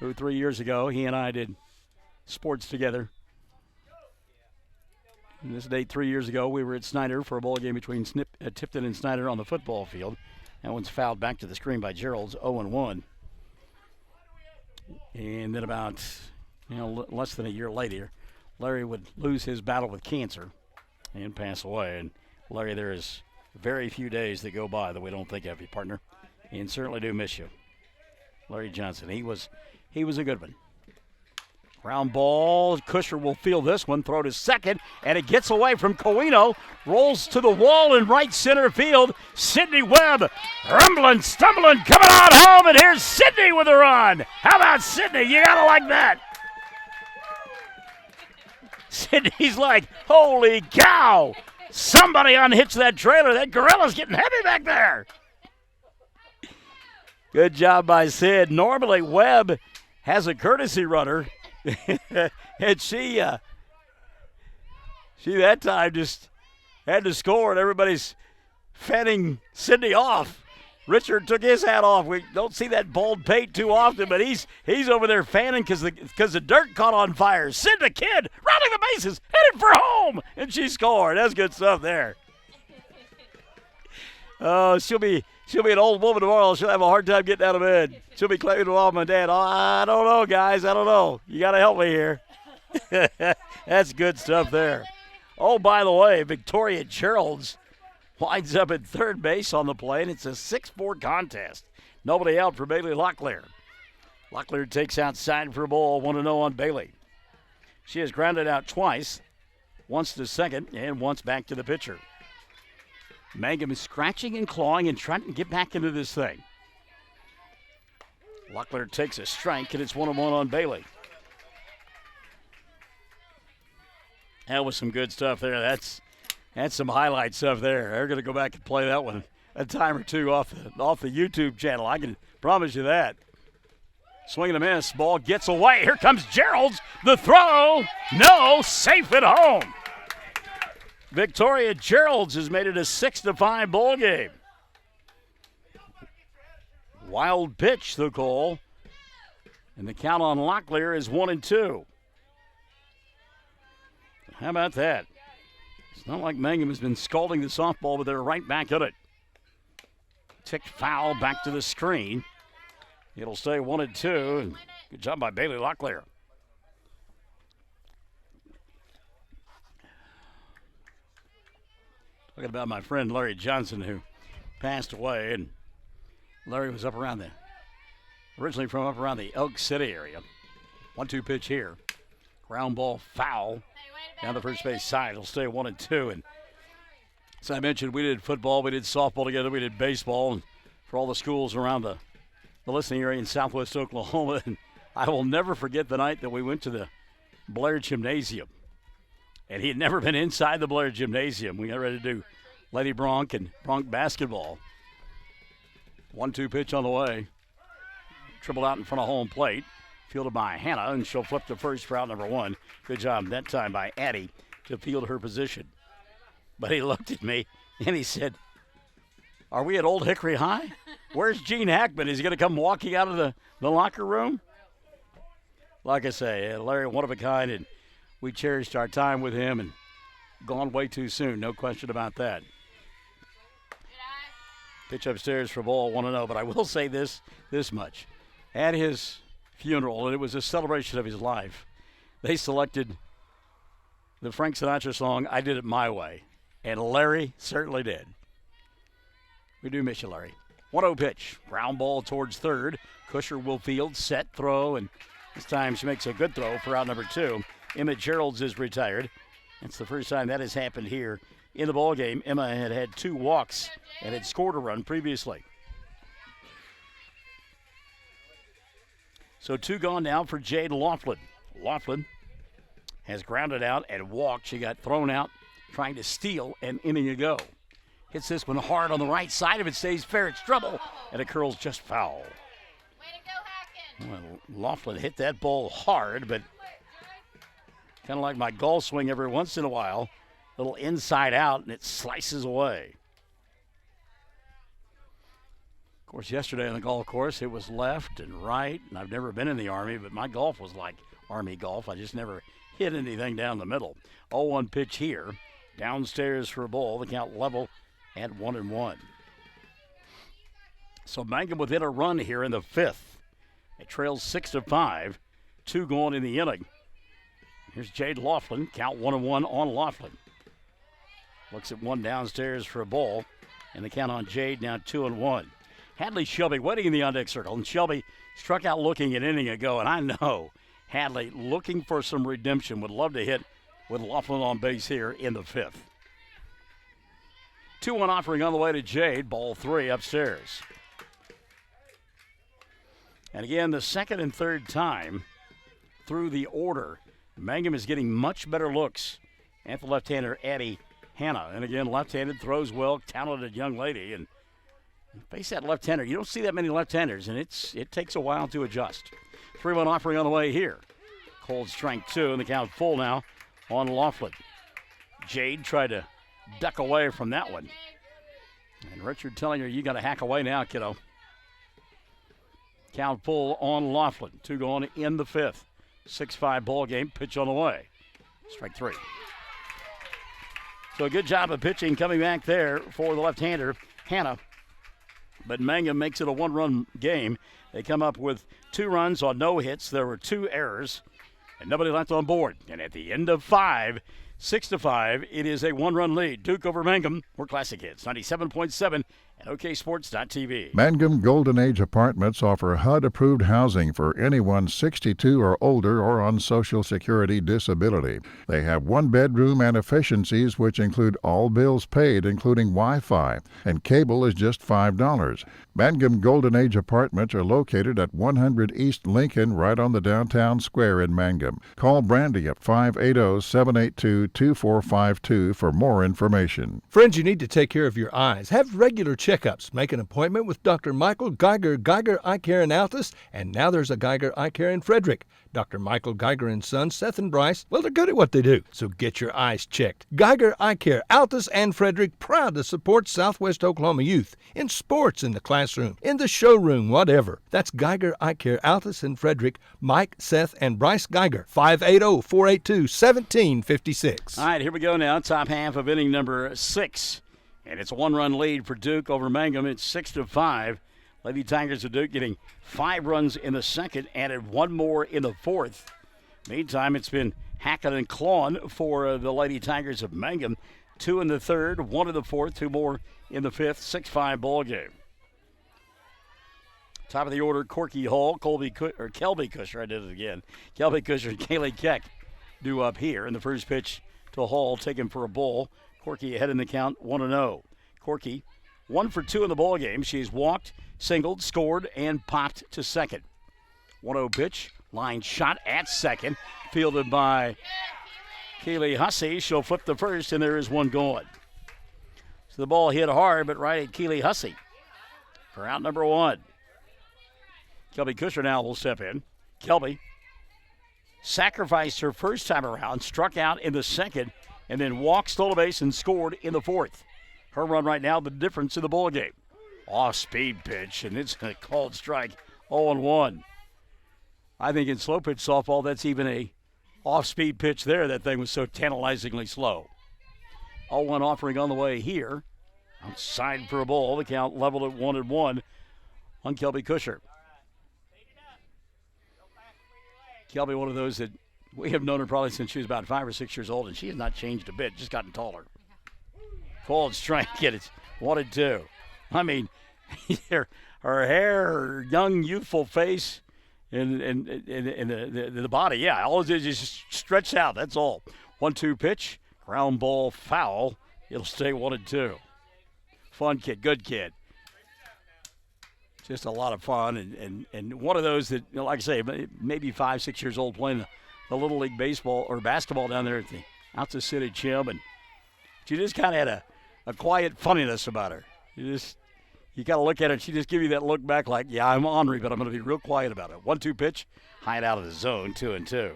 who 3 years ago, he and I did sports together. And this date 3 years ago, we were at Snyder for a ball game between Tipton and Snyder on the football field. That one's fouled back to the screen by Gerald's 0-1. And then about, less than a year later, Larry would lose his battle with cancer and pass away. And Larry, there is very few days that go by that we don't think of you, partner, and certainly do miss you. Larry Johnson, he was a good one. Ground ball, Kusher will field this one, throw to second, and it gets away from Coino, rolls to the wall in right center field. Sydney Webb, rumbling, stumbling, coming on home, and here's Sydney with a run. How about Sydney? You gotta like that. Sydney's like, holy cow! Somebody unhitch that trailer. That gorilla's getting heavy back there. Good job by Sid. Normally, Webb has a courtesy runner. And she that time just had to score, and everybody's fanning Sydney off. Richard took his hat off. We don't see that bald pate too often, but he's over there fanning because the dirt caught on fire. Sid the kid rounding the bases, headed for home, and she scored. That's good stuff there. Oh, she'll be an old woman tomorrow. She'll have a hard time getting out of bed. She'll be claiming to mom and dad. Oh, I don't know, guys. I don't know. You got to help me here. That's good stuff there. Oh, by the way, Victoria Gerald's winds up at third base on the play, and it's a 6-4 contest. Nobody out for Bailey Locklear. Locklear takes outside for a ball, 1-0 on Bailey. She has grounded out twice, once to second and once back to the pitcher. Mangum is scratching and clawing and trying to get back into this thing. Locklear takes a strike, and it's 1-1 on Bailey. That was some good stuff there. That's some highlight stuff there. They're going to go back and play that one a time or two off the YouTube channel. I can promise you that. Swing and a miss. Ball gets away. Here comes Gerald's. The throw. No. Safe at home. Victoria Gerald's has made it a 6-5 ball game. Wild pitch, the call. And the count on Locklear is 1-2. How about that? It's not like Mangum has been scalding the softball, but they're right back at it. Ticked foul back to the screen. It'll stay 1-2. And good job by Bailey Locklear. Talking about my friend Larry Johnson, who passed away, and Larry was originally from up around the Elk City area. 1-2 pitch here. Ground ball foul down the first base side. It'll stay 1-2. And as I mentioned, we did football, we did softball together, we did baseball, and for all the schools around the listening area in southwest Oklahoma. And I will never forget the night that we went to the Blair Gymnasium. And he had never been inside the Blair Gymnasium. We got ready to do Lady Bronc and Bronc basketball. 1-2 pitch on the way. Dribbled out in front of home plate. Fielded by Hannah, and she'll flip to first for out number 1. Good job that time by Addie to field her position. But he looked at me, and he said, are we at Old Hickory High? Where's Gene Hackman? Is he going to come walking out of the locker room? Like I say, Larry, one of a kind, and we cherished our time with him, and gone way too soon, no question about that. Pitch upstairs for ball 1-0, but I will say this much. At his funeral, and it was a celebration of his life, they selected the Frank Sinatra song, I Did It My Way. And Larry certainly did. We do miss you, Larry. 1-0 pitch. Ground ball towards third. Kusher will field, set, throw, and this time she makes a good throw for out number 2. Emma Geralds is retired. That's the first time that has happened here in the ballgame. Emma had 2 walks and had scored a run previously. So 2 gone now for Jade Laughlin. Laughlin has grounded out and walked. She got thrown out trying to steal an inning ago. Hits this one hard on the right side. If it stays fair, it's trouble, and it curls just foul. Well, Laughlin hit that ball hard, but kind of like my golf swing every once in a while, a little inside out, and it slices away. Of course, yesterday on the golf course, it was left and right, and I've never been in the Army, but my golf was like Army golf. I just never hit anything down the middle. 0-1 pitch here. Downstairs for a ball. The count level at 1-1. So Mangum within a run here in the 5th. It trails 6-5. 2 going in the inning. Here's Jade Laughlin. Count 1-1 on Laughlin. Looks at one downstairs for a ball. And the count on Jade now 2-1. Hadley Shelby waiting in the on-deck circle. And Shelby struck out looking an inning ago. And I know Hadley looking for some redemption. Would love to hit with Laughlin on base here in the 5th. 2-1 offering on the way to Jade. Ball 3 upstairs. And again, the second and third time through the order, Mangum is getting much better looks at the left-hander, Addie Hanna. And again, left-handed, throws well, talented young lady. And face that left-hander. You don't see that many left-handers, and it takes a while to adjust. 3-1 offering on the way here. Cold strike 2, and the count full now on Laughlin. Jade tried to duck away from that one. And Richard telling her, you got to hack away now, kiddo. Count full on Laughlin. 2 going in the 5th. 6-5 ball game. Pitch on the way. Strike 3. So a good job of pitching coming back there for the left-hander, Hanna. But Mangum makes it a 1-run game. They come up with 2 runs on no hits. There were 2 errors, and nobody left on board. And at the end of 5, 6-5, it is a 1-run lead. Duke over Mangum. We're Classic Hits 97.7 and OKSports.tv. Mangum Golden Age Apartments offer HUD-approved housing for anyone 62 or older or on Social Security disability. They have 1-bedroom and efficiencies which include all bills paid, including Wi-Fi, and cable is just $5. Mangum Golden Age Apartments are located at 100 East Lincoln, right on the downtown square in Mangum. Call Brandy at 580-782-2452 for more information. Friends, you need to take care of your eyes. Have regular checkups. Make an appointment with Dr. Michael Geiger, Geiger Eye Care in Altus, and now there's a Geiger Eye Care in Frederick. Dr. Michael Geiger and Sons, Seth and Bryce, well, they're good at what they do, so get your eyes checked. Geiger Eye Care, Altus and Frederick, proud to support Southwest Oklahoma youth in sports, in the classroom, in the showroom, whatever. That's Geiger Eye Care, Altus and Frederick. Mike, Seth, and Bryce Geiger, 580-482-1756. All right, here we go now. Top half of inning number 6. And it's a 1-run lead for Duke over Mangum. It's 6-5. Lady Tigers of Duke getting 5 runs in the second, added 1 more in the 4th. Meantime, it's been hacking and clawing for the Lady Tigers of Mangum. 2 in the 3rd, 1 in the 4th, 2 more in the 5th. 6-5 ball game. Top of the order, Corky Hall, Kelby Kusher, I did it again. Kelby Kusher and Kaylee Keck due up here. In the first pitch to Hall, taken for a ball. Corky ahead in the count, 1-0. Corky, 1 for 2 in the ball game. She's walked, singled, scored, and popped to second. 1-0 pitch, line shot at second, fielded by Keely Hussey. She'll flip the first, and there is one going. So the ball hit hard, but right at Keely Hussey for out number 1. Kelby Kusher now will step in. Kelby sacrificed her first time around, struck out in the second, and then walked, stole a base, and scored in the 4th. Her run right now, the difference in the ball game. Off-speed pitch, and it's a called strike, 0-1. I think in slow pitch softball, that's even a off-speed pitch there. That thing was so tantalizingly slow. 0-1 offering on the way here. Outside for a ball. The count leveled at 1-1 on Kelby Kusher. Kelby, one of those that we have known her probably since she was about 5 or 6 years old, and she has not changed a bit, just gotten taller. Called strike, and it's 1-2. I mean, her hair, her young, youthful face, and the body, yeah, all it is just stretched out. That's all. 1-2 pitch, ground ball, foul. It'll stay 1-2. Fun kid, good kid. Just a lot of fun, and one of those that, like I say, maybe 5-6 years old, playing the Little League baseball or basketball down there at the Alta City Gym, and she just kind of had a quiet funniness about her. You got to look at her, and she just give you that look back like, yeah, I'm ornery, but I'm going to be real quiet about it. 1-2 pitch, high and out of the zone, 2-2.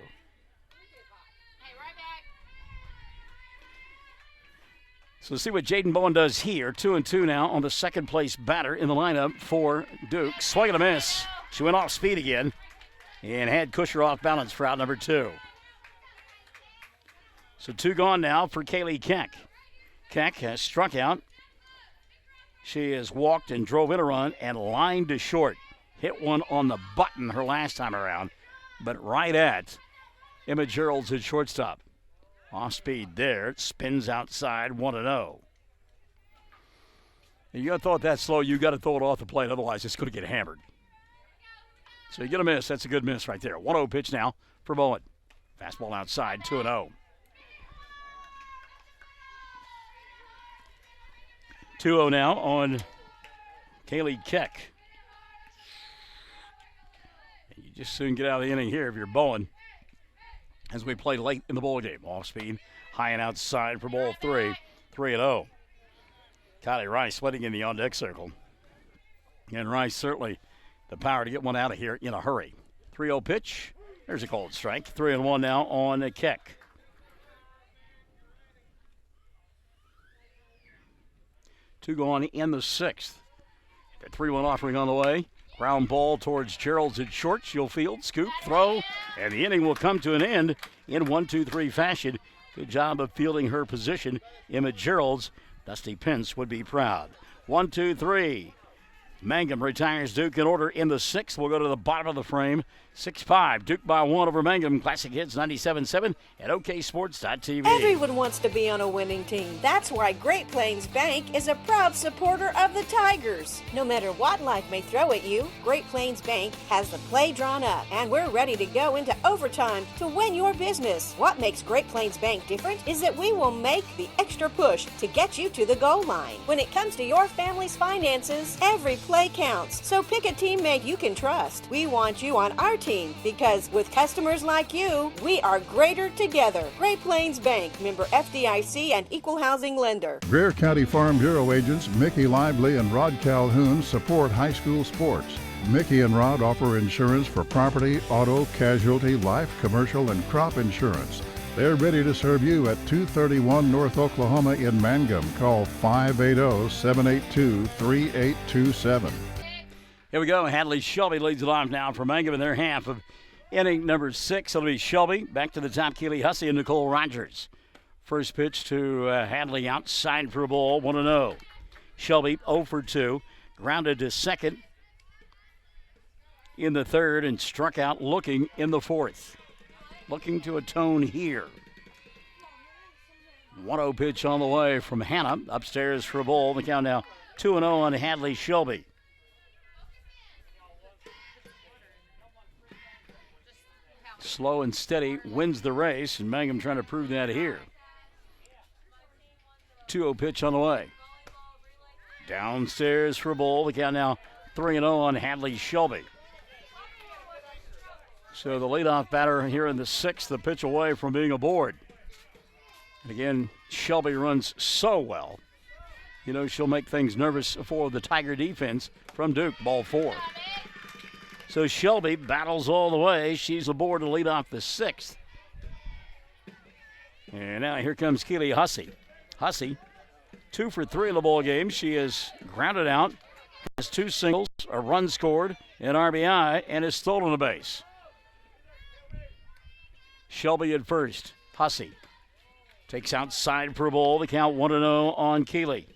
So let's see what Jaden Bowen does here. 2-2 now on the second place batter in the lineup for Duke. Swing and a miss. She went off speed again and had Kusher off balance for out number 2. So 2 gone now for Kaylee Keck. Keck has struck out. She has walked and drove in a run and lined to short. Hit one on the button her last time around, but right at Emma Gerald's at shortstop. Off speed there. It spins outside 1-0. You got to throw it that slow. You got to throw it off the plate. Otherwise, it's going to get hammered. So you get a miss. That's a good miss right there. 1-0 pitch now for Bowen. Fastball outside, 2-0. 2-0 now on Kaylee Keck. You just soon get out of the inning here if you're Bowen. As we play late in the ball game. Off speed, high and outside for ball 3. 3-0. Kylie Rice sweating in the on-deck circle. And Rice certainly the power to get one out of here in a hurry. 3-0 pitch. There's a called strike. 3-1 now on Keck. Two going in the 6th. The 3-1 offering on the way. Ground ball towards Gerald's at short. She'll field, scoop, throw, and the inning will come to an end in 1-2-3 fashion. Good job of fielding her position. Emma Gerald's. Dusty Pence would be proud. 1-2-3. Mangum retires Duke in order in the 6th. We'll go to the bottom of the frame. 6-5. Duke by 1 over Mangum. Classic Hits 97.7 at OKSports.tv. Everyone wants to be on a winning team. That's why Great Plains Bank is a proud supporter of the Tigers. No matter what life may throw at you, Great Plains Bank has the play drawn up, and we're ready to go into overtime to win your business. What makes Great Plains Bank different is that we will make the extra push to get you to the goal line. When it comes to your family's finances, every play counts. So pick a teammate you can trust. We want you on our team because with customers like you, we are greater together. Great Plains Bank, member FDIC and equal housing lender. Greer County Farm Bureau agents Mickey Lively and Rod Calhoun support high school sports. Mickey and Rod offer insurance for property, auto, casualty, life, commercial, and crop insurance. They're ready to serve you at 231 North Oklahoma in Mangum. Call 580-782-3827. Here we go. Hadley Shelby leads it off now for Mangum in their half of inning number 6. It'll be Shelby. Back to the top, Keely Hussey and Nicole Rogers. First pitch to Hadley outside for a ball, 1-0. Shelby 0 for 2. Grounded to second in the 3rd and struck out looking in the 4th. Looking to atone here. 1-0 pitch on the way from Hannah. Upstairs for a ball. The count now 2-0 on Hadley Shelby. Slow and steady wins the race, and Mangum trying to prove that here. 2-0 pitch on the way. Downstairs for a ball. The count now 3-0 on Hadley Shelby. So the leadoff batter here in the 6th, the pitch away from being aboard. And again, Shelby runs so well. You know, she'll make things nervous for the Tiger defense from Duke. Ball 4. So Shelby battles all the way. She's aboard to lead off the 6th. And now here comes Keely Hussey. Hussey, 2 for 3 in the ball game. She is grounded out, has 2 singles, a run scored, an RBI, and has stolen a base. Shelby at first. Hussey takes outside for a ball. The count 1-0 on Keely.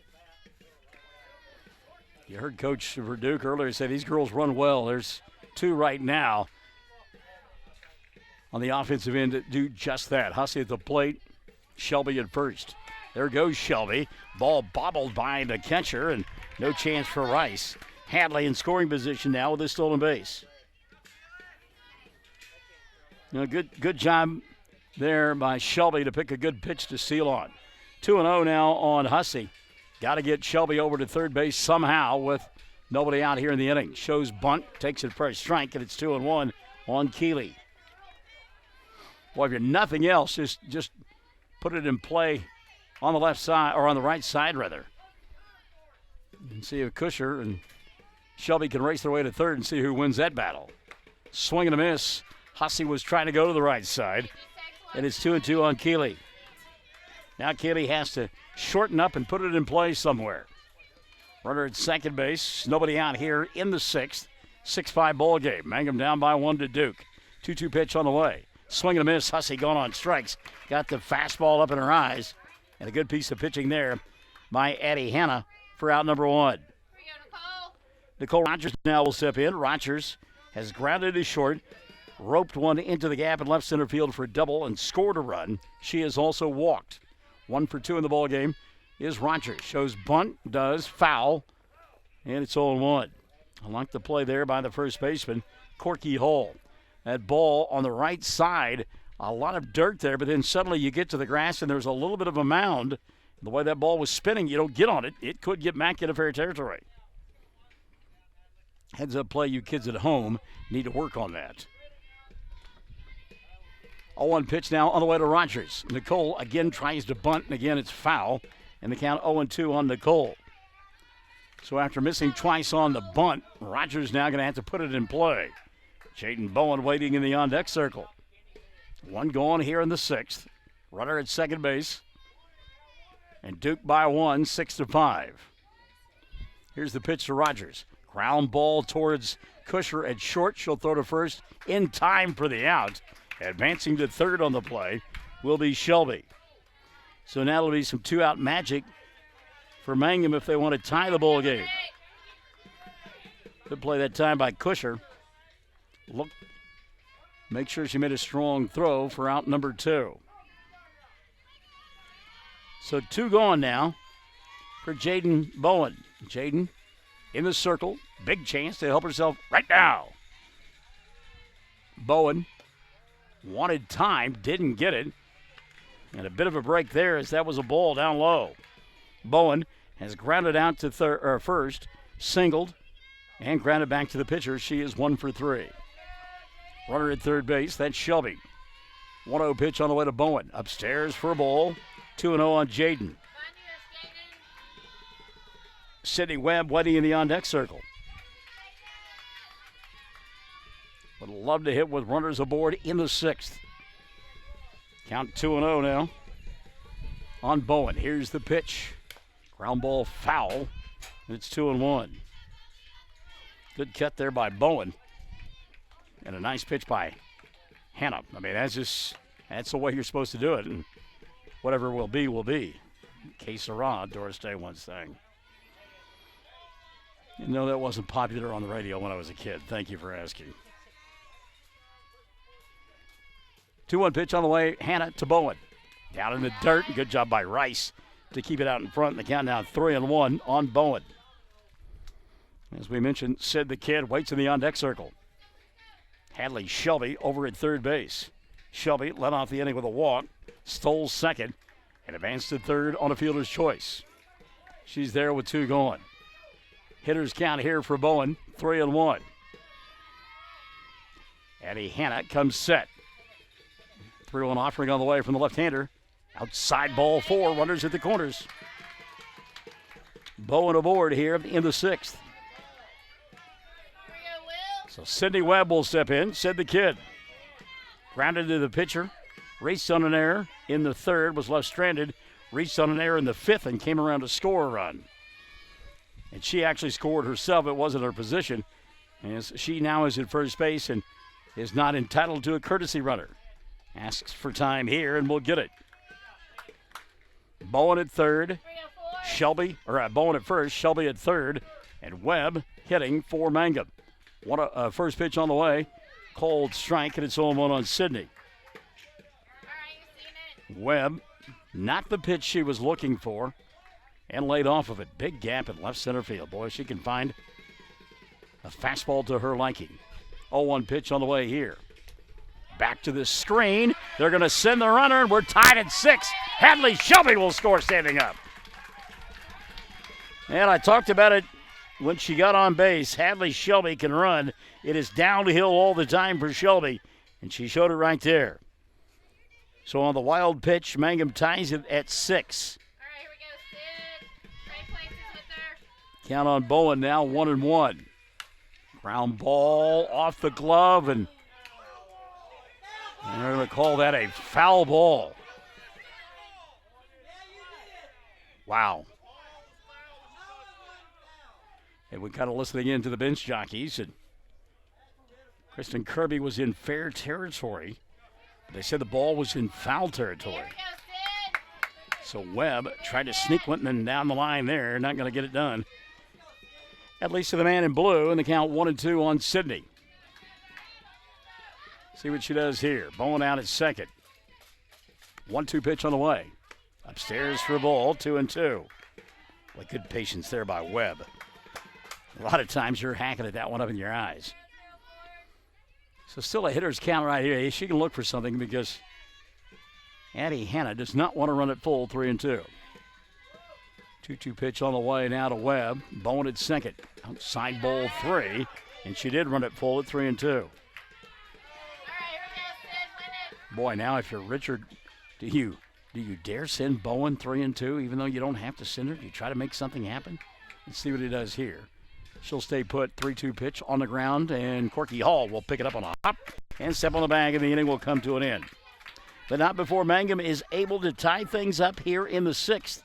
You heard Coach for Duke earlier say these girls run well. There's 2 right now on the offensive end that do just that. Hussey at the plate, Shelby at first. There goes Shelby. Ball bobbled by the catcher, and no chance for Rice. Hadley in scoring position now with a stolen base. Good job there by Shelby to pick a good pitch to seal on. 2-0 now on Hussey. Got to get Shelby over to third base somehow with nobody out here in the inning. Shows bunt, takes it for a strike, and it's 2-1 on Keeley. Well, if you're nothing else, just put it in play on the left side, or on the right side, rather. And see if Kusher and Shelby can race their way to third and see who wins that battle. Swing and a miss. Hussey was trying to go to the right side, and it's 2-2 on Keeley. Now Keeley has to shorten up and put it in play somewhere. Runner at second base. Nobody out here in the sixth. 6-5 ball game. Mangum down by 1 to Duke. 2-2 pitch on the way. Swing and a miss. Hussey gone on strikes. Got the fastball up in her eyes. And a good piece of pitching there by Addie Hanna for out number 1. Nicole Rogers now will step in. Rogers has grounded to short, roped one into the gap in left center field for a double, and scored a run. She has also walked. 1 for 2 in the ball game is Rogers. Shows bunt, does foul, and it's 0-1. I like the play there by the first baseman, Corky Hall. That ball on the right side, a lot of dirt there, but then suddenly you get to the grass and there's a little bit of a mound. The way that ball was spinning, you don't get on it. It could get back into fair territory. Heads up play, you kids at home need to work on that. 0-1 pitch now on the way to Rogers. Nicole again tries to bunt, and again it's foul. And the count 0-2 on Nicole. So after missing twice on the bunt, Rogers now going to have to put it in play. Jaden Bowen waiting in the on-deck circle. 1 gone here in the 6th. Runner at second base. And Duke by 1, 6-5. Here's the pitch to Rogers. Ground ball towards Kusher at short. She'll throw to first in time for the out. Advancing to third on the play will be Shelby. So now it'll be some 2-out magic for Mangum if they want to tie the ball game. Good play that time by Kusher. Look, make sure she made a strong throw for out number 2. So 2 gone now for Jaden Bowen. Jaden in the circle. Big chance to help herself right now. Bowen wanted time, didn't get it. And a bit of a break there as that was a ball down low. Bowen has grounded out to first, singled, and grounded back to the pitcher. She is 1 for 3. Runner at third base, that's Shelby. 1-0 pitch on the way to Bowen. Upstairs for a ball. 2-0 on Jaden. Sydney Webb waiting in the on-deck circle. Would love to hit with runners aboard in the 6th. Count 2-0 now on Bowen. Here's the pitch. Ground ball foul. And it's 2-1. Good cut there by Bowen. And a nice pitch by Hannah. I mean, that's the way you're supposed to do it. And whatever will be, will be. Que sera, Doris Day once sang. You know that wasn't popular on the radio when I was a kid. Thank you for asking. 2-1 pitch on the way. Hannah to Bowen. Down in the dirt. Good job by Rice to keep it out in front. And the count now 3-1 on Bowen. As we mentioned, Sid the Kid waits in the on-deck circle. Hadley Shelby over at third base. Shelby led off the inning with a walk, stole second, and advanced to third on a fielder's choice. She's there with 2 gone. Hitters count here for Bowen, 3-1. Addie Hannah comes set. 3-1 offering on the way from the left-hander. Outside ball 4, runners at the corners. Bowen aboard here in the 6th. So Sydney Webb will step in. Sid the Kid. Grounded to the pitcher. Raced on an error in the 3rd. Was left stranded. Reached on an error in the 5th and came around to score a run. And she actually scored herself. It wasn't her position. As she now is at first base and is not entitled to a courtesy runner. Asks for time here and will get it. Bowen at third. Bowen at first. Shelby at third. And Webb hitting for Mangum. First pitch on the way. Cold strike, and it's 0-1 on Sydney. Webb Not the pitch she was looking for, and laid off of it. Big gap in left center field. Boy, she can find a fastball to her liking. 0-1 pitch on the way here. Back to the screen. They're going to send the runner, and we're tied at 6. Hadley Shelby will score standing up. And I talked about it when she got on base. Hadley Shelby can run. It is downhill all the time for Shelby, and she showed it right there. So on the wild pitch, Mangum ties it at 6. All right, here we go, Sid. Trade places with her. Count on Bowen now, 1-1. Ground ball off the glove, and they're going to call that a foul ball. Wow. And we're kind of listening in to the bench jockeys, and Kristen Kirby was in fair territory. They said the ball was in foul territory. So Webb tried to sneak one down the line there. Not going to get it done. At least to the man in blue, and the count 1-2 on Sydney. See what she does here. Bowen out at second. 1-2 pitch on the way. Upstairs for a ball, 2-2. Well, good patience there by Webb. A lot of times you're hacking at that one up in your eyes. So still a hitter's count right here. She can look for something because Addie Hanna does not want to run it full, 3-2. 2-2 pitch on the way now to Webb. Bowen at second. Outside ball 3, and she did run it full at 3-2. Boy, now if you're Richard, do you dare send Bowen 3-2 even though you don't have to send her? Do you try to make something happen? Let's see what he does here. She'll stay put, 3-2 pitch on the ground, and Corky Hall will pick it up on a hop and step on the bag, and the inning will come to an end. But not before Mangum is able to tie things up here in the 6th.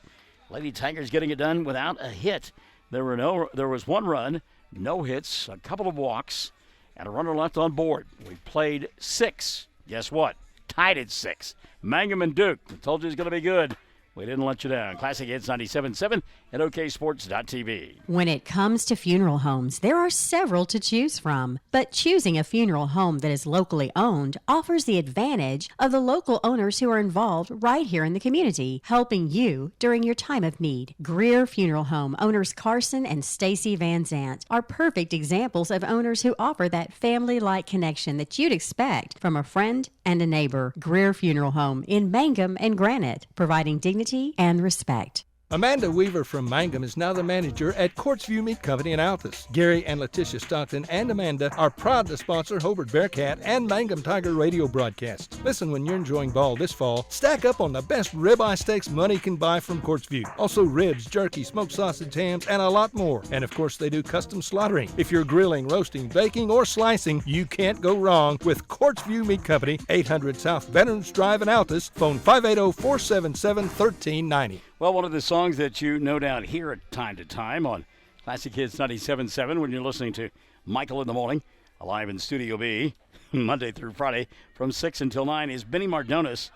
Lady Tigers getting it done without a hit. There was 1 run, no hits, a couple of walks, and a runner left on board. We played 6. Guess what? Tied at 6. Mangum and Duke. I told you it's going to be good. We didn't let you down. Classic Hits 97.7 and OKSports.tv. When it comes to funeral homes, there are several to choose from. But choosing a funeral home that is locally owned offers the advantage of the local owners who are involved right here in the community, helping you during your time of need. Greer Funeral Home owners Carson and Stacy Van Zant are perfect examples of owners who offer that family-like connection that you'd expect from a friend and a neighbor. Greer Funeral Home in Mangum and Granite, providing dignity and respect. Amanda Weaver from Mangum is now the manager at Courtsview Meat Company in Altus. Gary and Letitia Stockton and Amanda are proud to sponsor Hobart Bearcat and Mangum Tiger radio broadcasts. Listen when you're enjoying ball this fall. Stack up on the best ribeye steaks money can buy from Courtsview. Also ribs, jerky, smoked sausage, hams, and a lot more. And of course they do custom slaughtering. If you're grilling, roasting, baking, or slicing, you can't go wrong with Courtsview Meat Company, 800 South Veterans Drive in Altus. Phone 580-477-1390. Well, one of the songs that you no doubt hear at time to time on Classic Hits 97.7 when you're listening to Michael in the Morning, alive in Studio B, Monday through Friday from 6 until 9, is Benny Mardones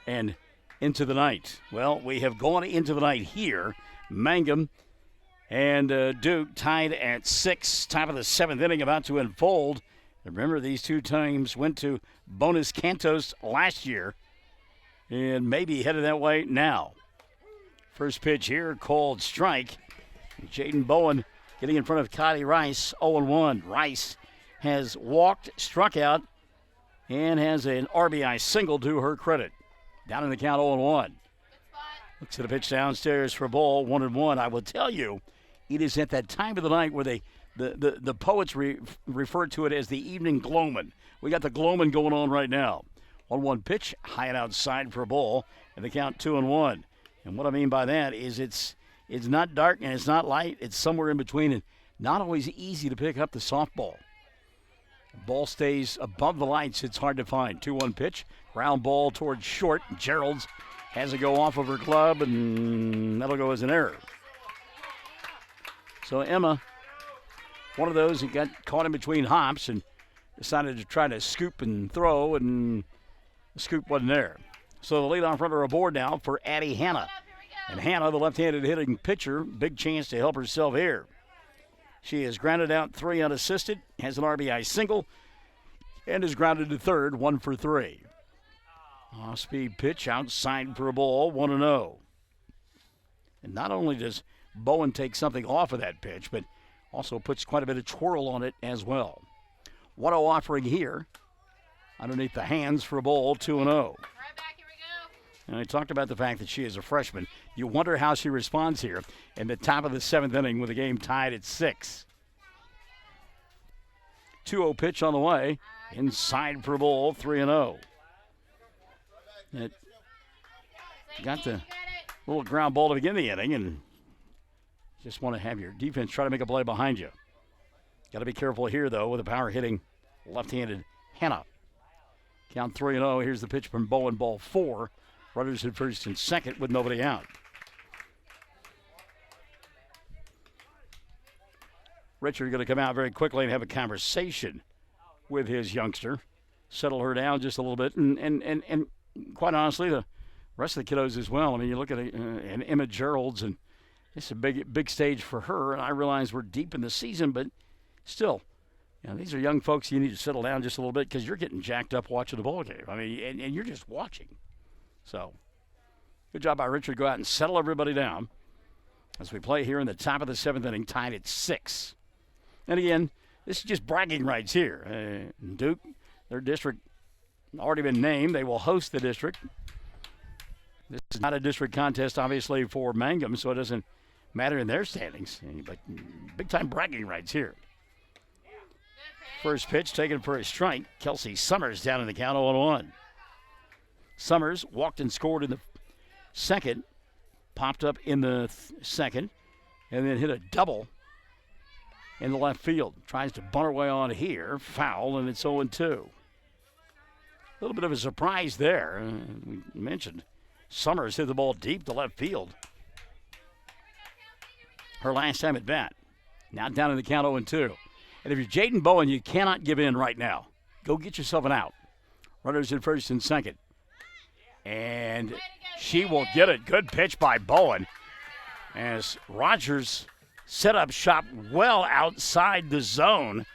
and Into the Night. Well, we have gone into the night here. Mangum and Duke tied at 6, top of the 7th inning about to unfold. Remember, these two teams went to bonus cantos last year and maybe headed that way now. First pitch here, called strike. Jaden Bowen getting in front of Kylie Rice, 0-1. Rice has walked, struck out, and has an RBI single to her credit. Down in the count, 0-1. Looks at the pitch downstairs for a ball, 1-1. I will tell you, it is at that time of the night where the poets refer to it as the evening gloaming. We got the gloaming going on right now. 1-1 pitch, high and outside for a ball, and the count 2-1. And what I mean by that is it's not dark and it's not light. It's somewhere in between and not always easy to pick up the softball. The ball stays above the lights. It's hard to find. 2-1 pitch. Ground ball towards short. Gerald's has to go off of her glove, and that'll go as an error. So Emma, one of those who got caught in between hops and decided to try to scoop and throw, and the scoop wasn't there. So the leadoff runner aboard now for Addie Hanna. And Hanna, the left-handed hitting pitcher, big chance to help herself here. She has grounded out 3 unassisted, has an RBI single, and is grounded to third, 1 for 3. Off-speed pitch outside for a ball, 1-0. And not only does Bowen take something off of that pitch, but also puts quite a bit of twirl on it as well. 1-0 offering here. Underneath the hands for a ball, 2-0. And I talked about the fact that she is a freshman. You wonder how she responds here in the top of the 7th inning with the game tied at 6. 2-0 pitch on the way. Inside for a ball, 3-0. It got the little ground ball to begin the inning, and just want to have your defense try to make a play behind you. Got to be careful here, though, with a power hitting left-handed Hannah. Count 3-0. Here's the pitch from Bowen, ball 4. Runners at first and second with nobody out. Richard going to come out very quickly and have a conversation with his youngster, settle her down just a little bit, and quite honestly, the rest of the kiddos as well. I mean, you look at an Emma Gerald's, and it's a big stage for her, and I realize we're deep in the season, but still, you know, these are young folks. You need to settle down just a little bit because you're getting jacked up watching the ball game. I mean, and you're just watching. So, good job by Richard to go out and settle everybody down as we play here in the top of the 7th inning, tied at 6. And again, this is just bragging rights here. Duke, their district already been named. They will host the district. This is not a district contest, obviously, for Mangum, so it doesn't matter in their standings. But big-time bragging rights here. First pitch taken for a strike. Kelsey Summers down in the count, 0-1. Summers walked and scored in the second, popped up in the second, and then hit a double in the left field. Tries to bunt her way on here. Foul, and it's 0-2. A little bit of a surprise there. We mentioned Summers hit the ball deep to left field. Her last time at bat. Now down in the count, 0-2. And if you're Jaden Bowen, you cannot give in right now. Go get yourself an out. Runners at first and second. And she will get it. Good pitch by Bowen as Rogers set up shop well outside the zone.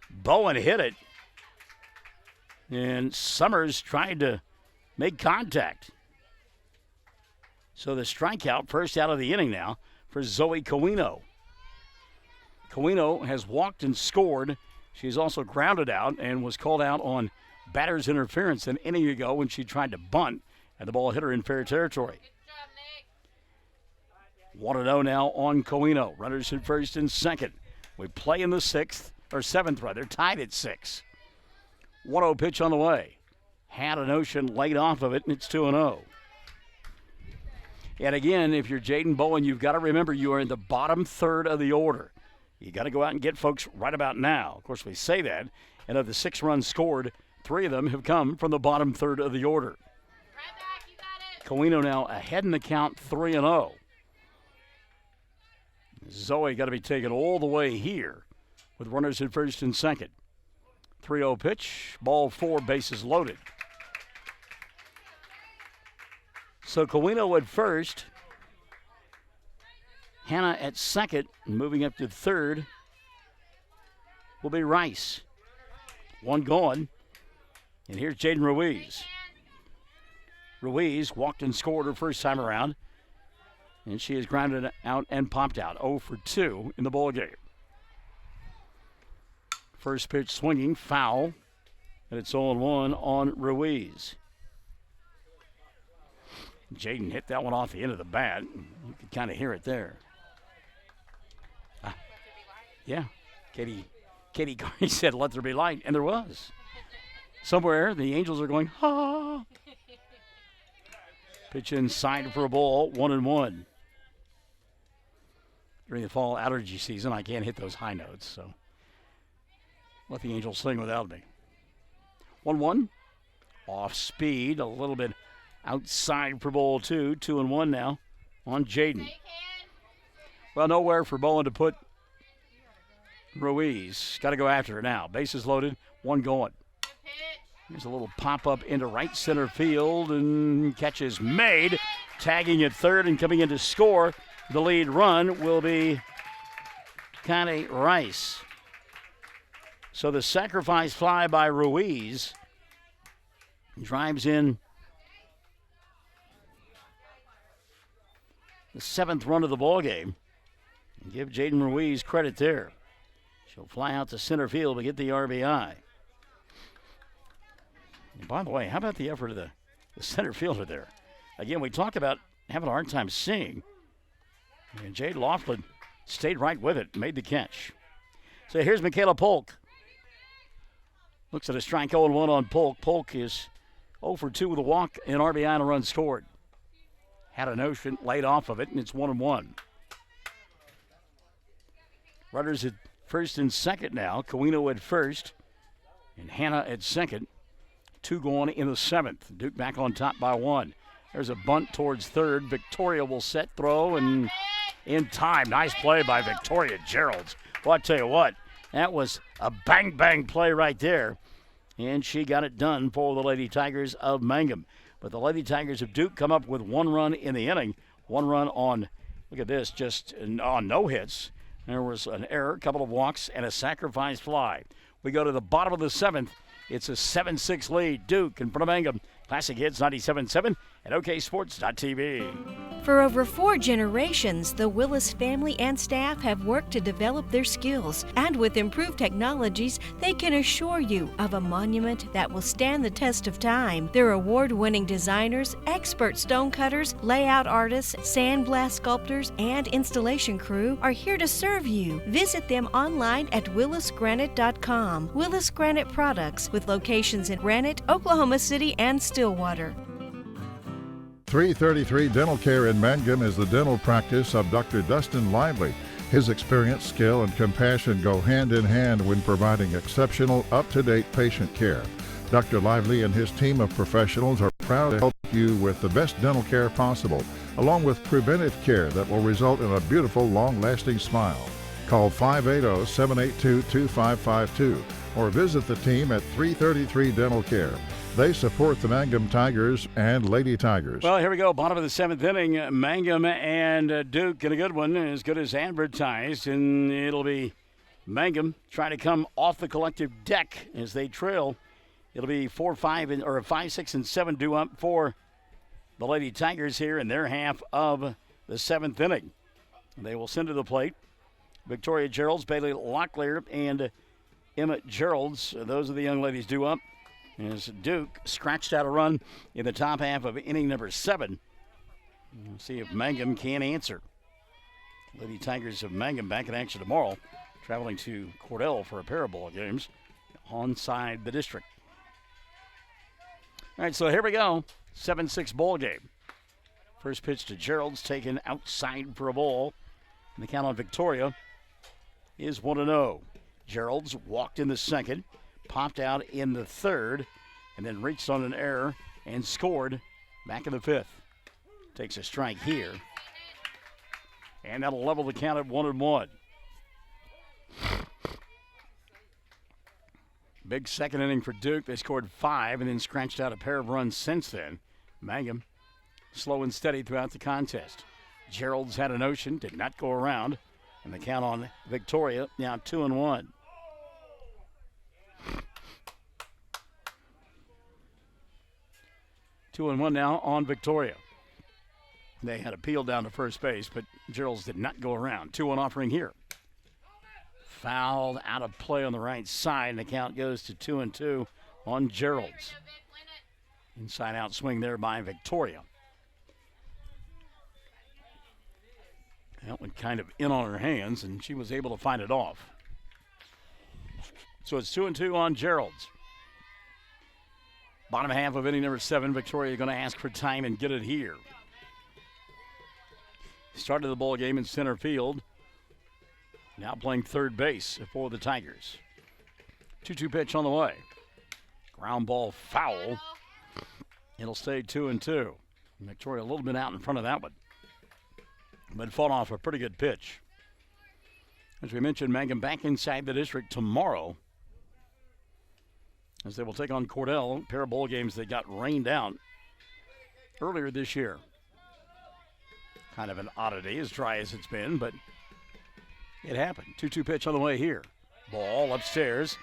Bowen hit it. And Summers tried to make contact. So the strikeout, first out of the inning now for Zoe Cowino. Cowino has walked and scored. She's also grounded out and was called out on batter's interference an inning ago when she tried to bunt, and the ball hit her in fair territory. 1-0 now on Cowino. Runners at first and second. We play in the 7th rather, tied at 6. 1-0 pitch on the way. Had an ocean laid off of it, and it's 2-0. And again, if you're Jaden Bowen, you've got to remember you are in the bottom third of the order. You got to go out and get folks right about now. Of course, we say that, and of the 6 runs scored, 3 of them have come from the bottom third of the order. Cowino now ahead in the count, 3-0. Zoe got to be taken all the way here with runners at first and second. 3-0 pitch, ball 4, bases loaded. So Cowino at first, Hannah at second, moving up to third will be Rice. 1 gone. And here's Jaden Ruiz. Ruiz walked and scored her first time around, and she has grounded out and popped out. 0 for 2 in the ball game. First pitch swinging, foul, and it's 0-1 on Ruiz. Jaden hit that one off the end of the bat. You could kind of hear it there. Yeah, Katie Carney said, "Let there be light," and there was. Somewhere, the Angels are going, ha. Pitch inside for a ball, 1-1. During the fall allergy season, I can't hit those high notes, so let the Angels sing without me. 1-1. Off speed, a little bit outside for ball 2. 2-1 now on Jaden. Well, nowhere for Bowen to put Ruiz. Got to go after her now. Bases loaded, 1 going. There's a little pop-up into right center field, and catch is made. Tagging at third and coming in to score the lead run will be Connie Rice. So the sacrifice fly by Ruiz drives in the 7th run of the ball game. And give Jaden Ruiz credit there. She'll fly out to center field to get the RBI. And by the way, how about the effort of the center fielder there? Again, we talk about having a hard time seeing. And Jade Laughlin stayed right with it, made the catch. So here's Michaela Polk. Looks at a strike 0-1 on Polk. Polk is 0 for 2 with a walk, and RBI and a run scored. Had a notion, laid off of it, and it's 1-1. Runners at first and second now. Coino at first, and Hannah at second. 2 going in the 7th. Duke back on top by 1. There's a bunt towards third. Victoria will set, throw, and in time. Nice play by Victoria Geralds. Well, I tell you what, that was a bang-bang play right there. And she got it done for the Lady Tigers of Mangum. But the Lady Tigers of Duke come up with 1 run in the inning. 1 run on, look at this, just on no hits. There was an error, a couple of walks, and a sacrifice fly. We go to the bottom of the 7th. It's a 7-6 lead. Duke in front of Mangum. Classic Hits 97.7 and OKSports.tv. For over 4 generations, the Willis family and staff have worked to develop their skills, and with improved technologies, they can assure you of a monument that will stand the test of time. Their award-winning designers, expert stonecutters, layout artists, sandblast sculptors, and installation crew are here to serve you. Visit them online at willisgranite.com. Willis Granite Products, with locations in Granite, Oklahoma City, and Stillwater. 333 Dental Care in Mangum is the dental practice of Dr. Dustin Lively. His experience, skill, and compassion go hand in hand when providing exceptional, up-to-date patient care. Dr. Lively and his team of professionals are proud to help you with the best dental care possible, along with preventive care that will result in a beautiful, long-lasting smile. Call 580-782-2552 or visit the team at 333 Dental Care. They support the Mangum Tigers and Lady Tigers. Well, here we go. Bottom of the 7th inning. Mangum and Duke in a good one, as good as advertised. And it'll be Mangum trying to come off the collective deck as they trail. It'll be 5, 6, and 7 due up for the Lady Tigers here in their half of the 7th inning. They will send to the plate Victoria Geralds, Bailey Locklear, and Emma Geralds. Those are the young ladies due up. As Duke scratched out a run in the top half of inning number 7. We'll see if Mangum can answer. Lady Tigers of Mangum back in action tomorrow, traveling to Cordell for a pair of ball games onside the district. All right, so here we go. 7-6 ball game. First pitch to Gerald's taken outside for a ball. And the count on Victoria is 1-0. Gerald's walked in the second, popped out in the third, and then reached on an error and scored back in the 5th. Takes a strike here. And that'll level the count at 1-1. Big second inning for Duke. They scored 5 and then scratched out a pair of runs since then. Mangum slow and steady throughout the contest. Gerald's had a notion, did not go around. And the count on Victoria now 2-1. Two and one now on Victoria. They had appealed down to first base, but Gerald's did not go around. 2-1 offering here. Fouled out of play on the right side, and the count goes to 2-2 on Gerald's. Inside out swing there by Victoria. That went kind of in on her hands, and she was able to find it off. So it's 2-2 on Gerald's. Bottom half of inning number 7, Victoria going to ask for time and get it here. Started the ball game in center field. Now playing third base for the Tigers. 2-2 pitch on the way. Ground ball foul. It'll stay 2-2. Victoria a little bit out in front of that one, but fought off a pretty good pitch. As we mentioned, Mangum back inside the district tomorrow, as they will take on Cordell, a pair of bowl games that got rained out earlier this year. Kind of an oddity, as dry as it's been, but it happened. 2-2 pitch on the way here. Ball upstairs,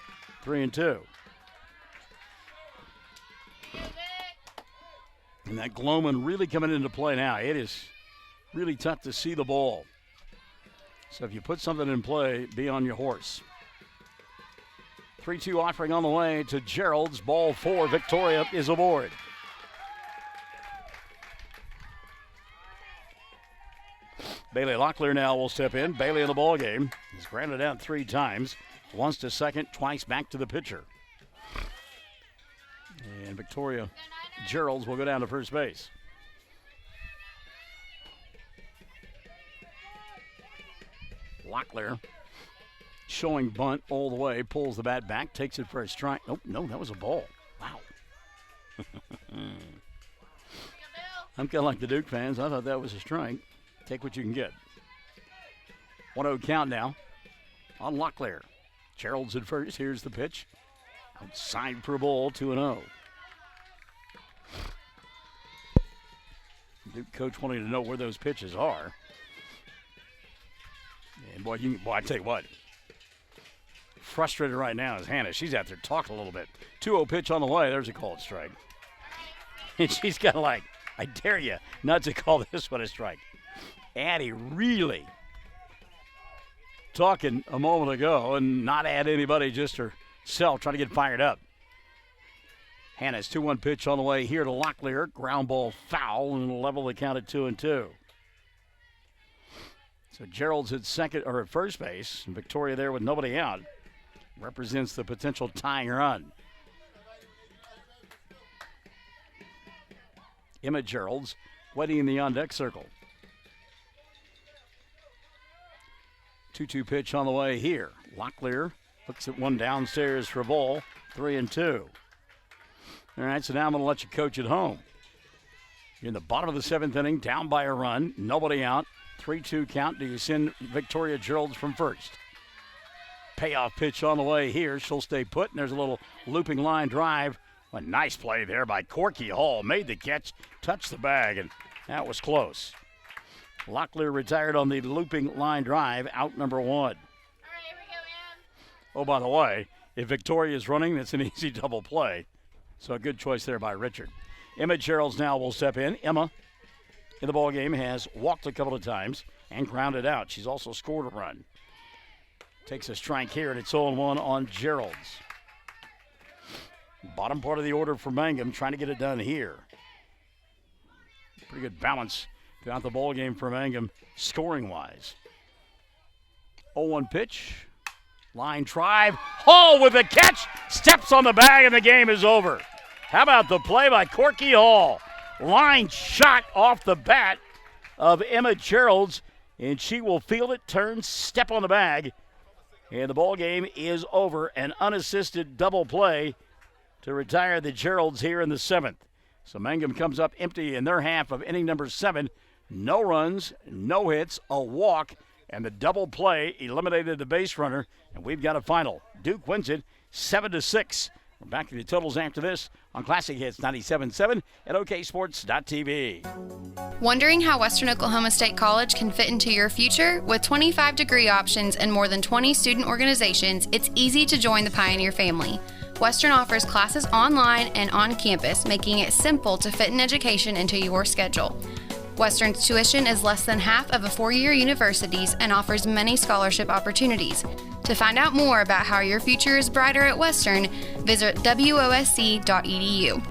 3-2. And that Gloman really coming into play now. It is really tough to see the ball. So if you put something in play, be on your horse. 3-2 offering on the way to Gerald's. Ball 4. Victoria is aboard. Bailey Locklear now will step in. Bailey in the ball game. He's grounded out 3 times. Once to second, twice back to the pitcher. And Victoria Gerald's will go down to first base. Locklear showing bunt all the way, pulls the bat back, takes it for a strike. Oh, no, that was a ball. Wow. I'm kind of like the Duke fans. I thought that was a strike. Take what you can get. 1-0 count now on Locklear. Gerald's at first. Here's the pitch. Outside for a ball, 2-0. Duke coach wanting to know where those pitches are. And boy, I tell you what, frustrated right now is Hannah. She's out there talking a little bit. 2-0 pitch on the way. There's a called strike. And she's kind of like, I dare you not to call this one a strike. Addie really talking a moment ago and not add anybody, just herself trying to get fired up. Hannah's 2-1 pitch on the way here to Locklear. Ground ball foul and level the count at 2-2. So Gerald's at second or at first base, and Victoria there with nobody out. Represents the potential tying run. Emma Gerald's waiting in the on-deck circle. 2-2 pitch on the way here. Locklear looks at one downstairs for a ball. 3-2. All right, so now I'm going to let you coach at home. You're in the bottom of the 7th inning, down by a run, nobody out. 3-2 count. Do you send Victoria Gerald's from first? Payoff pitch on the way here. She'll stay put, and there's a little looping line drive. A nice play there by Corky Hall. Made the catch, touched the bag, and that was close. Locklear retired on the looping line drive, out number 1. Oh, by the way, if Victoria is running, that's an easy double play. So a good choice there by Richard. Emma Gerald's now will step in. Emma, in the ball game, has walked a couple of times and grounded out. She's also scored a run. Takes a strike here, and it's 0-1 on Gerald's. Bottom part of the order for Mangum, trying to get it done here. Pretty good balance throughout the ball game for Mangum, scoring-wise. 0-1 pitch. Line drive. Hall with the catch. Steps on the bag, and the game is over. How about the play by Corky Hall? Line shot off the bat of Emma Gerald's, and she will field it, turn, step on the bag, and the ball game is over. An unassisted double play to retire the Gerald's here in the 7th. So Mangum comes up empty in their half of inning number 7. No runs, no hits, a walk, and the double play eliminated the base runner, and we've got a final. Duke wins it 7-6. We're back to the totals after this on Classic Hits 97.7 at oksports.tv. Wondering how Western Oklahoma State College can fit into your future? With 25 degree options and more than 20 student organizations, it's easy to join the Pioneer family. Western offers classes online and on campus, making it simple to fit an education into your schedule. Western's tuition is less than half of a four-year university's and offers many scholarship opportunities. To find out more about how your future is brighter at Western, visit wosc.edu.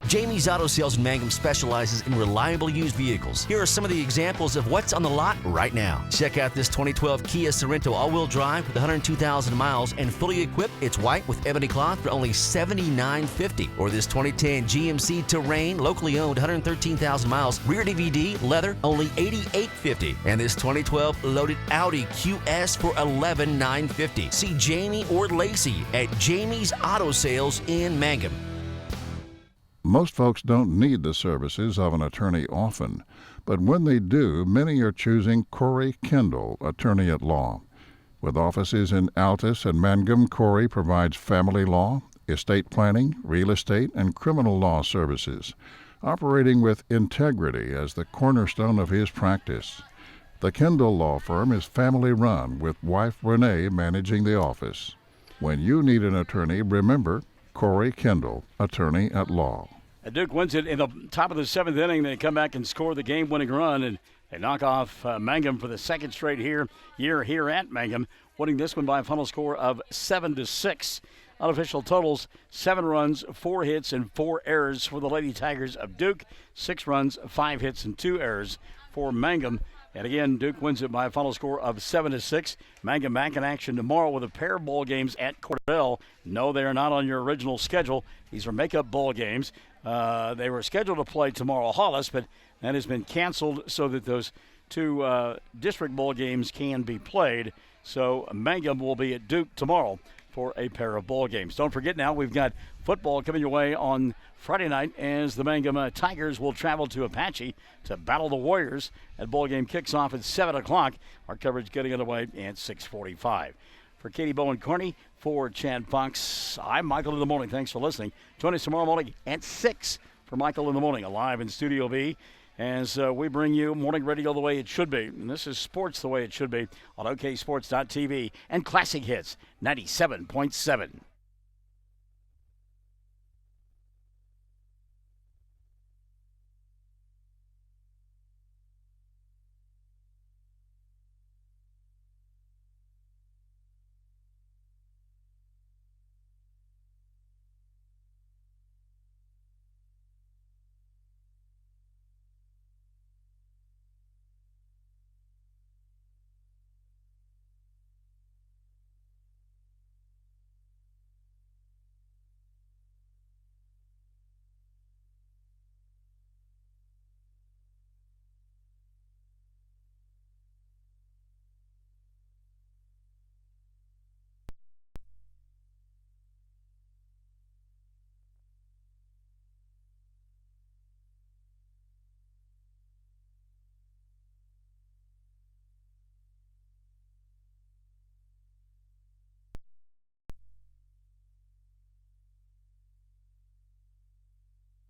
Jamie's Auto Sales in Mangum specializes in reliable used vehicles. Here are some of the examples of what's on the lot right now. Check out this 2012 Kia Sorento all-wheel drive with 102,000 miles and fully equipped. It's white with ebony cloth for only $79.50. Or this 2010 GMC Terrain, locally owned, 113,000 miles, rear DVD, leather, only $88.50. And this 2012 loaded Audi QS for $11,950. See Jamie or Lacey at Jamie's Auto Sales in Mangum. Most folks don't need the services of an attorney often, but when they do, many are choosing Corey Kendall, attorney at law. With offices in Altus and Mangum, Corey provides family law, estate planning, real estate, and criminal law services, operating with integrity as the cornerstone of his practice. The Kendall Law Firm is family-run, with wife Renee managing the office. When you need an attorney, remember Corey Kendall, attorney at law. Duke wins it in the top of the 7th inning. They come back and score the game-winning run, and they knock off Mangum for the second straight year here at Mangum, winning this one by a final score of 7-6. Unofficial totals: 7 runs, 4 hits, and 4 errors for the Lady Tigers of Duke. 6 runs, 5 hits, and 2 errors for Mangum. And again, Duke wins it by a final score of 7-6. Mangum back in action tomorrow with a pair of bowl games at Cordell. No, they are not on your original schedule. These are makeup bowl games. They were scheduled to play tomorrow Hollis, but that has been canceled so that those 2 district bowl games can be played. So Mangum will be at Duke tomorrow for a pair of bowl games. Don't forget now, we've got football coming your way on Friday night as the Mangum Tigers will travel to Apache to battle the Warriors. That bowl game kicks off at 7 o'clock. Our coverage getting underway at 6:45. For Katie Bowen Carney, for Chad Fox, I'm Michael in the Morning. Thanks for listening. Join us tomorrow morning at 6 for Michael in the Morning, live in Studio B, as we bring you morning radio the way it should be. And this is sports the way it should be on OKSports.tv and Classic Hits 97.7.